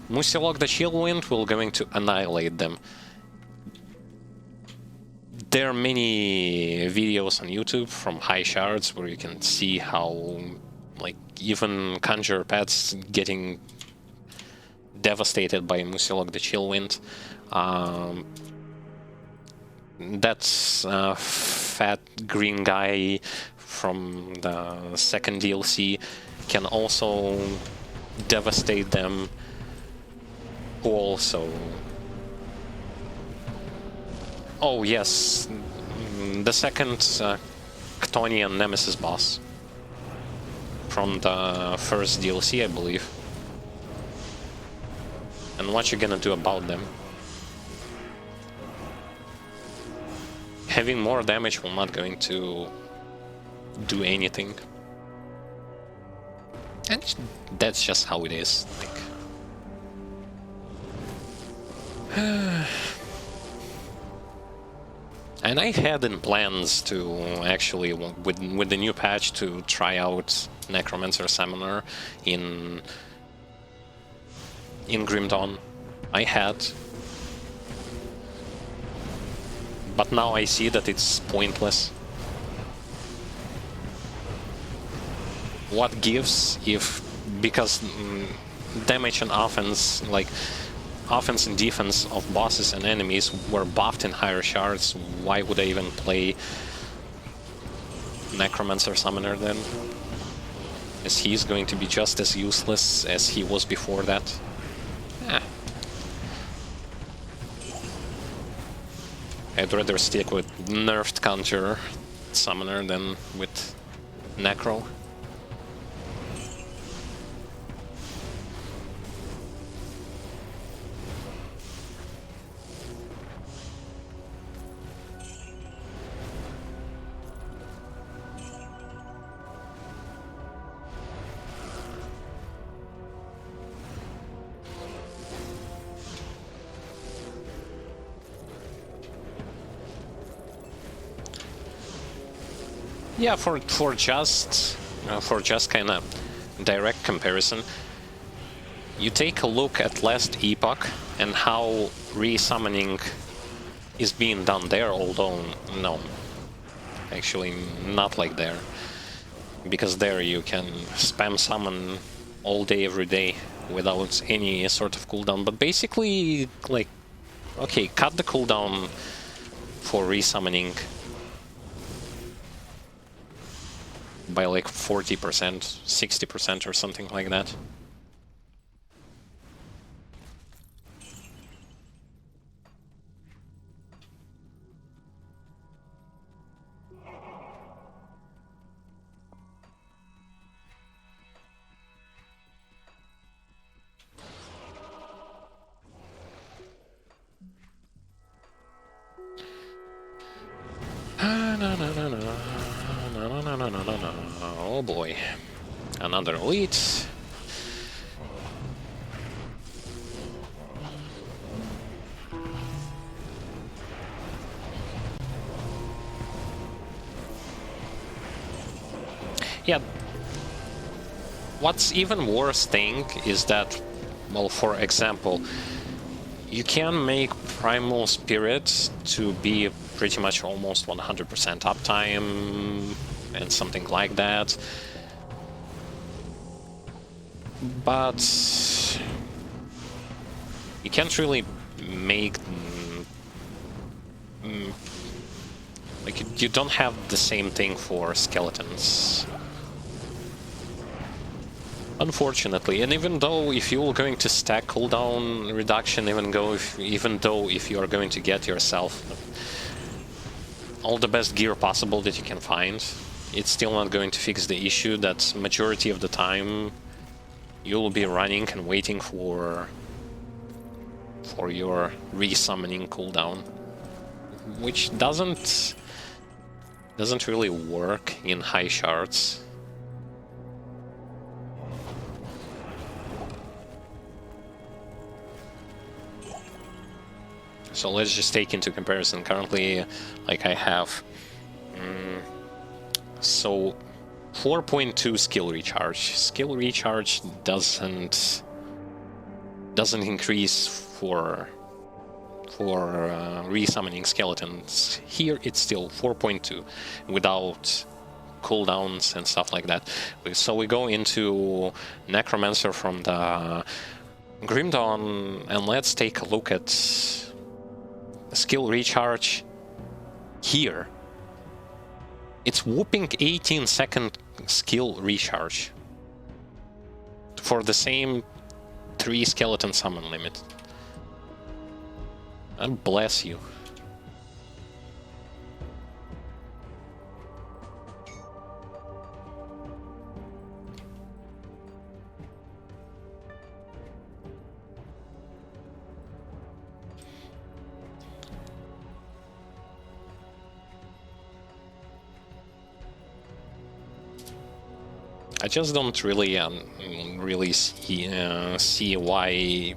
Musilog the Chillwind will going to annihilate them. There are many videos on YouTube from high shards where you can see how, like, even Conjurer pets getting devastated by Musilog the Chillwind. That's fat green guy from the second DLC can also devastate them. Who also... Oh yes, the second Chtonian Nemesis boss from the first DLC, I believe. And what you gonna do about them? Having more damage will not going to do anything. And that's just how it is, I think. And I had in plans to actually, with the new patch, to try out Necromancer Summoner in Grim Dawn. I had. But now I see that it's pointless. What gives if... because damage and offense, like offense and defense of bosses and enemies were buffed in higher shards, why would I even play Necromancer Summoner then? As he's going to be just as useless as he was before that. I'd rather stick with nerfed counter Summoner than with Necro. Yeah, for just kind of direct comparison, you take a look at last epoch and how resummoning is being done there, although no, actually not like there, because there you can spam summon all day every day without any sort of cooldown. But basically, like, okay, cut the cooldown for resummoning by like 40%, 60% or something like that. Oh boy, another elite. Yeah, what's even worse thing is that, well, for example, you can make Primal Spirit to be pretty much almost 100% uptime and something like that. But you can't really make... like, you don't have the same thing for skeletons. Unfortunately, and even though if you're going to stack cooldown reduction, even though if you are going to get yourself all the best gear possible that you can find, it's still not going to fix the issue that majority of the time you'll be running and waiting for your resummoning cooldown, which doesn't really work in high shards. So let's just take into comparison. Currently, like, I have so 4.2 skill recharge. Skill recharge doesn't increase for resummoning skeletons. Here it's still 4.2 without cooldowns and stuff like that. So we go into Necromancer from the Grim Dawn, and let's take a look at skill recharge here. It's whooping 18-second skill recharge for the same 3 skeleton summon limit. And bless you. I just don't really see why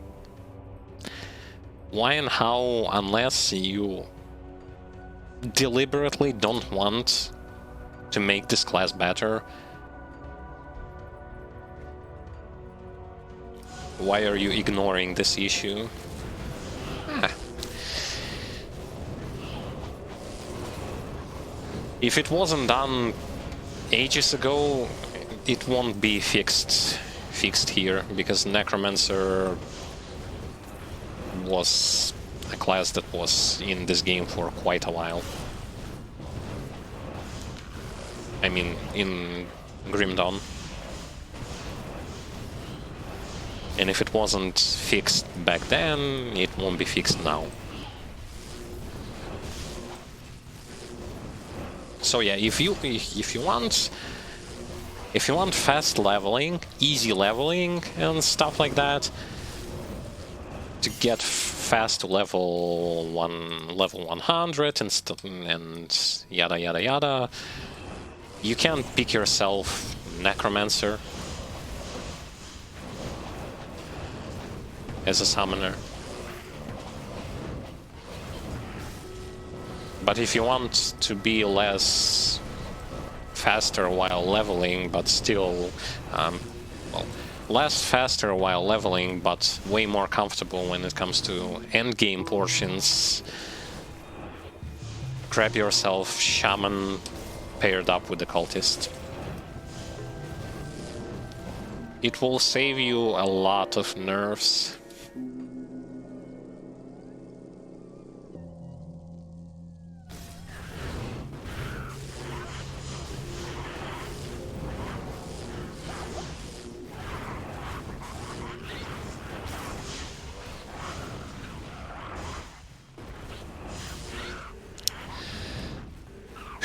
and how, unless you deliberately don't want to make this class better. Why are you ignoring this issue? If it wasn't done ages ago, it won't be fixed here, because Necromancer was a class that was in this game for quite a while. I mean, in Grim Dawn. And if it wasn't fixed back then, it won't be fixed now. So yeah, if you want fast leveling, easy leveling and stuff like that, to get fast to level 100 and yada yada yada, you can pick yourself Necromancer as a summoner. But if you want to be less faster while leveling, but still, less faster while leveling, but way more comfortable when it comes to endgame portions, grab yourself Shaman paired up with the Cultist. It will save you a lot of nerfs.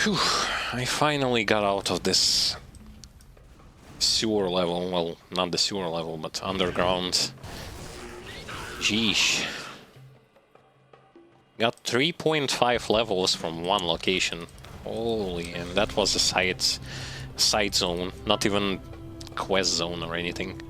Whew, I finally got out of this sewer level. Well, not the sewer level, but underground. Jeesh. Got 3.5 levels from one location. Holy, and that was a side zone, not even quest zone or anything.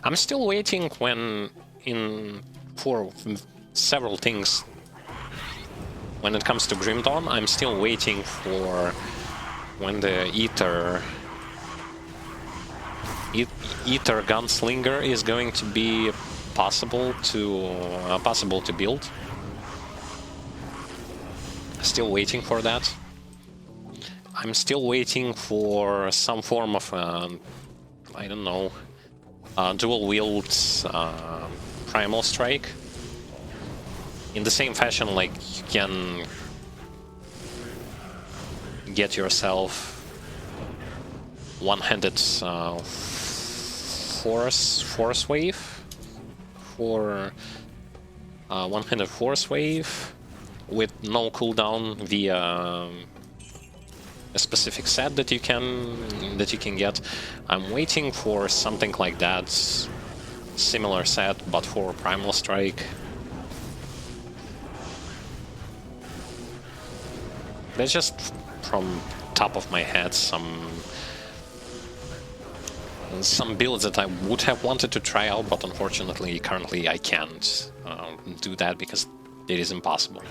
I'm still waiting for several things. When it comes to Grim Dawn, I'm still waiting for when the Ether Gunslinger is going to be possible to build. Still waiting for that. I'm still waiting for some form of I don't know, dual wield primal strike. In the same fashion, like you can get yourself one-handed force wave for one-handed force wave with no cooldown via a specific set that you can get. I'm waiting for something like that, similar set, but for primal strike. That's just from top of my head some some builds that I would have wanted to try out, but unfortunately, currently I can't do that because it is impossible.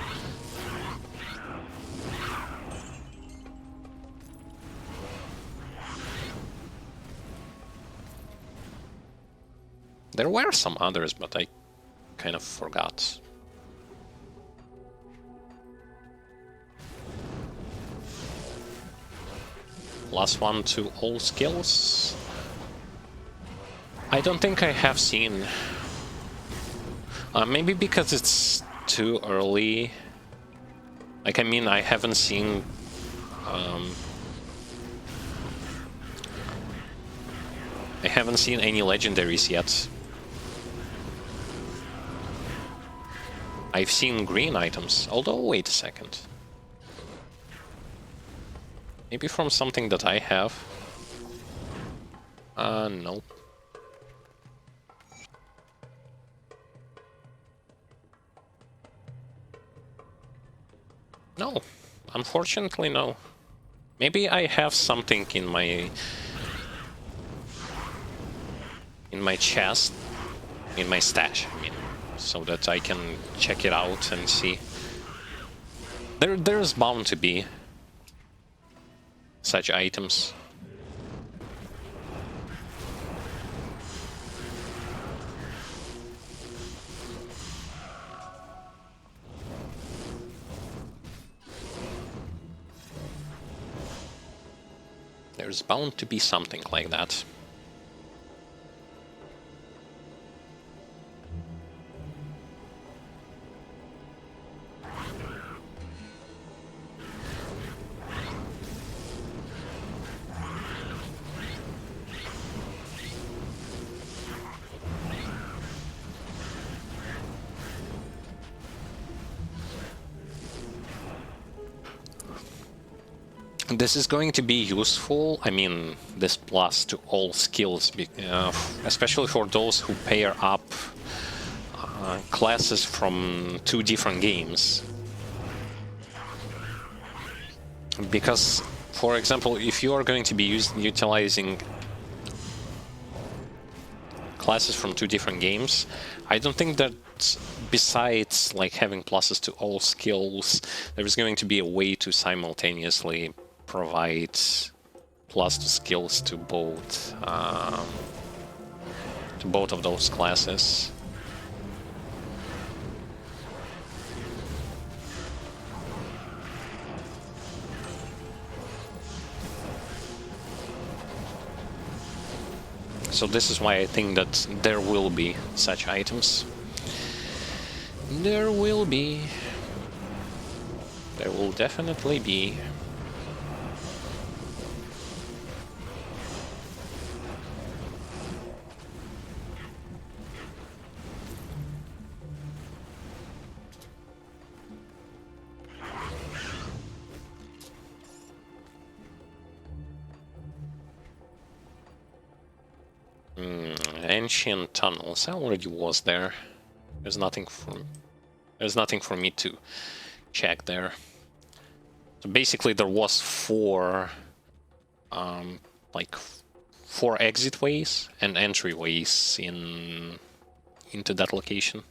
There were some others, but I kind of forgot. Last one to all skills. I don't think I have seen. Maybe because it's too early. Like, I mean, I haven't seen. I haven't seen any legendaries yet. I've seen green items, although wait a second. Maybe from something that I have. No. No, unfortunately no. Maybe I have something in my chest, in my stash, I mean, so that I can check it out and see. There's bound to be such items. There's bound to be something like that. This is going to be useful, I mean, this plus to all skills, especially for those who pair up classes from 2 different games. Because, for example, if you are going to be utilizing classes from 2 different games, I don't think that besides like having pluses to all skills, there is going to be a way to simultaneously provide plus to skills to both of those classes. So this is why I think that there will be such items. There will be. There will definitely be. Ancient tunnels. I already was there. There's nothing for me to check there. So basically, there was 4 exit ways and entry ways into that location.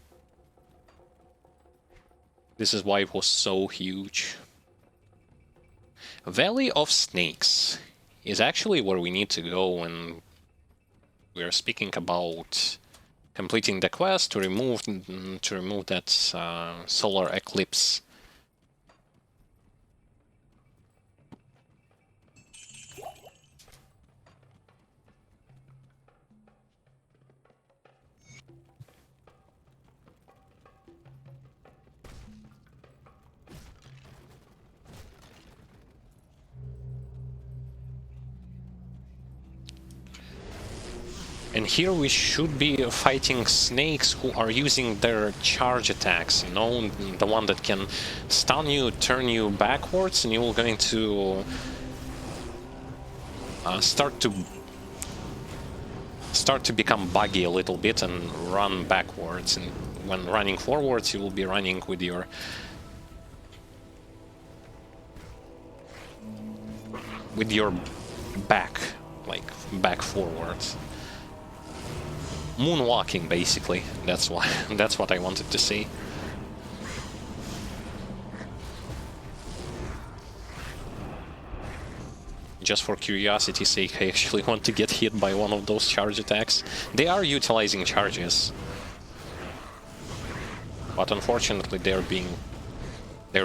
This is why it was so huge. Valley of Snakes is actually where we need to go when we're speaking about completing the quest to remove that solar eclipse. And here we should be fighting snakes who are using their charge attacks, you know, the one that can stun you, turn you backwards, and you're going to start to become buggy a little bit and run backwards. And when running forwards, you will be running with your back like back forwards. Moonwalking, basically. That's why. That's what I wanted to see. Just for curiosity's sake, I actually want to get hit by one of those charge attacks. They are utilizing charges, but unfortunately they're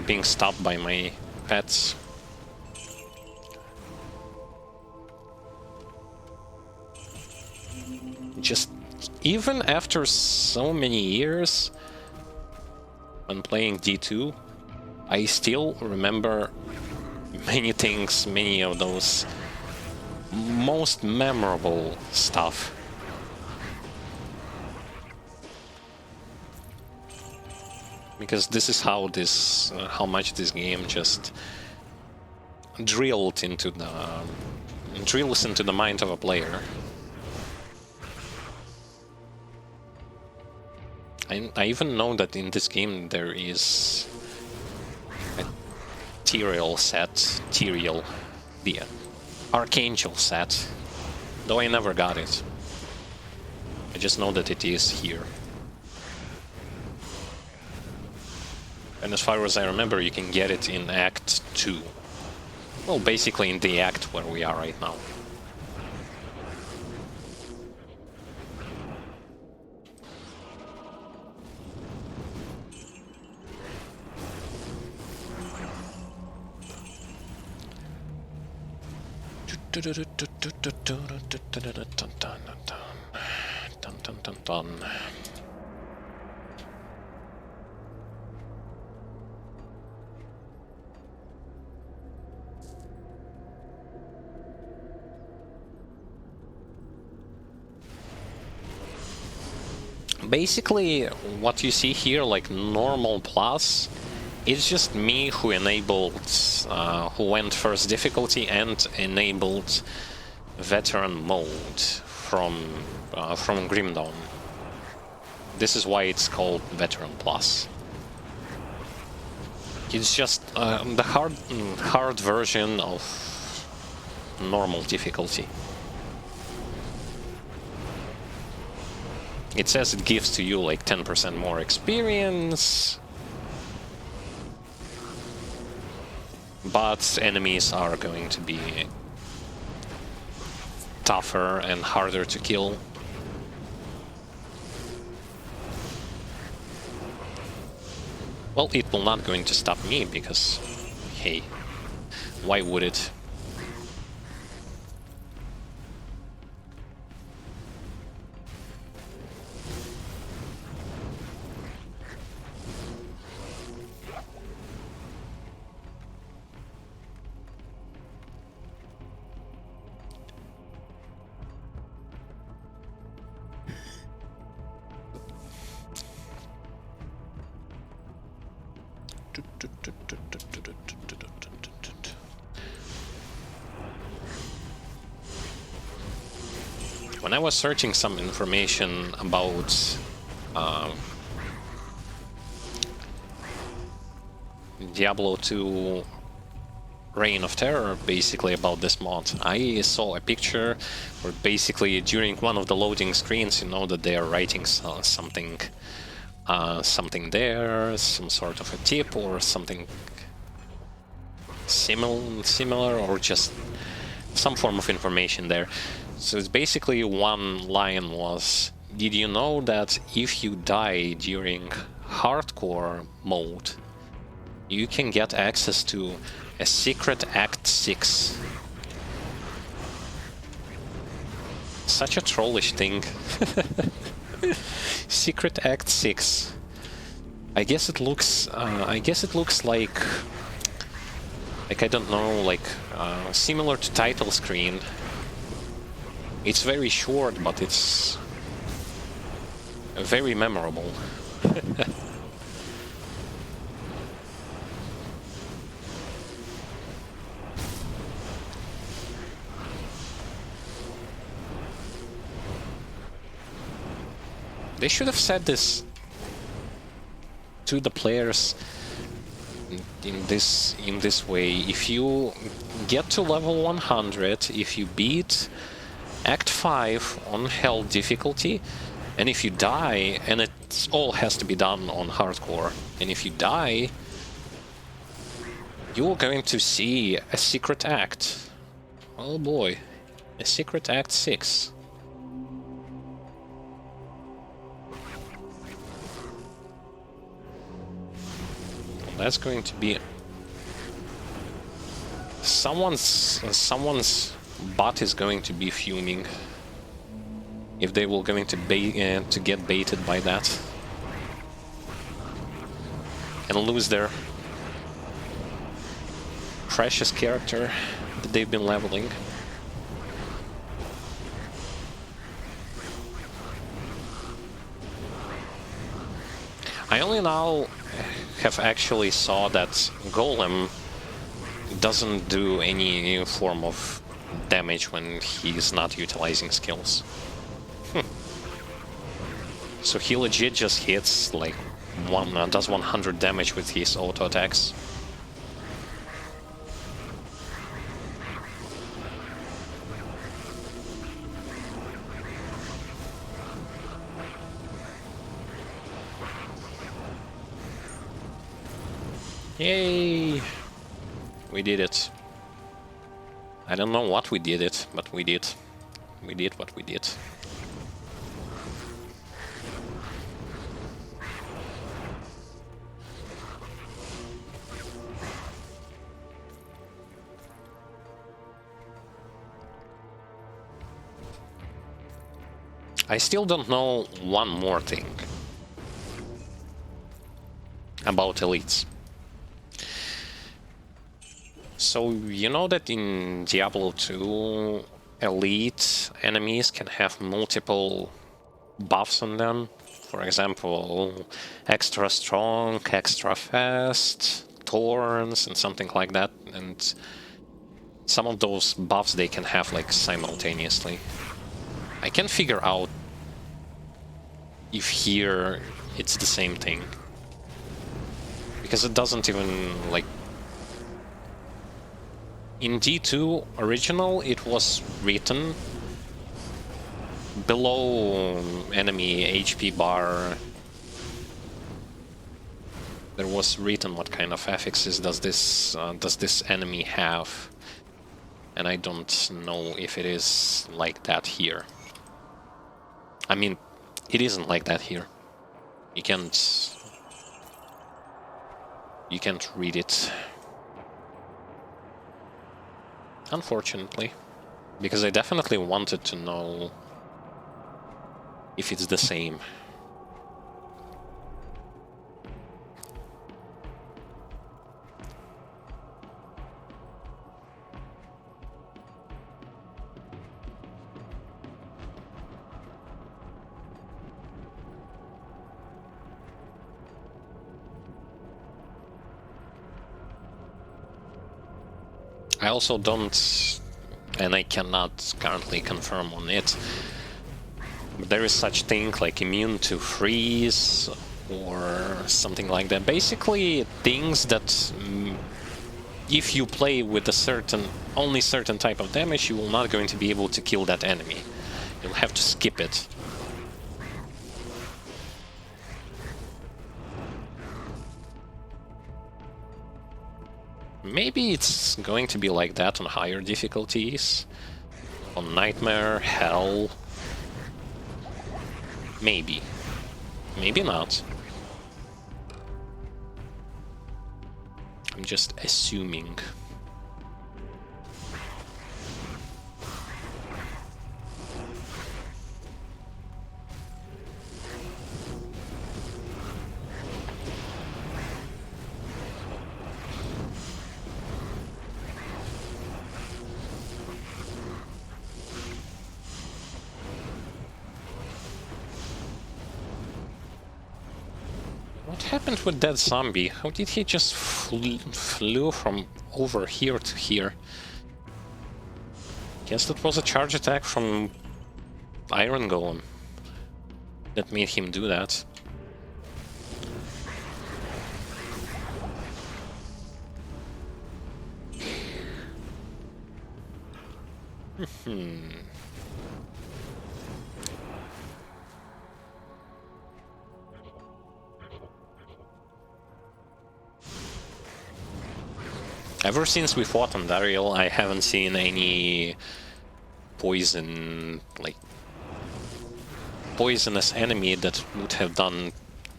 being stopped by my pets. Just even after so many years when playing D2, I still remember many things, many of those most memorable stuff. Because this is how how much this game just drills into the mind of a player. I even know that in this game there is a Tyrael set, the Archangel set, though I never got it. I just know that it is here. And as far as I remember, you can get it in Act 2. Well, basically in the act where we are right now. Basically, what you see here, like normal plus, it's just me who enabled, who went first difficulty and enabled veteran mode from Grim Dawn. This is why it's called Veteran Plus. It's just the hard version of normal difficulty. It says it gives to you like 10% more experience, but enemies are going to be tougher and harder to kill. Well, it will not going to stop me because, hey, why would it? When I was searching some information about Diablo 2 Reign of Terror, basically about this mod, I saw a picture where basically during one of the loading screens, you know that they are writing something there, some sort of a tip or something similar, or just some form of information there. So it's basically one line was, did you know that if you die during hardcore mode, you can get access to a secret Act 6? Such a trollish thing. Secret Act 6. I guess it looks like I don't know, like similar to title screen. It's very short, but it's very memorable. They should have said this to the players in this way. If you get to level 100, if you beat Act 5 on Hell difficulty, and if you die, and it all has to be done on hardcore, and if you die, you're going to see a secret act. Oh boy, a secret act 6. That's going to be someone's butt is going to be fuming if they will going to get baited by that and lose their precious character that they've been leveling. I only now have actually saw that Golem doesn't do any form of damage when he's not utilizing skills. So he legit just hits like does 100 damage with his auto attacks. Yay! We did it. I don't know what we did it, but we did. We did what we did. I still don't know one more thing about elites. So, you know that in Diablo 2, elite enemies can have multiple buffs on them? For example, extra strong, extra fast, thorns, and something like that. And some of those buffs they can have like simultaneously. I can't figure out if here it's the same thing. Because it doesn't even like... In D2 original, it was written below enemy HP bar. There was written what kind of affixes does this enemy have, and I don't know if it is like that here. I mean, it isn't like that here. You can't read it. Unfortunately, because I definitely wanted to know if it's the same. I also don't, and I cannot currently confirm on it, but there is such thing like immune to freeze or something like that. Basically things that if you play with a only certain type of damage, you will not going to be able to kill that enemy. You'll have to skip it. Maybe it's going to be like that on higher difficulties. On Nightmare, Hell. Maybe. Maybe not. I'm just assuming. What happened with that zombie? How did he just flew from over here to here? Guess that was a charge attack from Iron Golem that made him do that. Ever since we fought on Dariel, I haven't seen any poisonous enemy that would have done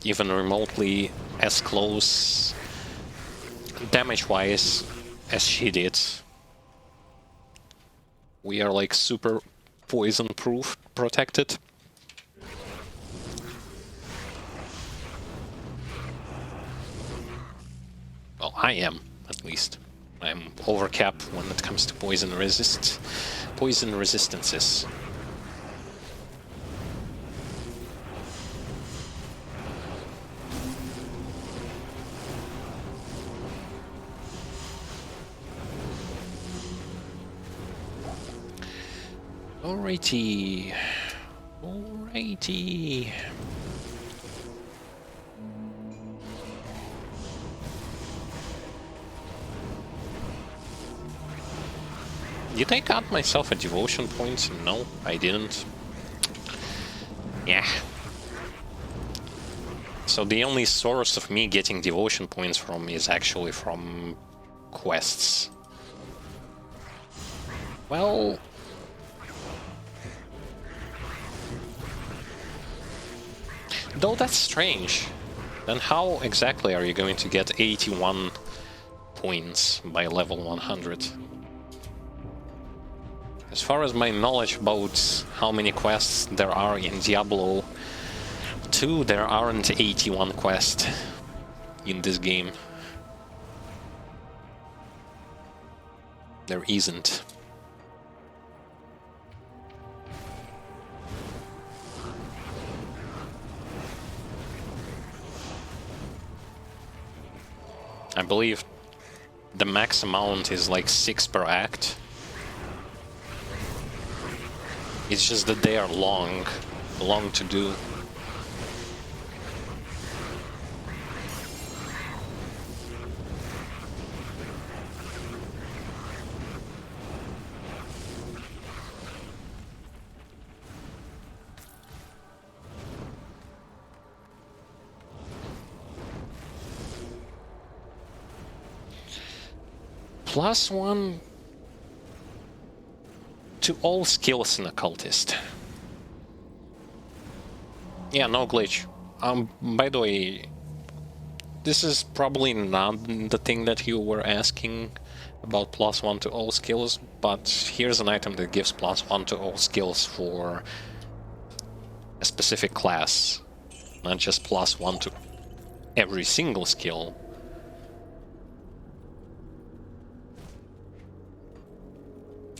even remotely as close damage-wise as she did. We are like super poison-proof, protected. Well, I am, at least. I'm overcap when it comes to poison resistances. Alrighty. Alrighty. Did I cut myself a devotion point? No, I didn't. Yeah. So the only source of me getting devotion points from is actually from quests. Well... though that's strange. Then how exactly are you going to get 81 points by level 100? As far as my knowledge about how many quests there are in Diablo 2, there aren't 81 quests in this game. There isn't. I believe the max amount is like 6 per act. It's just that they are long to do. +1 to all skills in Occultist. Yeah, no glitch. By the way, this is probably not the thing that you were asking about +1 to all skills, but here's an item that gives +1 to all skills for a specific class, not just +1 to every single skill.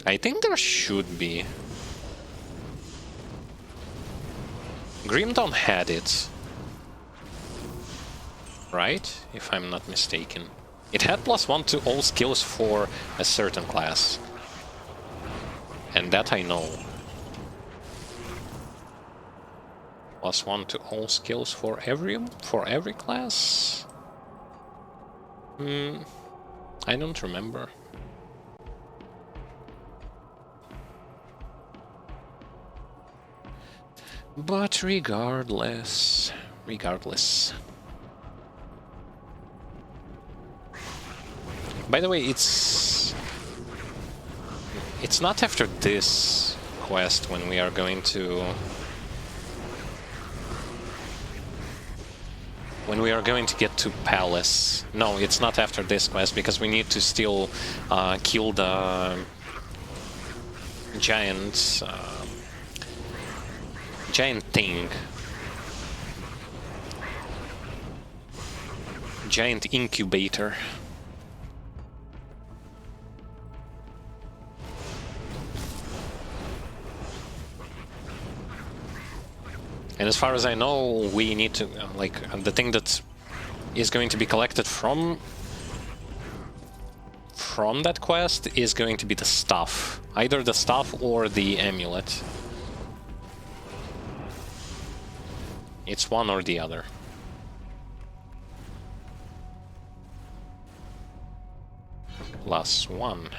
I think there should be. Grimdawn had it, right? If I'm not mistaken. It had +1 to all skills for a certain class. And that I know. +1 to all skills for every class? I don't remember. But regardless... By the way, it's not after this quest when we are going to... when we are going to get to Palace. No, it's not after this quest, because we need to still kill the giant... giant thing. Giant incubator. And as far as I know, we need to, like, the thing that is going to be collected from that quest is going to be the stuff. Either the stuff or the amulet. It's one or the other. +1.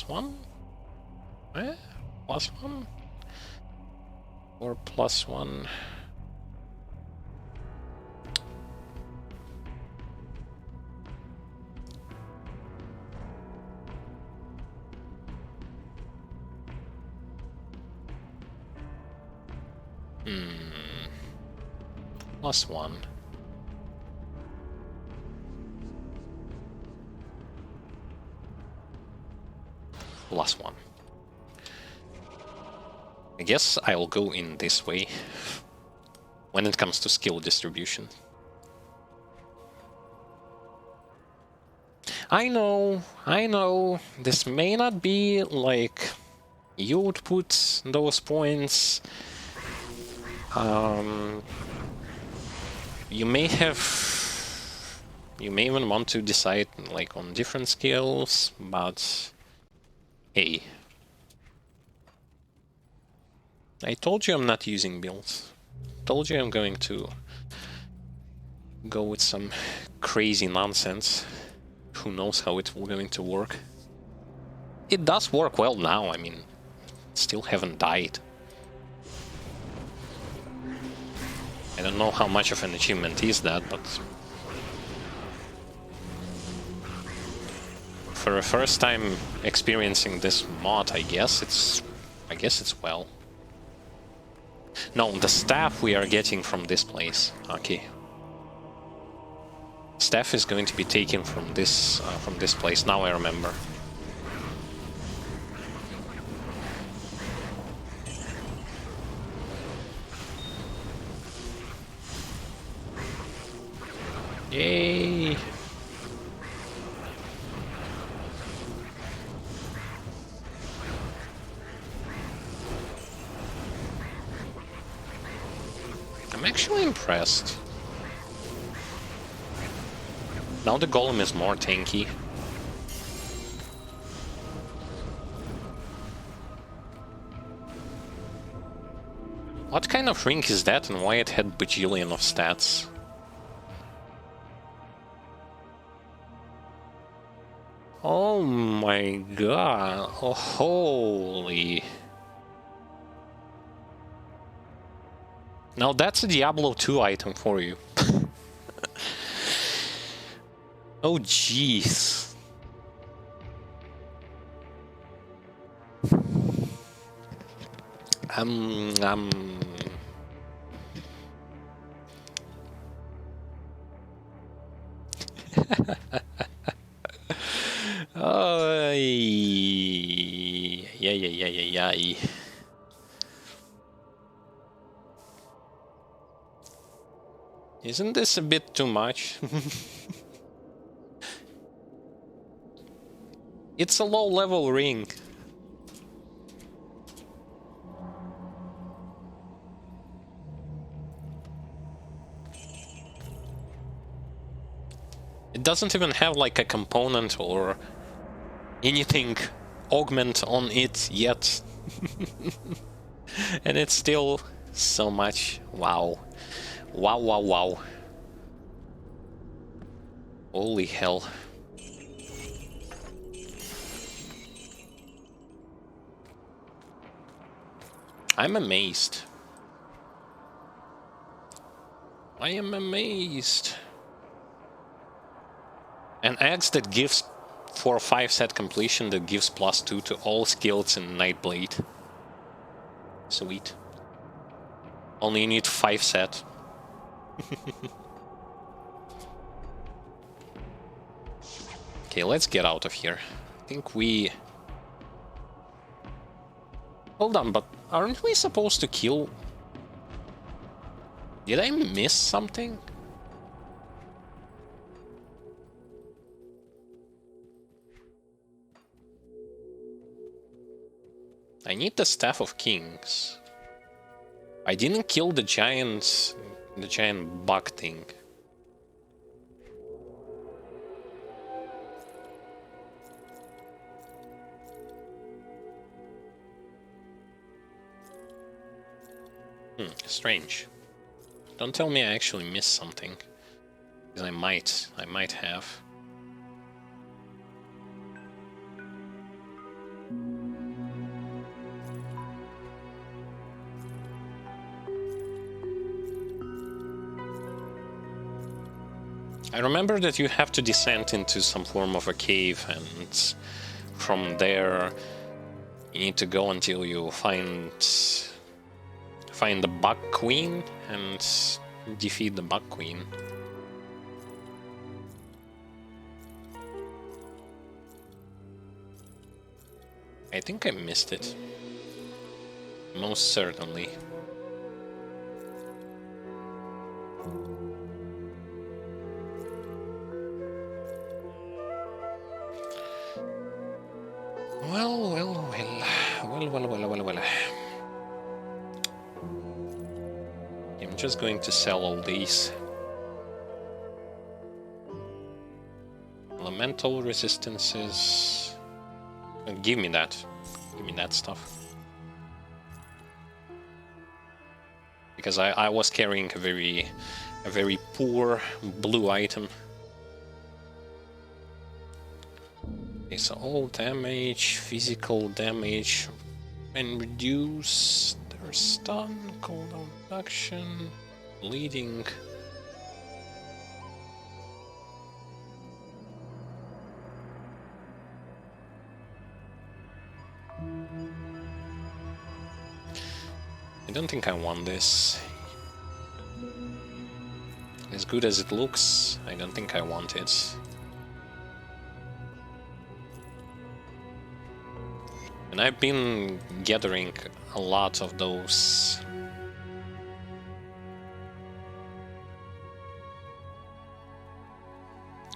+1? Eh? +1? Or +1? +1. +1. I guess I'll go in this way when it comes to skill distribution. I know, this may not be like you would put those points. You may even want to decide like on different skills, but hey. I told you I'm not using builds. Told you I'm going to go with some crazy nonsense. Who knows how it's going to work. It does work well now, I mean, still haven't died. I don't know how much of an achievement is that, but for the first time experiencing this mod, I guess it's well. No, the staff we are getting from this place. Okay. Staff is going to be taken from this place. Now I remember. Yay! I'm actually impressed. Now the golem is more tanky. What kind of ring is that and why it had bajillion of stats? Oh my god, oh holy. Now that's a Diablo 2 item for you. Oh jeez. Oh, yeah. Isn't this a bit too much? It's a low-level ring. It doesn't even have like a component or anything augment on it yet. And it's still so much. Wow. Wow. Holy hell. I'm amazed. I am amazed. An axe that gives for 5 set completion that gives +2 to all skills in Nightblade. Sweet. Only you need 5 set. Okay, let's get out of here. I think we... Hold on, but aren't we supposed to kill... Did I miss something? I need the Staff of Kings. I didn't kill the giant bug thing. Strange. Don't tell me I actually missed something. Because I might have. I remember that you have to descend into some form of a cave, and from there you need to go until you find the Bug Queen and defeat the Bug Queen. I think I missed it. Most certainly. Well. I'm just going to sell all these. Elemental resistances. Give me that. Give me that stuff. Because I was carrying a very poor blue item. Okay, so all damage, physical damage, and reduce their stun, cooldown reduction, bleeding. I don't think I want this. As good as it looks, I don't think I want it. And I've been gathering a lot of those.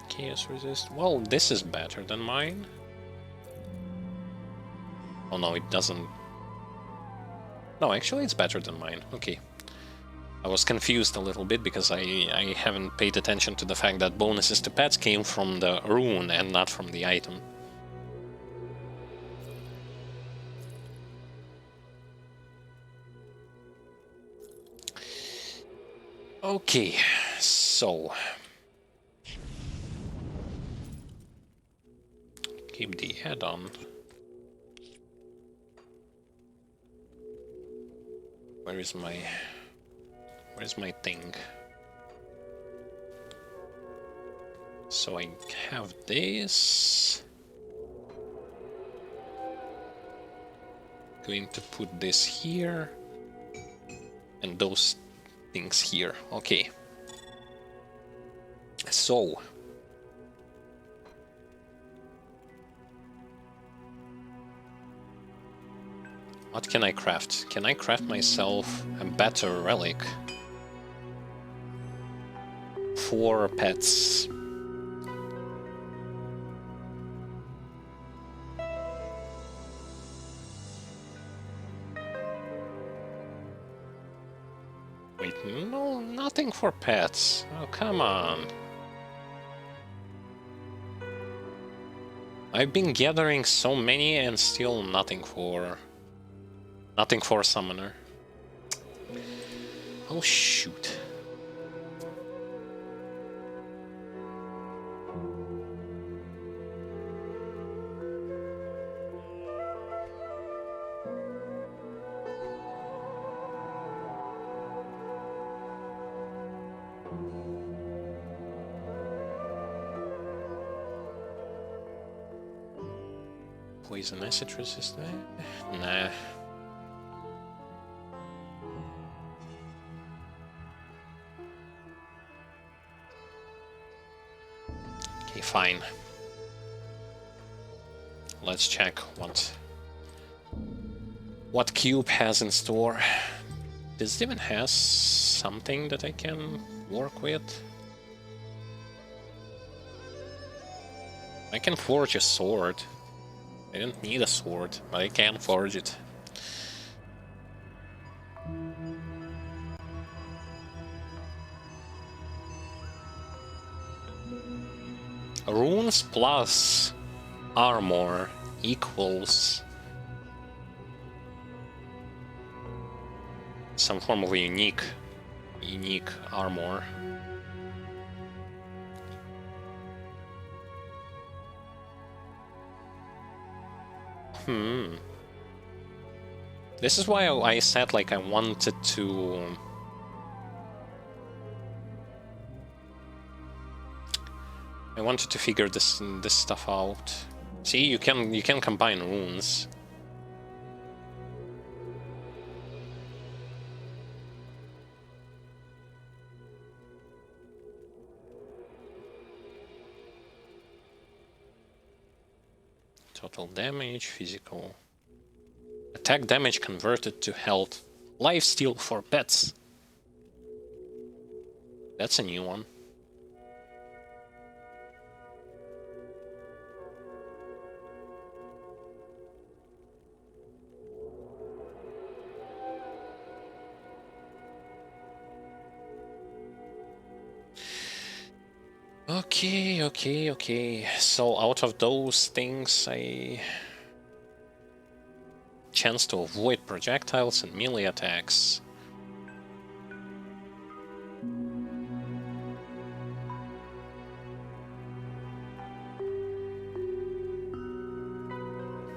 Chaos resist. Well, this is better than mine. Oh no, it doesn't. No, actually it's better than mine. Okay. I was confused a little bit because I haven't paid attention to the fact that bonuses to pets came from the rune and not from the item. Okay, so keep the add-on. Where's my thing? So I have this. Going to put this here and those things here. Okay. So what can I craft? Can I craft myself a better relic for pets? Wait, no, nothing for pets. Oh, come on. I've been gathering so many and still nothing for summoner. Oh shoot. Poison acid resistant? Nah. Okay, fine. Let's check what Cube has in store. Does it even has something that I can work with? I can forge a sword. I don't need a sword, but I can forge it. Runes plus armor equals some form of a unique armor. This is why I said like I wanted to I wanted to figure this stuff out. See, you can combine runes. Total damage, physical. Attack damage converted to health. Lifesteal for pets. That's a new one. Okay. So out of those things, I chance to avoid projectiles and melee attacks.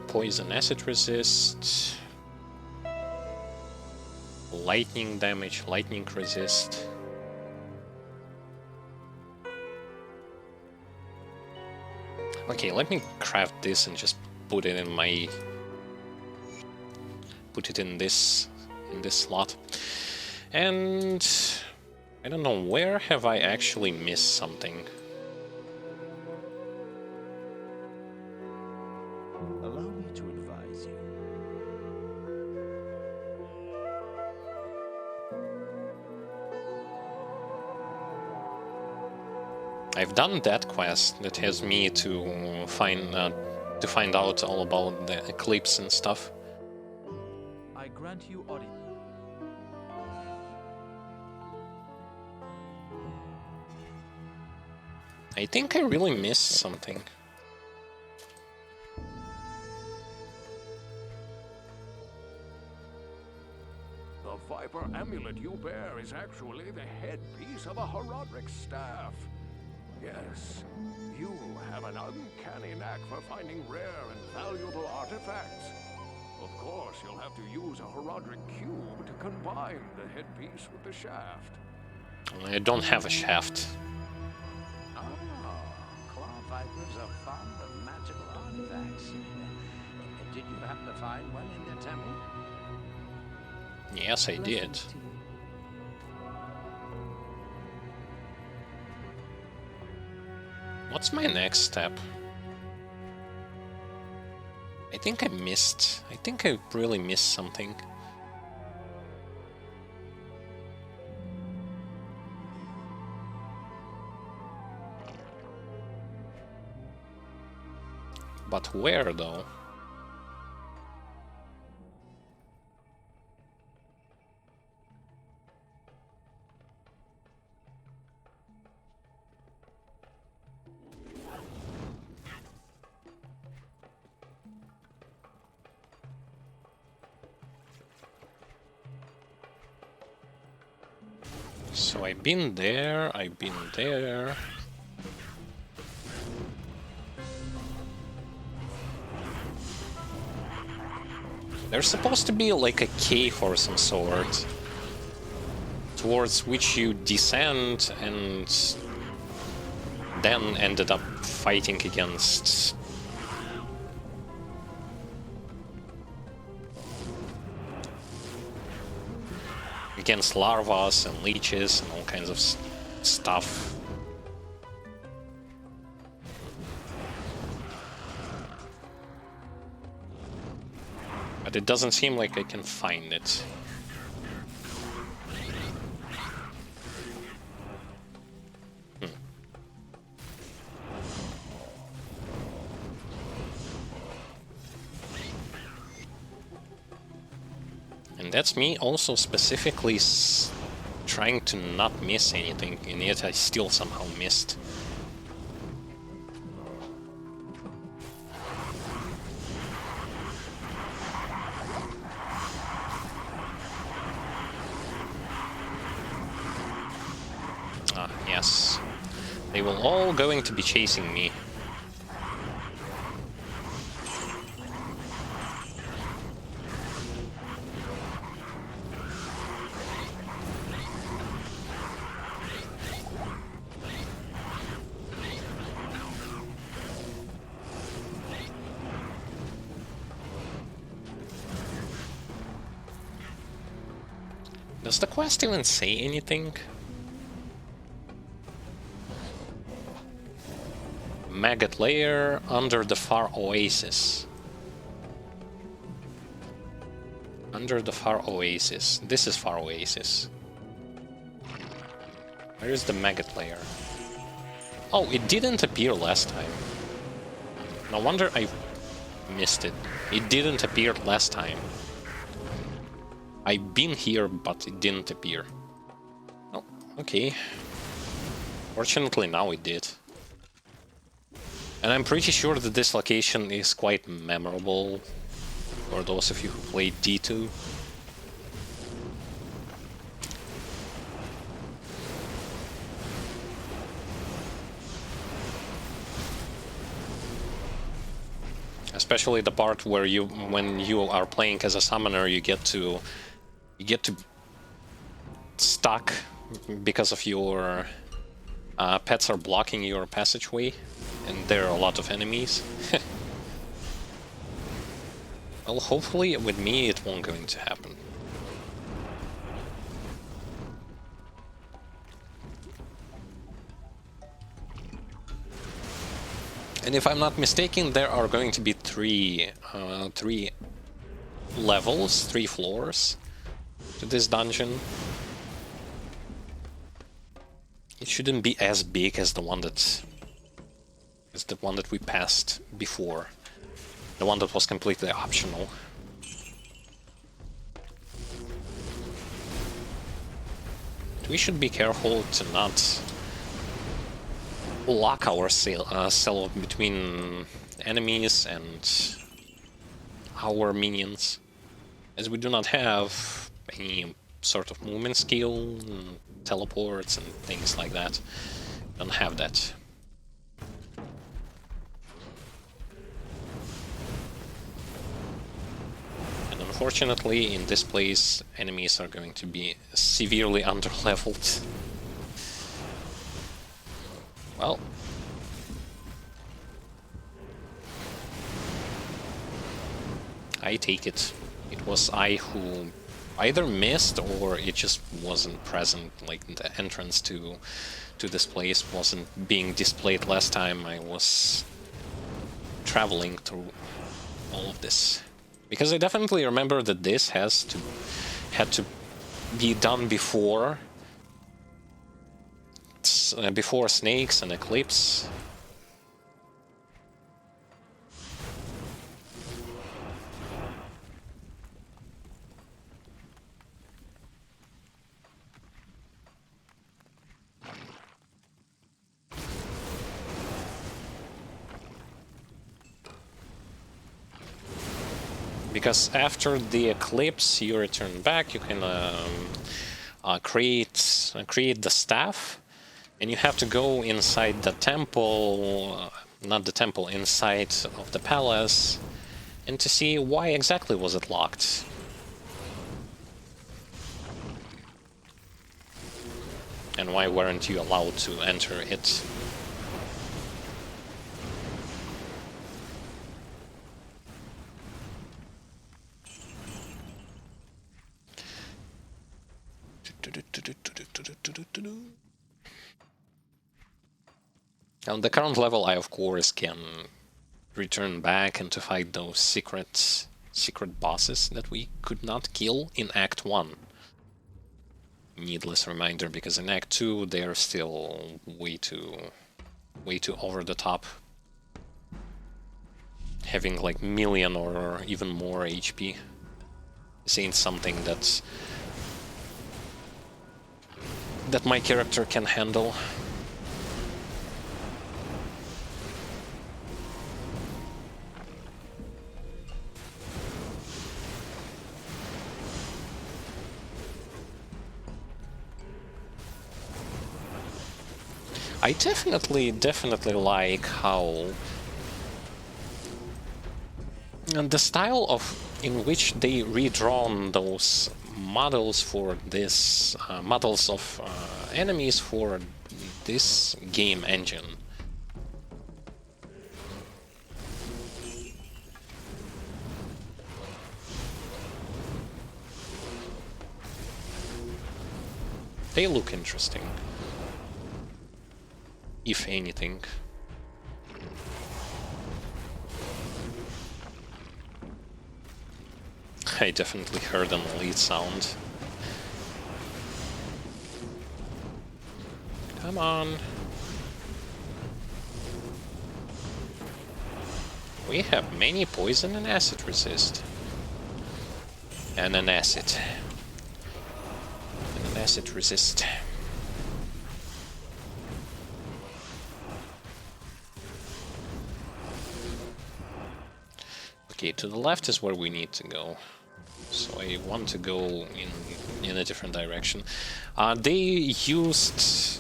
Poison acid resist. Lightning damage, lightning resist. Okay, let me craft this and just put it in my... put it in this slot. And I don't know, where have I actually missed something? Allow me to advise you. I've done that quest that has me to find out all about the eclipse and stuff. I grant you audience. I think I really missed something. The Viper amulet you bear is actually the headpiece of a Horodric staff. Yes, you have an uncanny knack for finding rare and valuable artifacts. Of course, you'll have to use a Horodric cube to combine the headpiece with the shaft. I don't have a shaft. Ah, claw vipers are fond of magical artifacts. Did you happen to find one in their temple? Yes, I did. Blessings to you. What's my next step? I think I really missed something. But where though? So I've been there. There's supposed to be like a cave or some sort, towards which you descend and then ended up fighting against... against larvas and leeches and all kinds of stuff. But it doesn't seem like I can find it. And that's me also specifically trying to not miss anything, and yet I still somehow missed. Ah, yes. They will all going to be chasing me. Does the quest even say anything? Maggot lair under the far oasis. Under the far oasis. This is far oasis. Where is the maggot lair? Oh, it didn't appear last time. No wonder I missed it. It didn't appear last time. I've been here, but it didn't appear. Oh, okay. Fortunately, now it did. And I'm pretty sure that this location is quite memorable for those of you who played D2. Especially the part where when you are playing as a summoner, you get to stuck because of your pets are blocking your passageway, and there are a lot of enemies. Well, hopefully with me it won't going to happen. And if I'm not mistaken, there are going to be three levels, 3 floors to this dungeon. It shouldn't be as big as the one that we passed before. The one that was completely optional. We should be careful to not lock ourselves between enemies and our minions, as we do not have any sort of movement skill, teleports and things like that. Don't have that. And unfortunately, in this place, enemies are going to be severely underleveled. Well, I take it. It was I who either missed or it just wasn't present, like the entrance to this place wasn't being displayed last time I was traveling through all of this. Because I definitely remember that this had to be done before snakes and eclipse. Because after the eclipse, you return back. You can create the staff. And you have to go inside the temple, not the temple, inside of the palace, and to see why exactly was it locked. And why weren't you allowed to enter it? On the current level, I of course can return back and to fight those secret bosses that we could not kill in Act 1. Needless reminder, because in Act 2 they are still way too over the top, having like million or even more HP. This ain't something that my character can handle. I definitely like how the style in which they redrawn those models for this models of enemies for this game engine. They look interesting. If anything. I definitely heard an elite sound. Come on. We have many poison and acid resist. And an acid. And an acid resist. Okay, to the left is where we need to go. So I want to go in a different direction. They used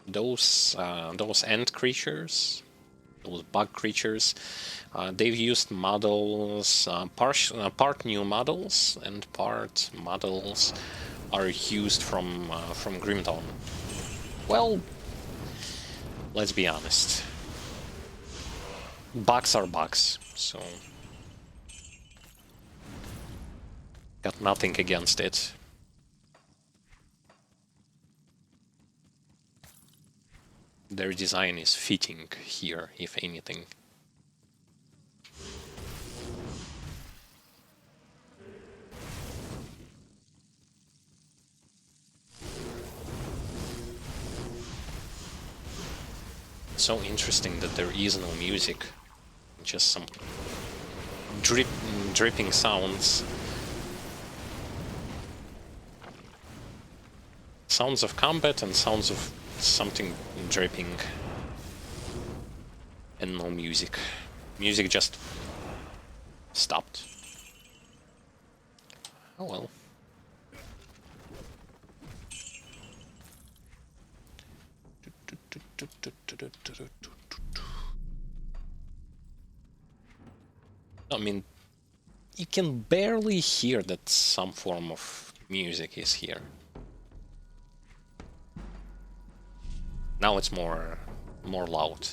those ant creatures, those bug creatures. They've used models, part new models, and part models are used from Grim Dawn. Well, let's be honest. Bugs are bugs, so got nothing against it. Their design is fitting here, if anything. So interesting that there is no music, just some dripping sounds. Sounds of combat and sounds of something dripping. And no music. Music just stopped. Oh well. I mean, you can barely hear that some form of music is here. Now it's more loud.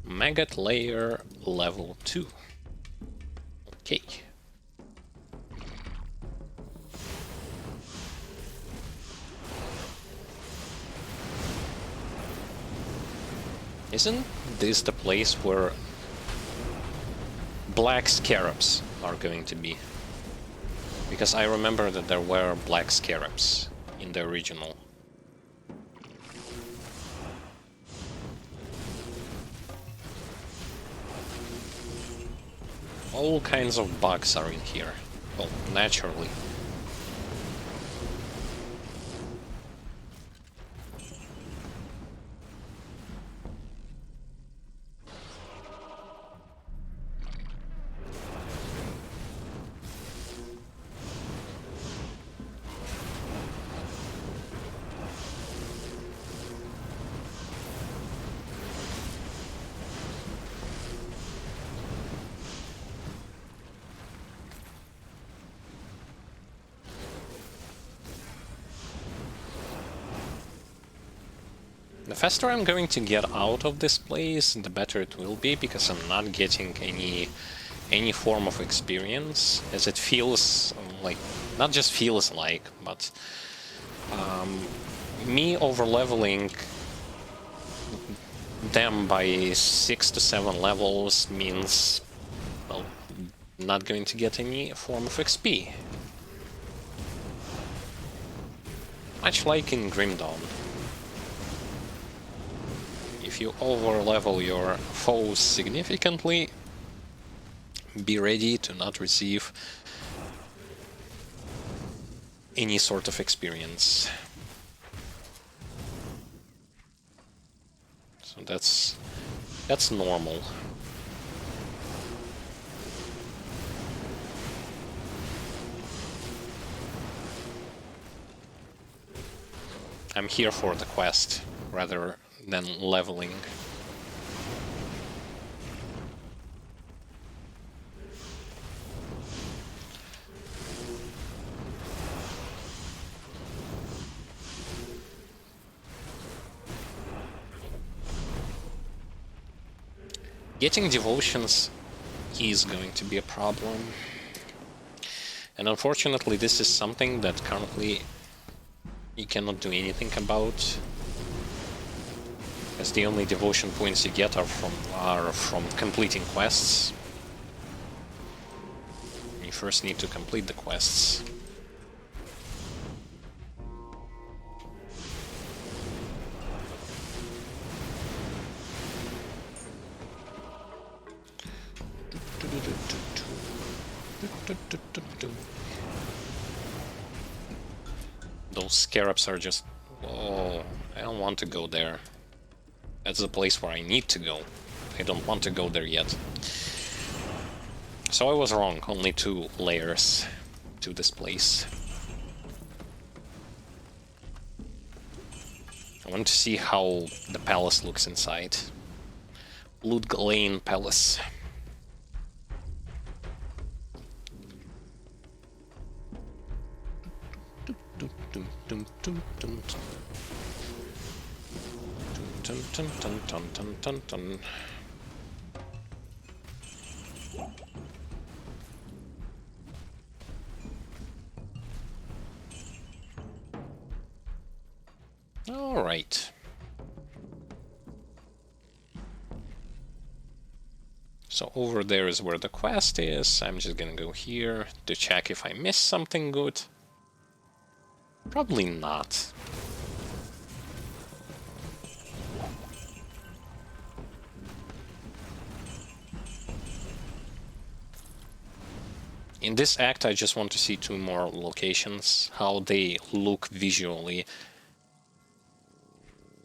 Maggot layer level 2. Okay. Isn't this the place where black scarabs are going to be? Because I remember that there were black scarabs in the original. All kinds of bugs are in here. Well, naturally. The faster I'm going to get out of this place, the better it will be, because I'm not getting any form of experience, as it feels like, not just feels like, but me over-leveling them by 6 to 7 levels means, well, not going to get any form of XP. Much like in Grim Dawn. If you over-level your foes significantly, be ready to not receive any sort of experience. So that's normal. I'm here for the quest rather than leveling. Getting devotions is going to be a problem. And unfortunately, this is something that currently you cannot do anything about, as the only devotion points you get are from completing quests. You first need to complete the quests. Those scarabs are just... oh, I don't want to go there. That's the place where I need to go. I don't want to go there yet. So I was wrong, only 2 layers to this place. I want to see how the palace looks inside. Ludgalain Palace. All right. So over there is where the quest is. I'm just gonna go here to check if I missed something good. Probably not. In this act, I just want to see 2 more locations, how they look visually.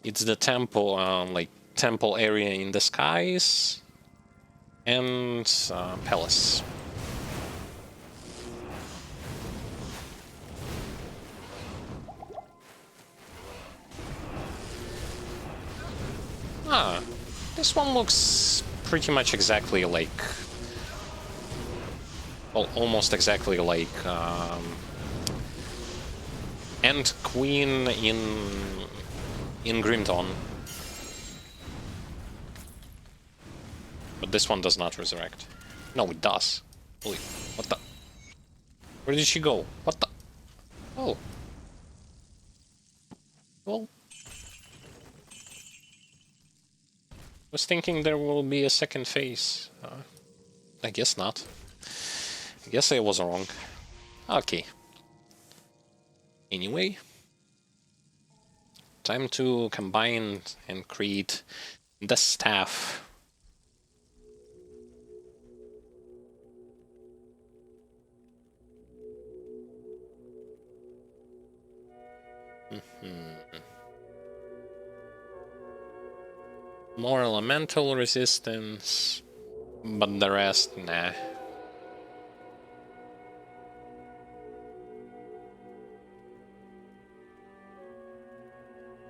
It's the temple, like temple area in the skies, and palace. Ah, this one looks pretty much exactly like... well, almost exactly like End Queen in Grim Dawn. But this one does not resurrect. No, it does. Holy, what the? Where did she go? What the? Oh. Well. Was thinking there will be a second phase. I guess not. I guess I was wrong. Okay. Anyway. Time to combine and create the staff. More elemental resistance, but the rest, nah.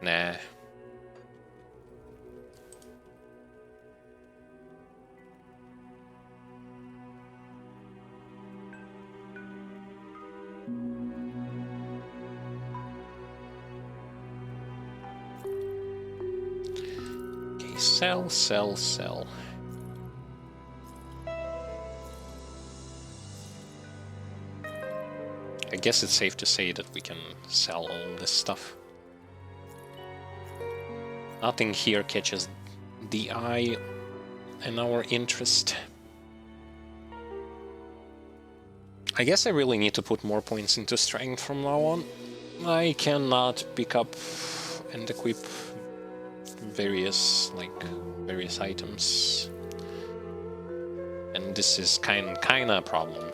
Nah. Okay, sell, sell, sell. I guess it's safe to say that we can sell all this stuff. Nothing here catches the eye and our interest. I guess I really need to put more points into strength from now on. I cannot pick up and equip various items. And this is kinda a problem.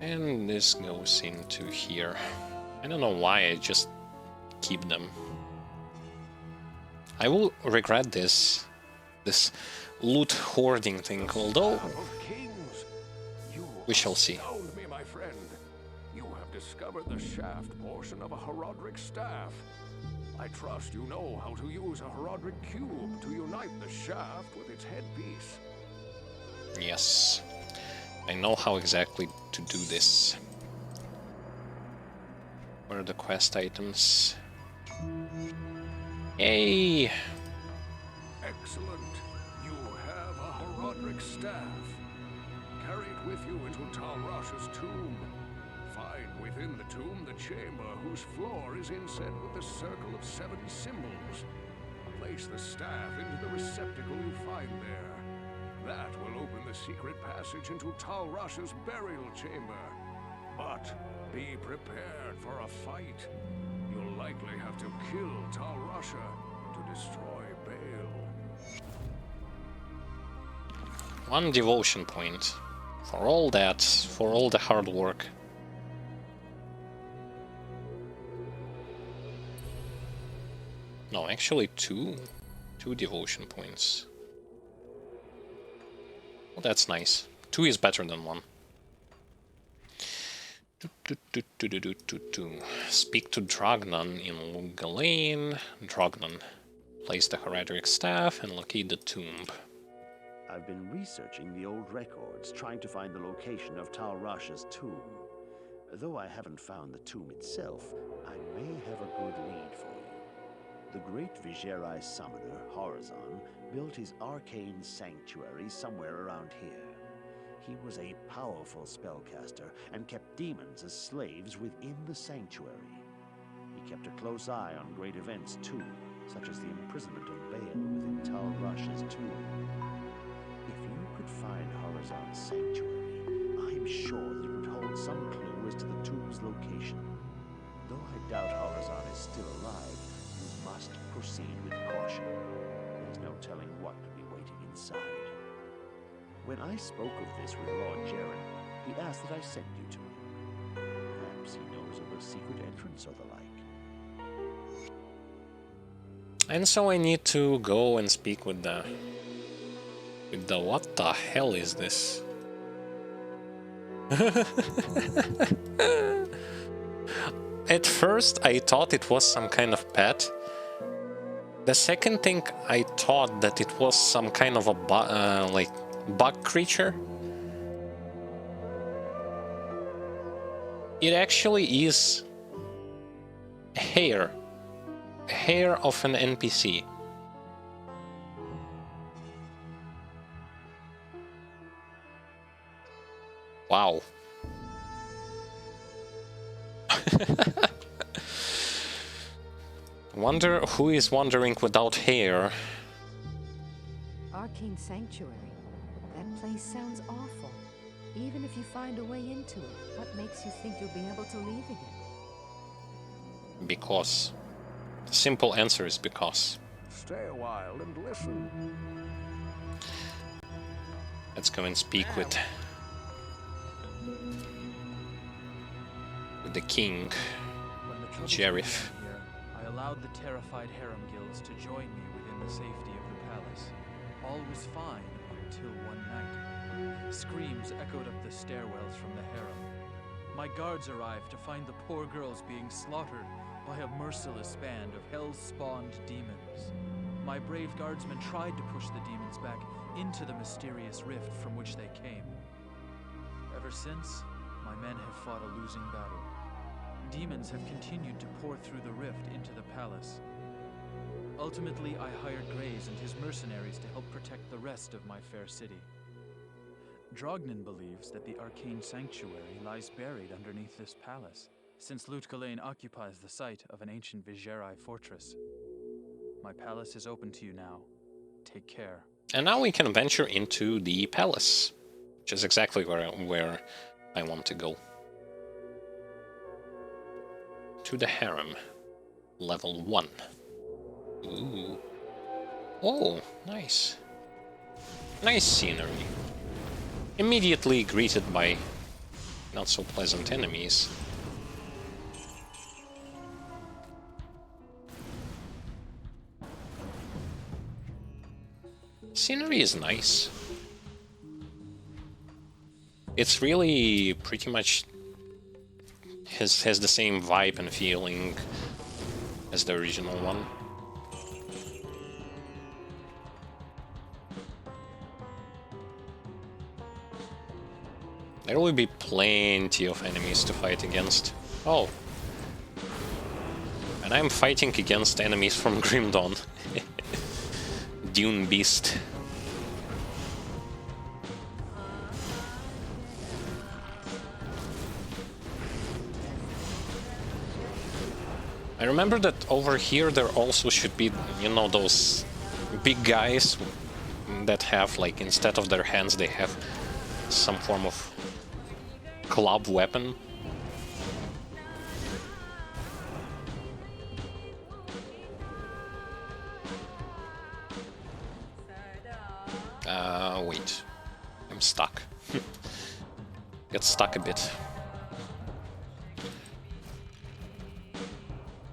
And this goes into here. I don't know why I just keep them. I will regret this loot hoarding thing, although Staff of Kings, you we shall see. astound me, my friend. You have discovered the shaft portion of a Herodric staff. I trust you know how to use a Herodric cube to unite the shaft with its headpiece. Yes, I know how exactly to do this. Where are the quest items? Yay! Excellent. You have a Herodric staff. Carry it with you into Tal Rasha's tomb. Find within the tomb the chamber whose floor is inset with the circle of 7 symbols. Place the staff into the receptacle you find there. That will open the secret passage into Tal Rasha's burial chamber. But be prepared for a fight. You'll likely have to kill Tal Rasha to destroy Baal. 1 devotion point. For all that, for all the hard work. No, actually 2 devotion points. Well, that's nice. 2 is better than 1. Speak to Dragnan in Lugalain. Dragnan. Place the Herodric staff and locate the tomb. I've been researching the old records, trying to find the location of Tal Rasha's tomb. Though I haven't found the tomb itself, I may have a good lead for you. The great Vigerai summoner, Horizon, built his arcane sanctuary somewhere around here. He was a powerful spellcaster and kept demons as slaves within the sanctuary. He kept a close eye on great events too, such as the imprisonment of Baal within Tal Rasha's tomb. If you could find Horizon's sanctuary, I'm sure that it would hold some clue as to the tomb's location. Though I doubt Horizon is still alive, you must proceed with caution. There's no telling what could be waiting inside. When I spoke of this with Lord Jaren, he asked that I send you to him. Perhaps he knows of a secret entrance or the like. And so I need to go and speak with the what the hell is this? At first I thought it was some kind of pet. The second thing I thought that it was some kind of a bug creature. It actually is hair of an NPC. Wow. Wonder who is wandering without hair. Arcane Sanctuary. That place sounds awful. Even if you find a way into it, what makes you think you'll be able to leave again? Because. The simple answer is because. Stay a while and listen. Let's go and speak with the king, When the troubles Jareth. began here, I allowed the terrified harem guilds to join me within the safety of the palace. All was fine until one night. Screams echoed up the stairwells from the harem. My guards arrived to find the poor girls being slaughtered by a merciless band of hell-spawned demons. My brave guardsmen tried to push the demons back into the mysterious rift from which they came. Ever since, my men have fought a losing battle. Demons have continued to pour through the rift into the palace. Ultimately, I hired Grays and his mercenaries to help protect the rest of my fair city. Drognin believes that the arcane sanctuary lies buried underneath this palace, since Lutgalain occupies the site of an ancient Vigerai fortress. My palace is open to you now. Take care. And now we can venture into the palace, which is exactly where I want to go. To the harem, level 1. Ooh. Oh, nice. Nice scenery. Immediately greeted by not so pleasant enemies. Scenery is nice. It's really pretty much has the same vibe and feeling as the original one. There will be plenty of enemies to fight against. Oh. And I'm fighting against enemies from Grim Dawn. Dune Beast. I remember that over here there also should be, you know, those big guys that have, like, instead of their hands, they have some form of club weapon. Wait. I'm stuck. Get stuck a bit.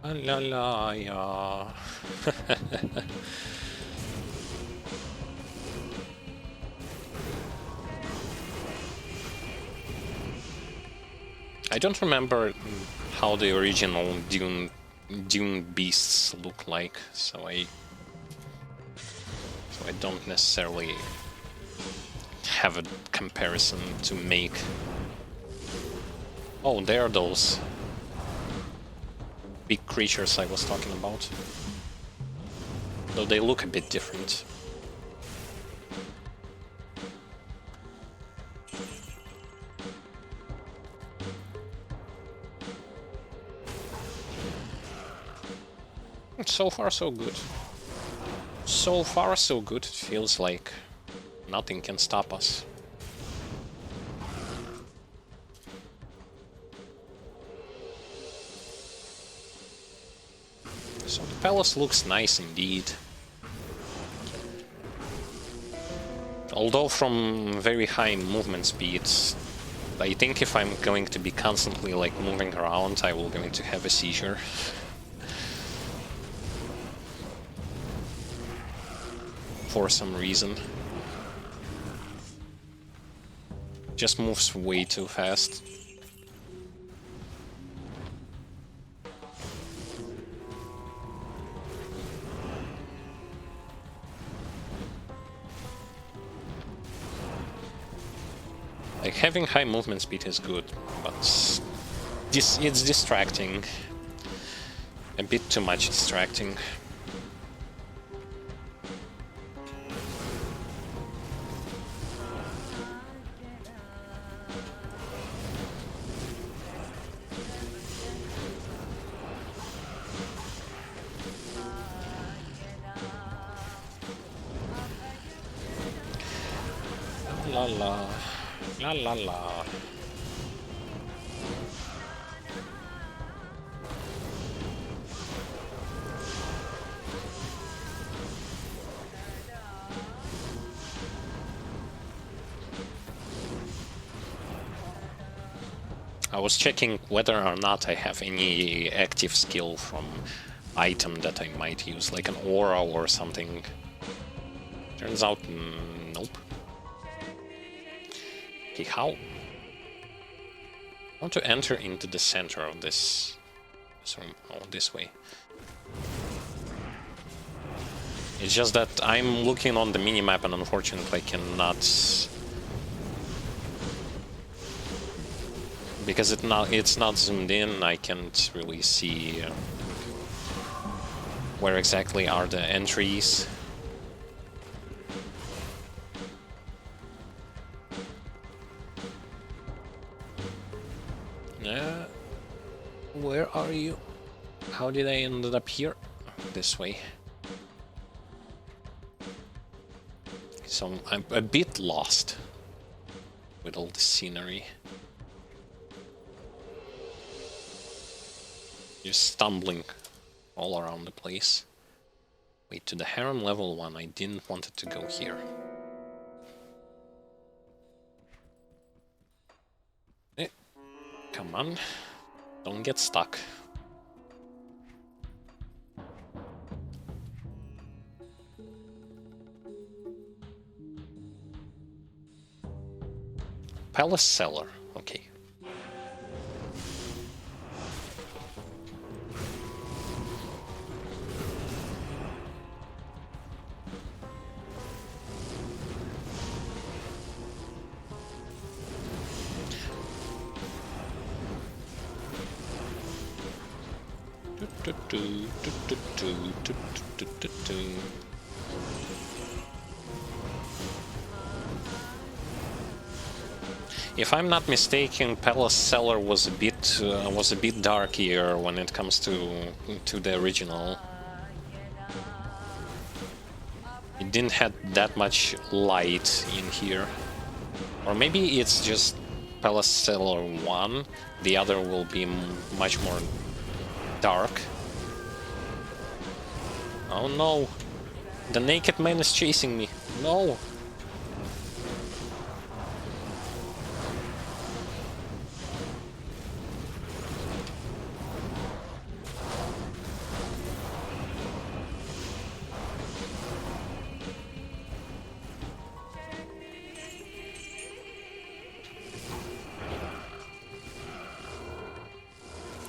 La la ya. I don't remember how the original Dune beasts look like, so I don't necessarily have a comparison to make. Oh, there are those big creatures I was talking about. Though they look a bit different. So far, so good. So far, so good. It feels like nothing can stop us. So the palace looks nice indeed. Although from very high movement speeds, I think if I'm going to be constantly, like, moving around, I will going to have a seizure. For some reason. Just moves way too fast. Like, having high movement speed is good, but it's distracting. A bit too much distracting. La la. La la la. I was checking whether or not I have any active skill from item that I might use, like an aura or something. Turns out, nope. Okay, how? I want to enter into the center of this room. Oh, this way. It's just that I'm looking on the minimap and unfortunately I cannot... Because it's not zoomed in, I can't really see where exactly are the entries. Where are you? How did I end up here? This way. So I'm a bit lost with all the scenery. Just stumbling all around the place. Wait, to the harem level 1, I didn't want it to go here. Come on, don't get stuck. Palace Cellar. Okay. If I'm not mistaken, Palace Cellar was a bit darker when it comes to the original. It didn't have that much light in here, or maybe it's just Palace Cellar 1. The other will be much more dark. Oh no! The naked man is chasing me. No!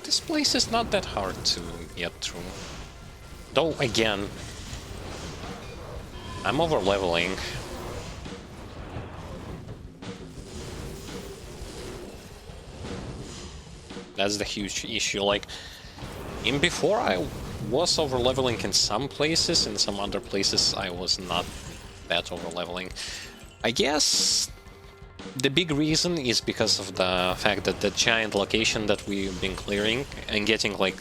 This place is not that hard to get through. Though, again, I'm over-leveling. That's the huge issue. Like, in before I was over-leveling in some places, in some other places I was not that over-leveling. I guess the big reason is because of the fact that the giant location that we've been clearing and getting like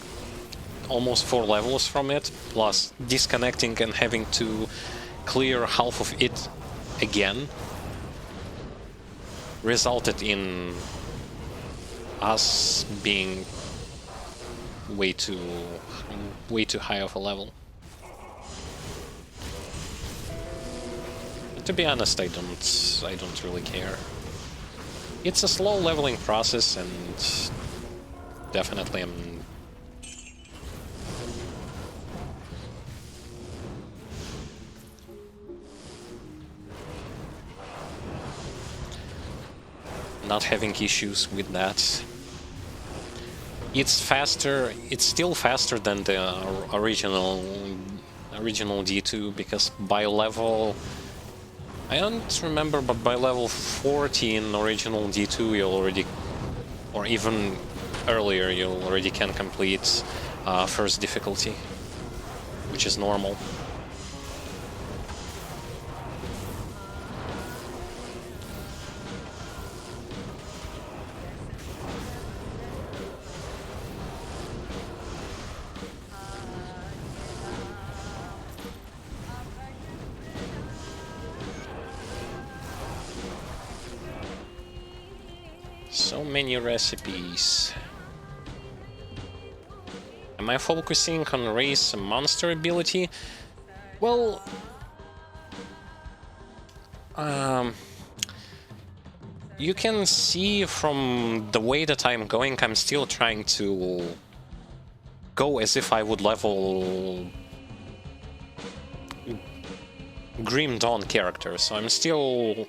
almost 4 levels from it, plus disconnecting and having to clear half of it again, resulted in us being way too high of a level. But to be honest, I don't really care. It's a slow leveling process, and definitely I'm not having issues with that. It's faster, it's still faster than the original D2, because by level, I don't remember, but by level 40 in original D2 you already, or even earlier, you already can complete first difficulty, which is normal. So many recipes. Am I focusing on race monster ability? Well, you can see from the way that I'm going, I'm still trying to go as if I would level Grim Dawn character, so I'm still,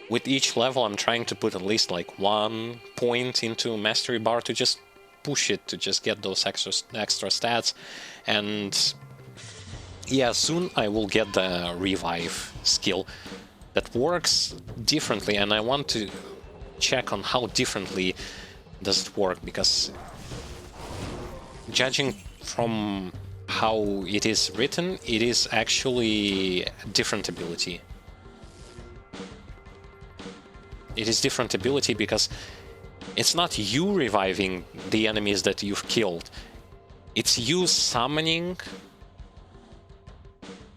with each level, I'm trying to put at least like 1 point into mastery bar to just push it, to just get those extra stats. And yeah, soon I will get the revive skill that works differently, and I want to check on how differently does it work, because judging from how it is written, it is actually a different ability. It is different ability because it's not you reviving the enemies that you've killed. It's you summoning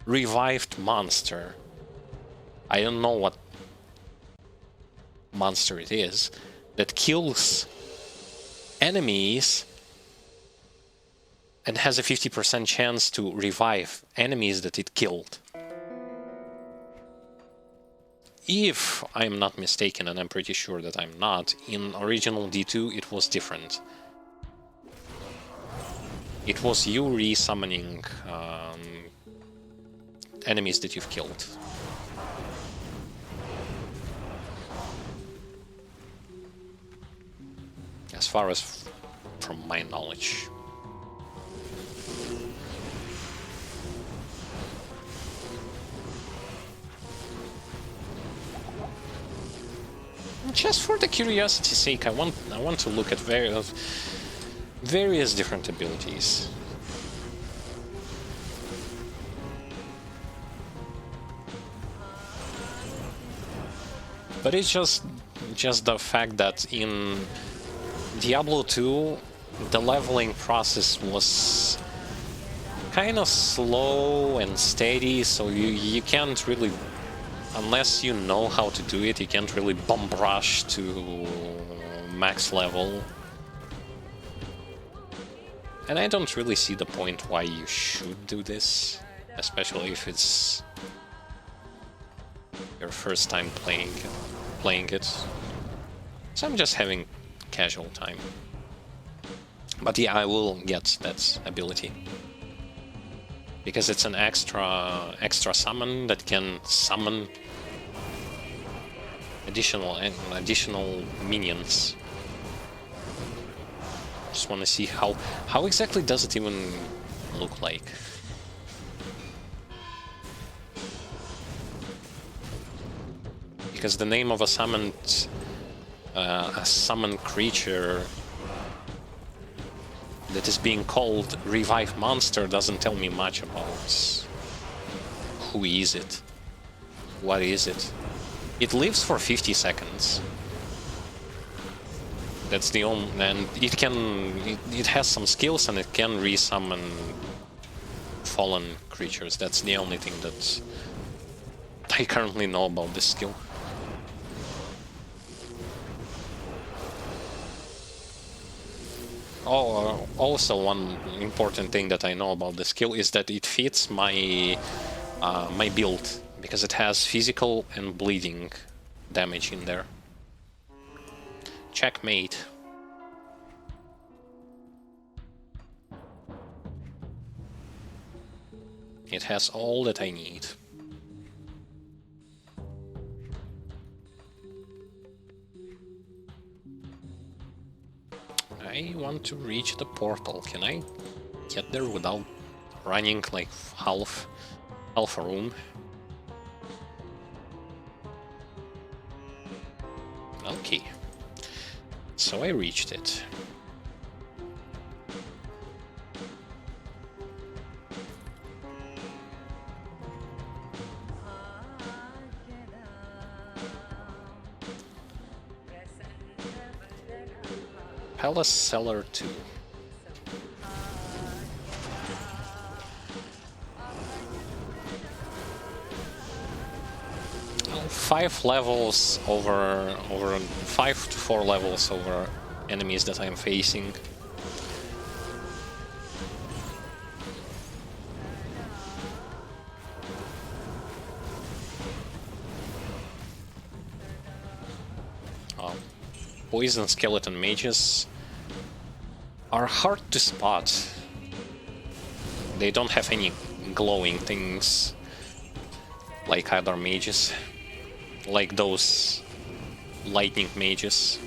revived monster. I don't know what monster it is that kills enemies and has a 50% chance to revive enemies that it killed. If I'm not mistaken, and I'm pretty sure that I'm not, in original D2 it was different. It was you re-summoning enemies that you've killed. far as from my knowledge. Just for the curiosity's sake, I want to look at various different abilities. But it's just the fact that in Diablo 2 the leveling process was kind of slow and steady, so you can't really, unless you know how to do it, you can't really bum rush to max level. And I don't really see the point why you should do this, especially if it's your first time playing it. So I'm just having casual time. But yeah, I will get that ability. Because it's an extra summon that can summon additional minions. Just want to see how exactly does it even look like. Because the name of a summoned creature that is being called Revive Monster doesn't tell me much about who is it, what is it. It lives for 50 seconds. That's the only, and it has some skills and it can resummon fallen creatures. That's the only thing that I currently know about this skill. Oh, also one important thing that I know about the skill is that it fits my my build, because it has physical and bleeding damage in there. Checkmate. It has all that I need. I want to reach the portal. Can I get there without running like half a room? Okay. So I reached it. Palace Cellar 2. Well, 5 levels over 5 to 4 levels over enemies that I'm facing. Poison skeleton mages are hard to spot. They don't have any glowing things like other mages, like those lightning mages.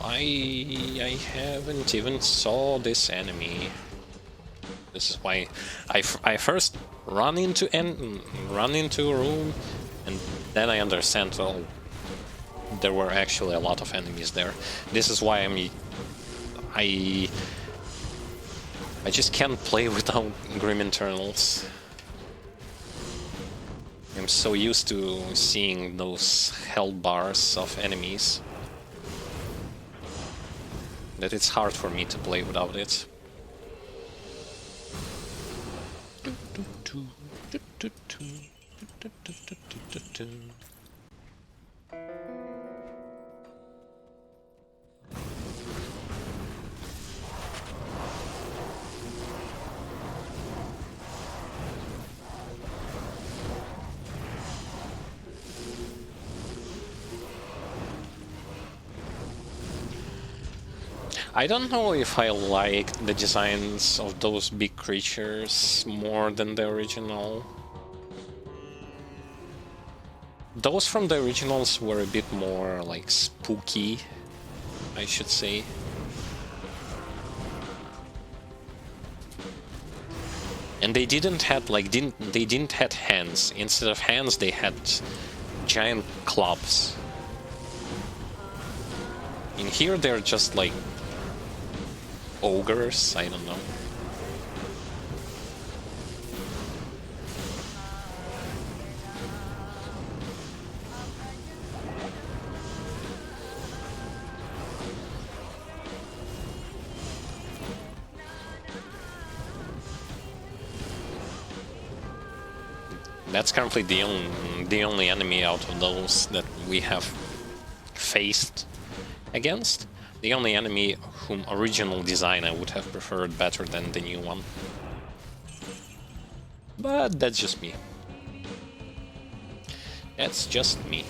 I haven't even saw this enemy. This is why I first run into a room, and then I understand, well, there were actually a lot of enemies there. This is why I just can't play without Grim Internals. I'm so used to seeing those hell bars of enemies that it's hard for me to play without it. I don't know if I like the designs of those big creatures more than the original. Those from the originals were a bit more like spooky, I should say. And they didn't have had hands. Instead of hands, they had giant clubs. In here, they're just like ogres. I don't know. That's currently the only enemy out of those that we have faced against. The only enemy whom original design I would have preferred better than the new one. But that's just me. That's just me.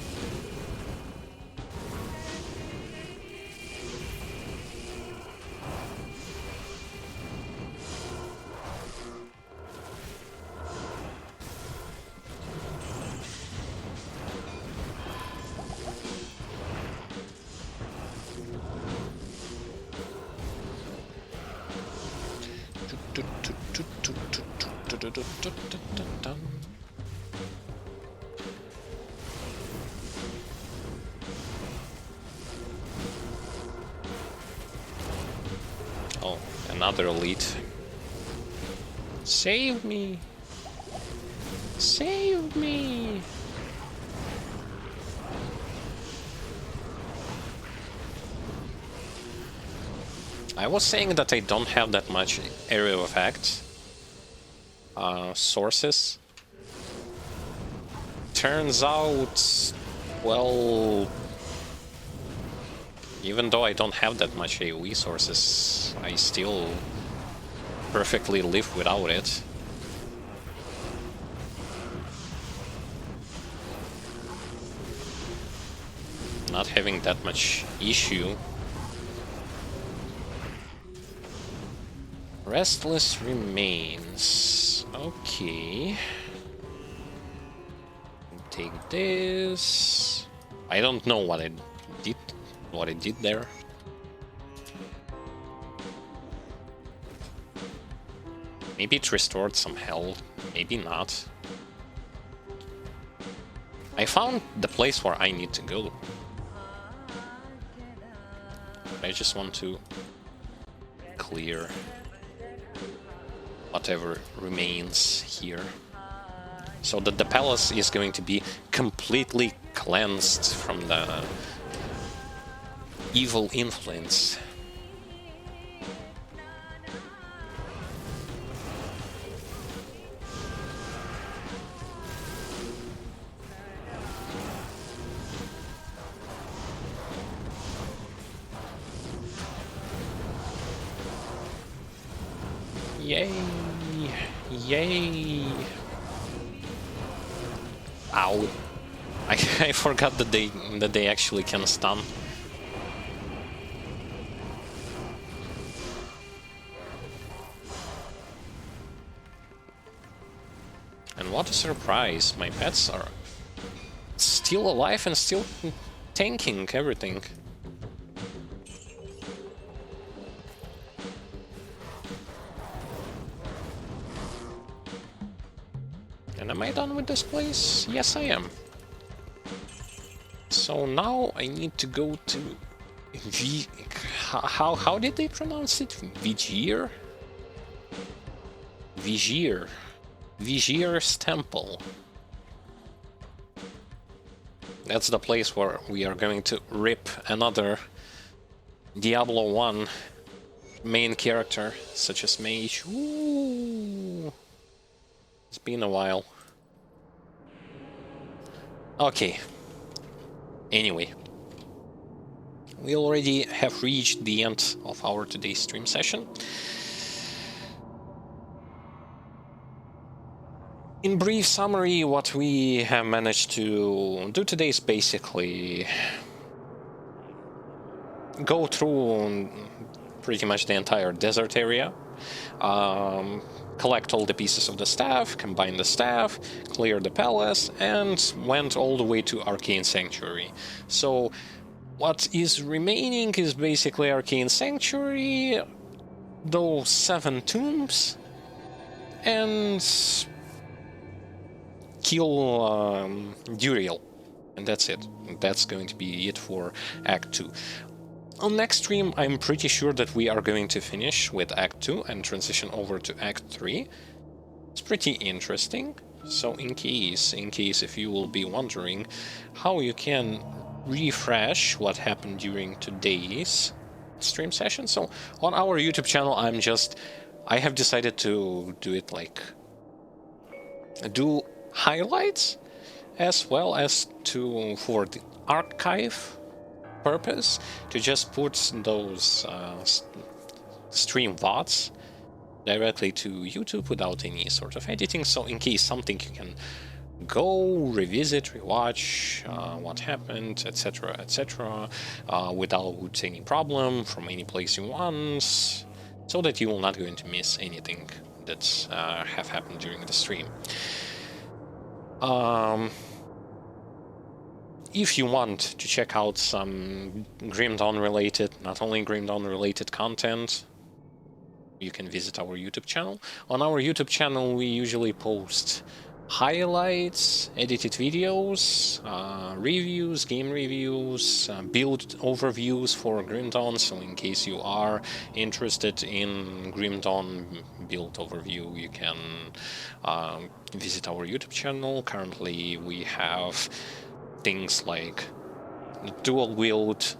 Oh, another elite. Save me! Save me! I was saying that I don't have that much area of effect sources. Turns out, well, even though I don't have that much AoE sources, I still perfectly live without it. Not having that much issue. Restless remains. Okay. Take this. I don't know what I did there. Maybe it restored some health, maybe not. I found the place where I need to go. I just want to clear whatever remains here, so that the palace is going to be completely cleansed from the evil influence. Yay! Yay! Ow! I forgot that they actually can stun. And what a surprise! My pets are still alive and still tanking everything. And am I done with this place? Yes, I am. So now I need to go to how did they pronounce it? Vigier? Vigier. Vigier's Temple. That's the place where we are going to rip another Diablo 1 main character, such as Mage. Ooh. It's been a while. Okay. Anyway. We already have reached the end of our today's stream session. In brief summary, what we have managed to do today is basically go through pretty much the entire desert area, collect all the pieces of the staff, combine the staff, clear the palace, and went all the way to Arcane Sanctuary. So what is remaining is basically Arcane Sanctuary, those 7 tombs, and kill Duriel. And that's it. That's going to be it for Act 2. On next stream, I'm pretty sure that we are going to finish with Act 2 and transition over to Act 3. It's pretty interesting. So in case if you will be wondering how you can refresh what happened during today's stream session. So on our YouTube channel, I have decided to do it like do highlights as well as for the archive purpose to just put those stream VODs directly to YouTube without any sort of editing. So in case something, you can go revisit, rewatch what happened, etc., etc., without any problem from any place you want, so that you will not going to miss anything that have happened during the stream. If you want to check out some Grim Dawn related, not only Grim Dawn related content, you can visit our YouTube channel. On our YouTube channel, we usually post highlights, edited videos, reviews, game reviews, build overviews for Grim Dawn. So in case you are interested in Grim Dawn build overview, you can visit our YouTube channel. Currently, we have things like dual wield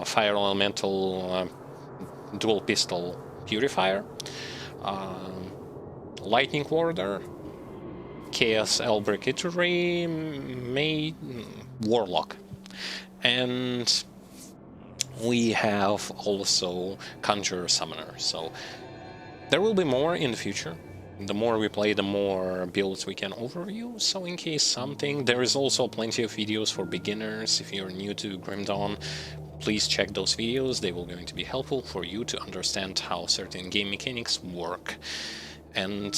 fire elemental dual pistol purifier, lightning warder, chaos albricatory warlock, and we have also conjurer summoner. So there will be more in the future. The more we play, the more builds we can overview. So in case something, there is also plenty of videos for beginners. If you're new to Grim Dawn, please check those videos. They will going to be helpful for you to understand how certain game mechanics work. And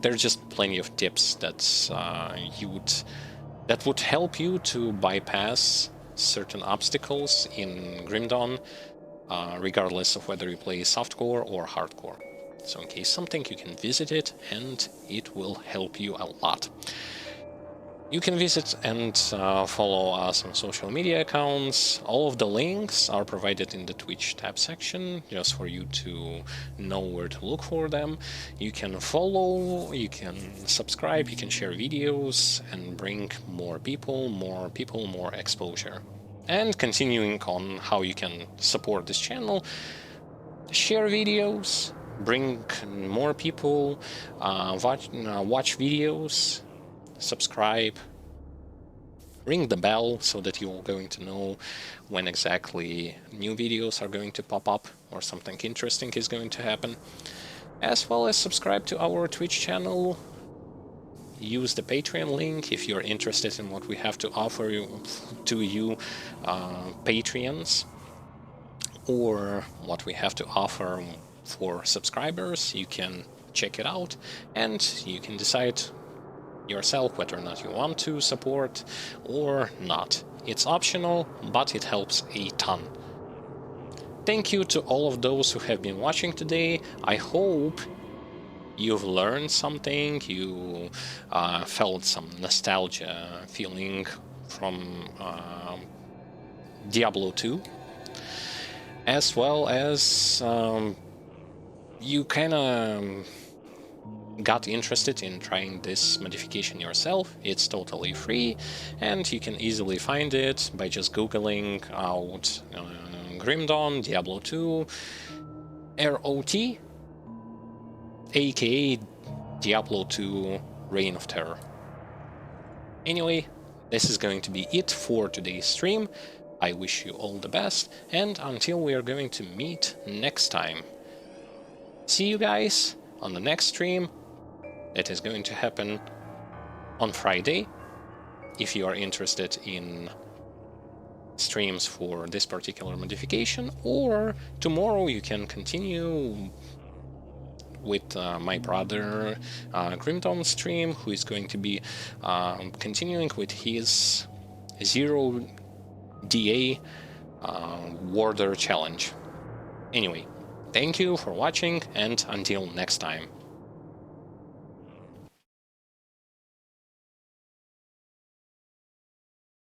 there's just plenty of tips that would help you to bypass certain obstacles in Grim Dawn, regardless of whether you play softcore or hardcore. So in case something, you can visit it, and it will help you a lot. You can visit and follow us on social media accounts. All of the links are provided in the Twitch tab section, just for you to know where to look for them. You can follow, you can subscribe, you can share videos, and bring more people, more exposure. And continuing on how you can support this channel, share videos, bring more people, watch videos, subscribe, ring the bell so that you're going to know when exactly new videos are going to pop up or something interesting is going to happen, as well as subscribe to our Twitch channel. Use the Patreon link if you're interested in what we have to offer to you Patreons, or what we have to offer for subscribers. You can check it out and you can decide yourself whether or not you want to support or not. It's optional, but it helps a ton. Thank you to all of those who have been watching today. I hope you've learned something, you felt some nostalgia feeling from Diablo 2, as well as you kind of got interested in trying this modification yourself. It's totally free, and you can easily find it by just googling out Grim Dawn Diablo 2 ROT, aka Diablo 2 Reign of Terror. Anyway, this is going to be it for today's stream. I wish you all the best, and until we are going to meet next time, see you guys on the next stream. That is going to happen on Friday. If you are interested in streams for this particular modification, or tomorrow you can continue with my brother Grimdom stream, who is going to be continuing with his 0 DA Warder challenge. Anyway, thank you for watching, and until next time.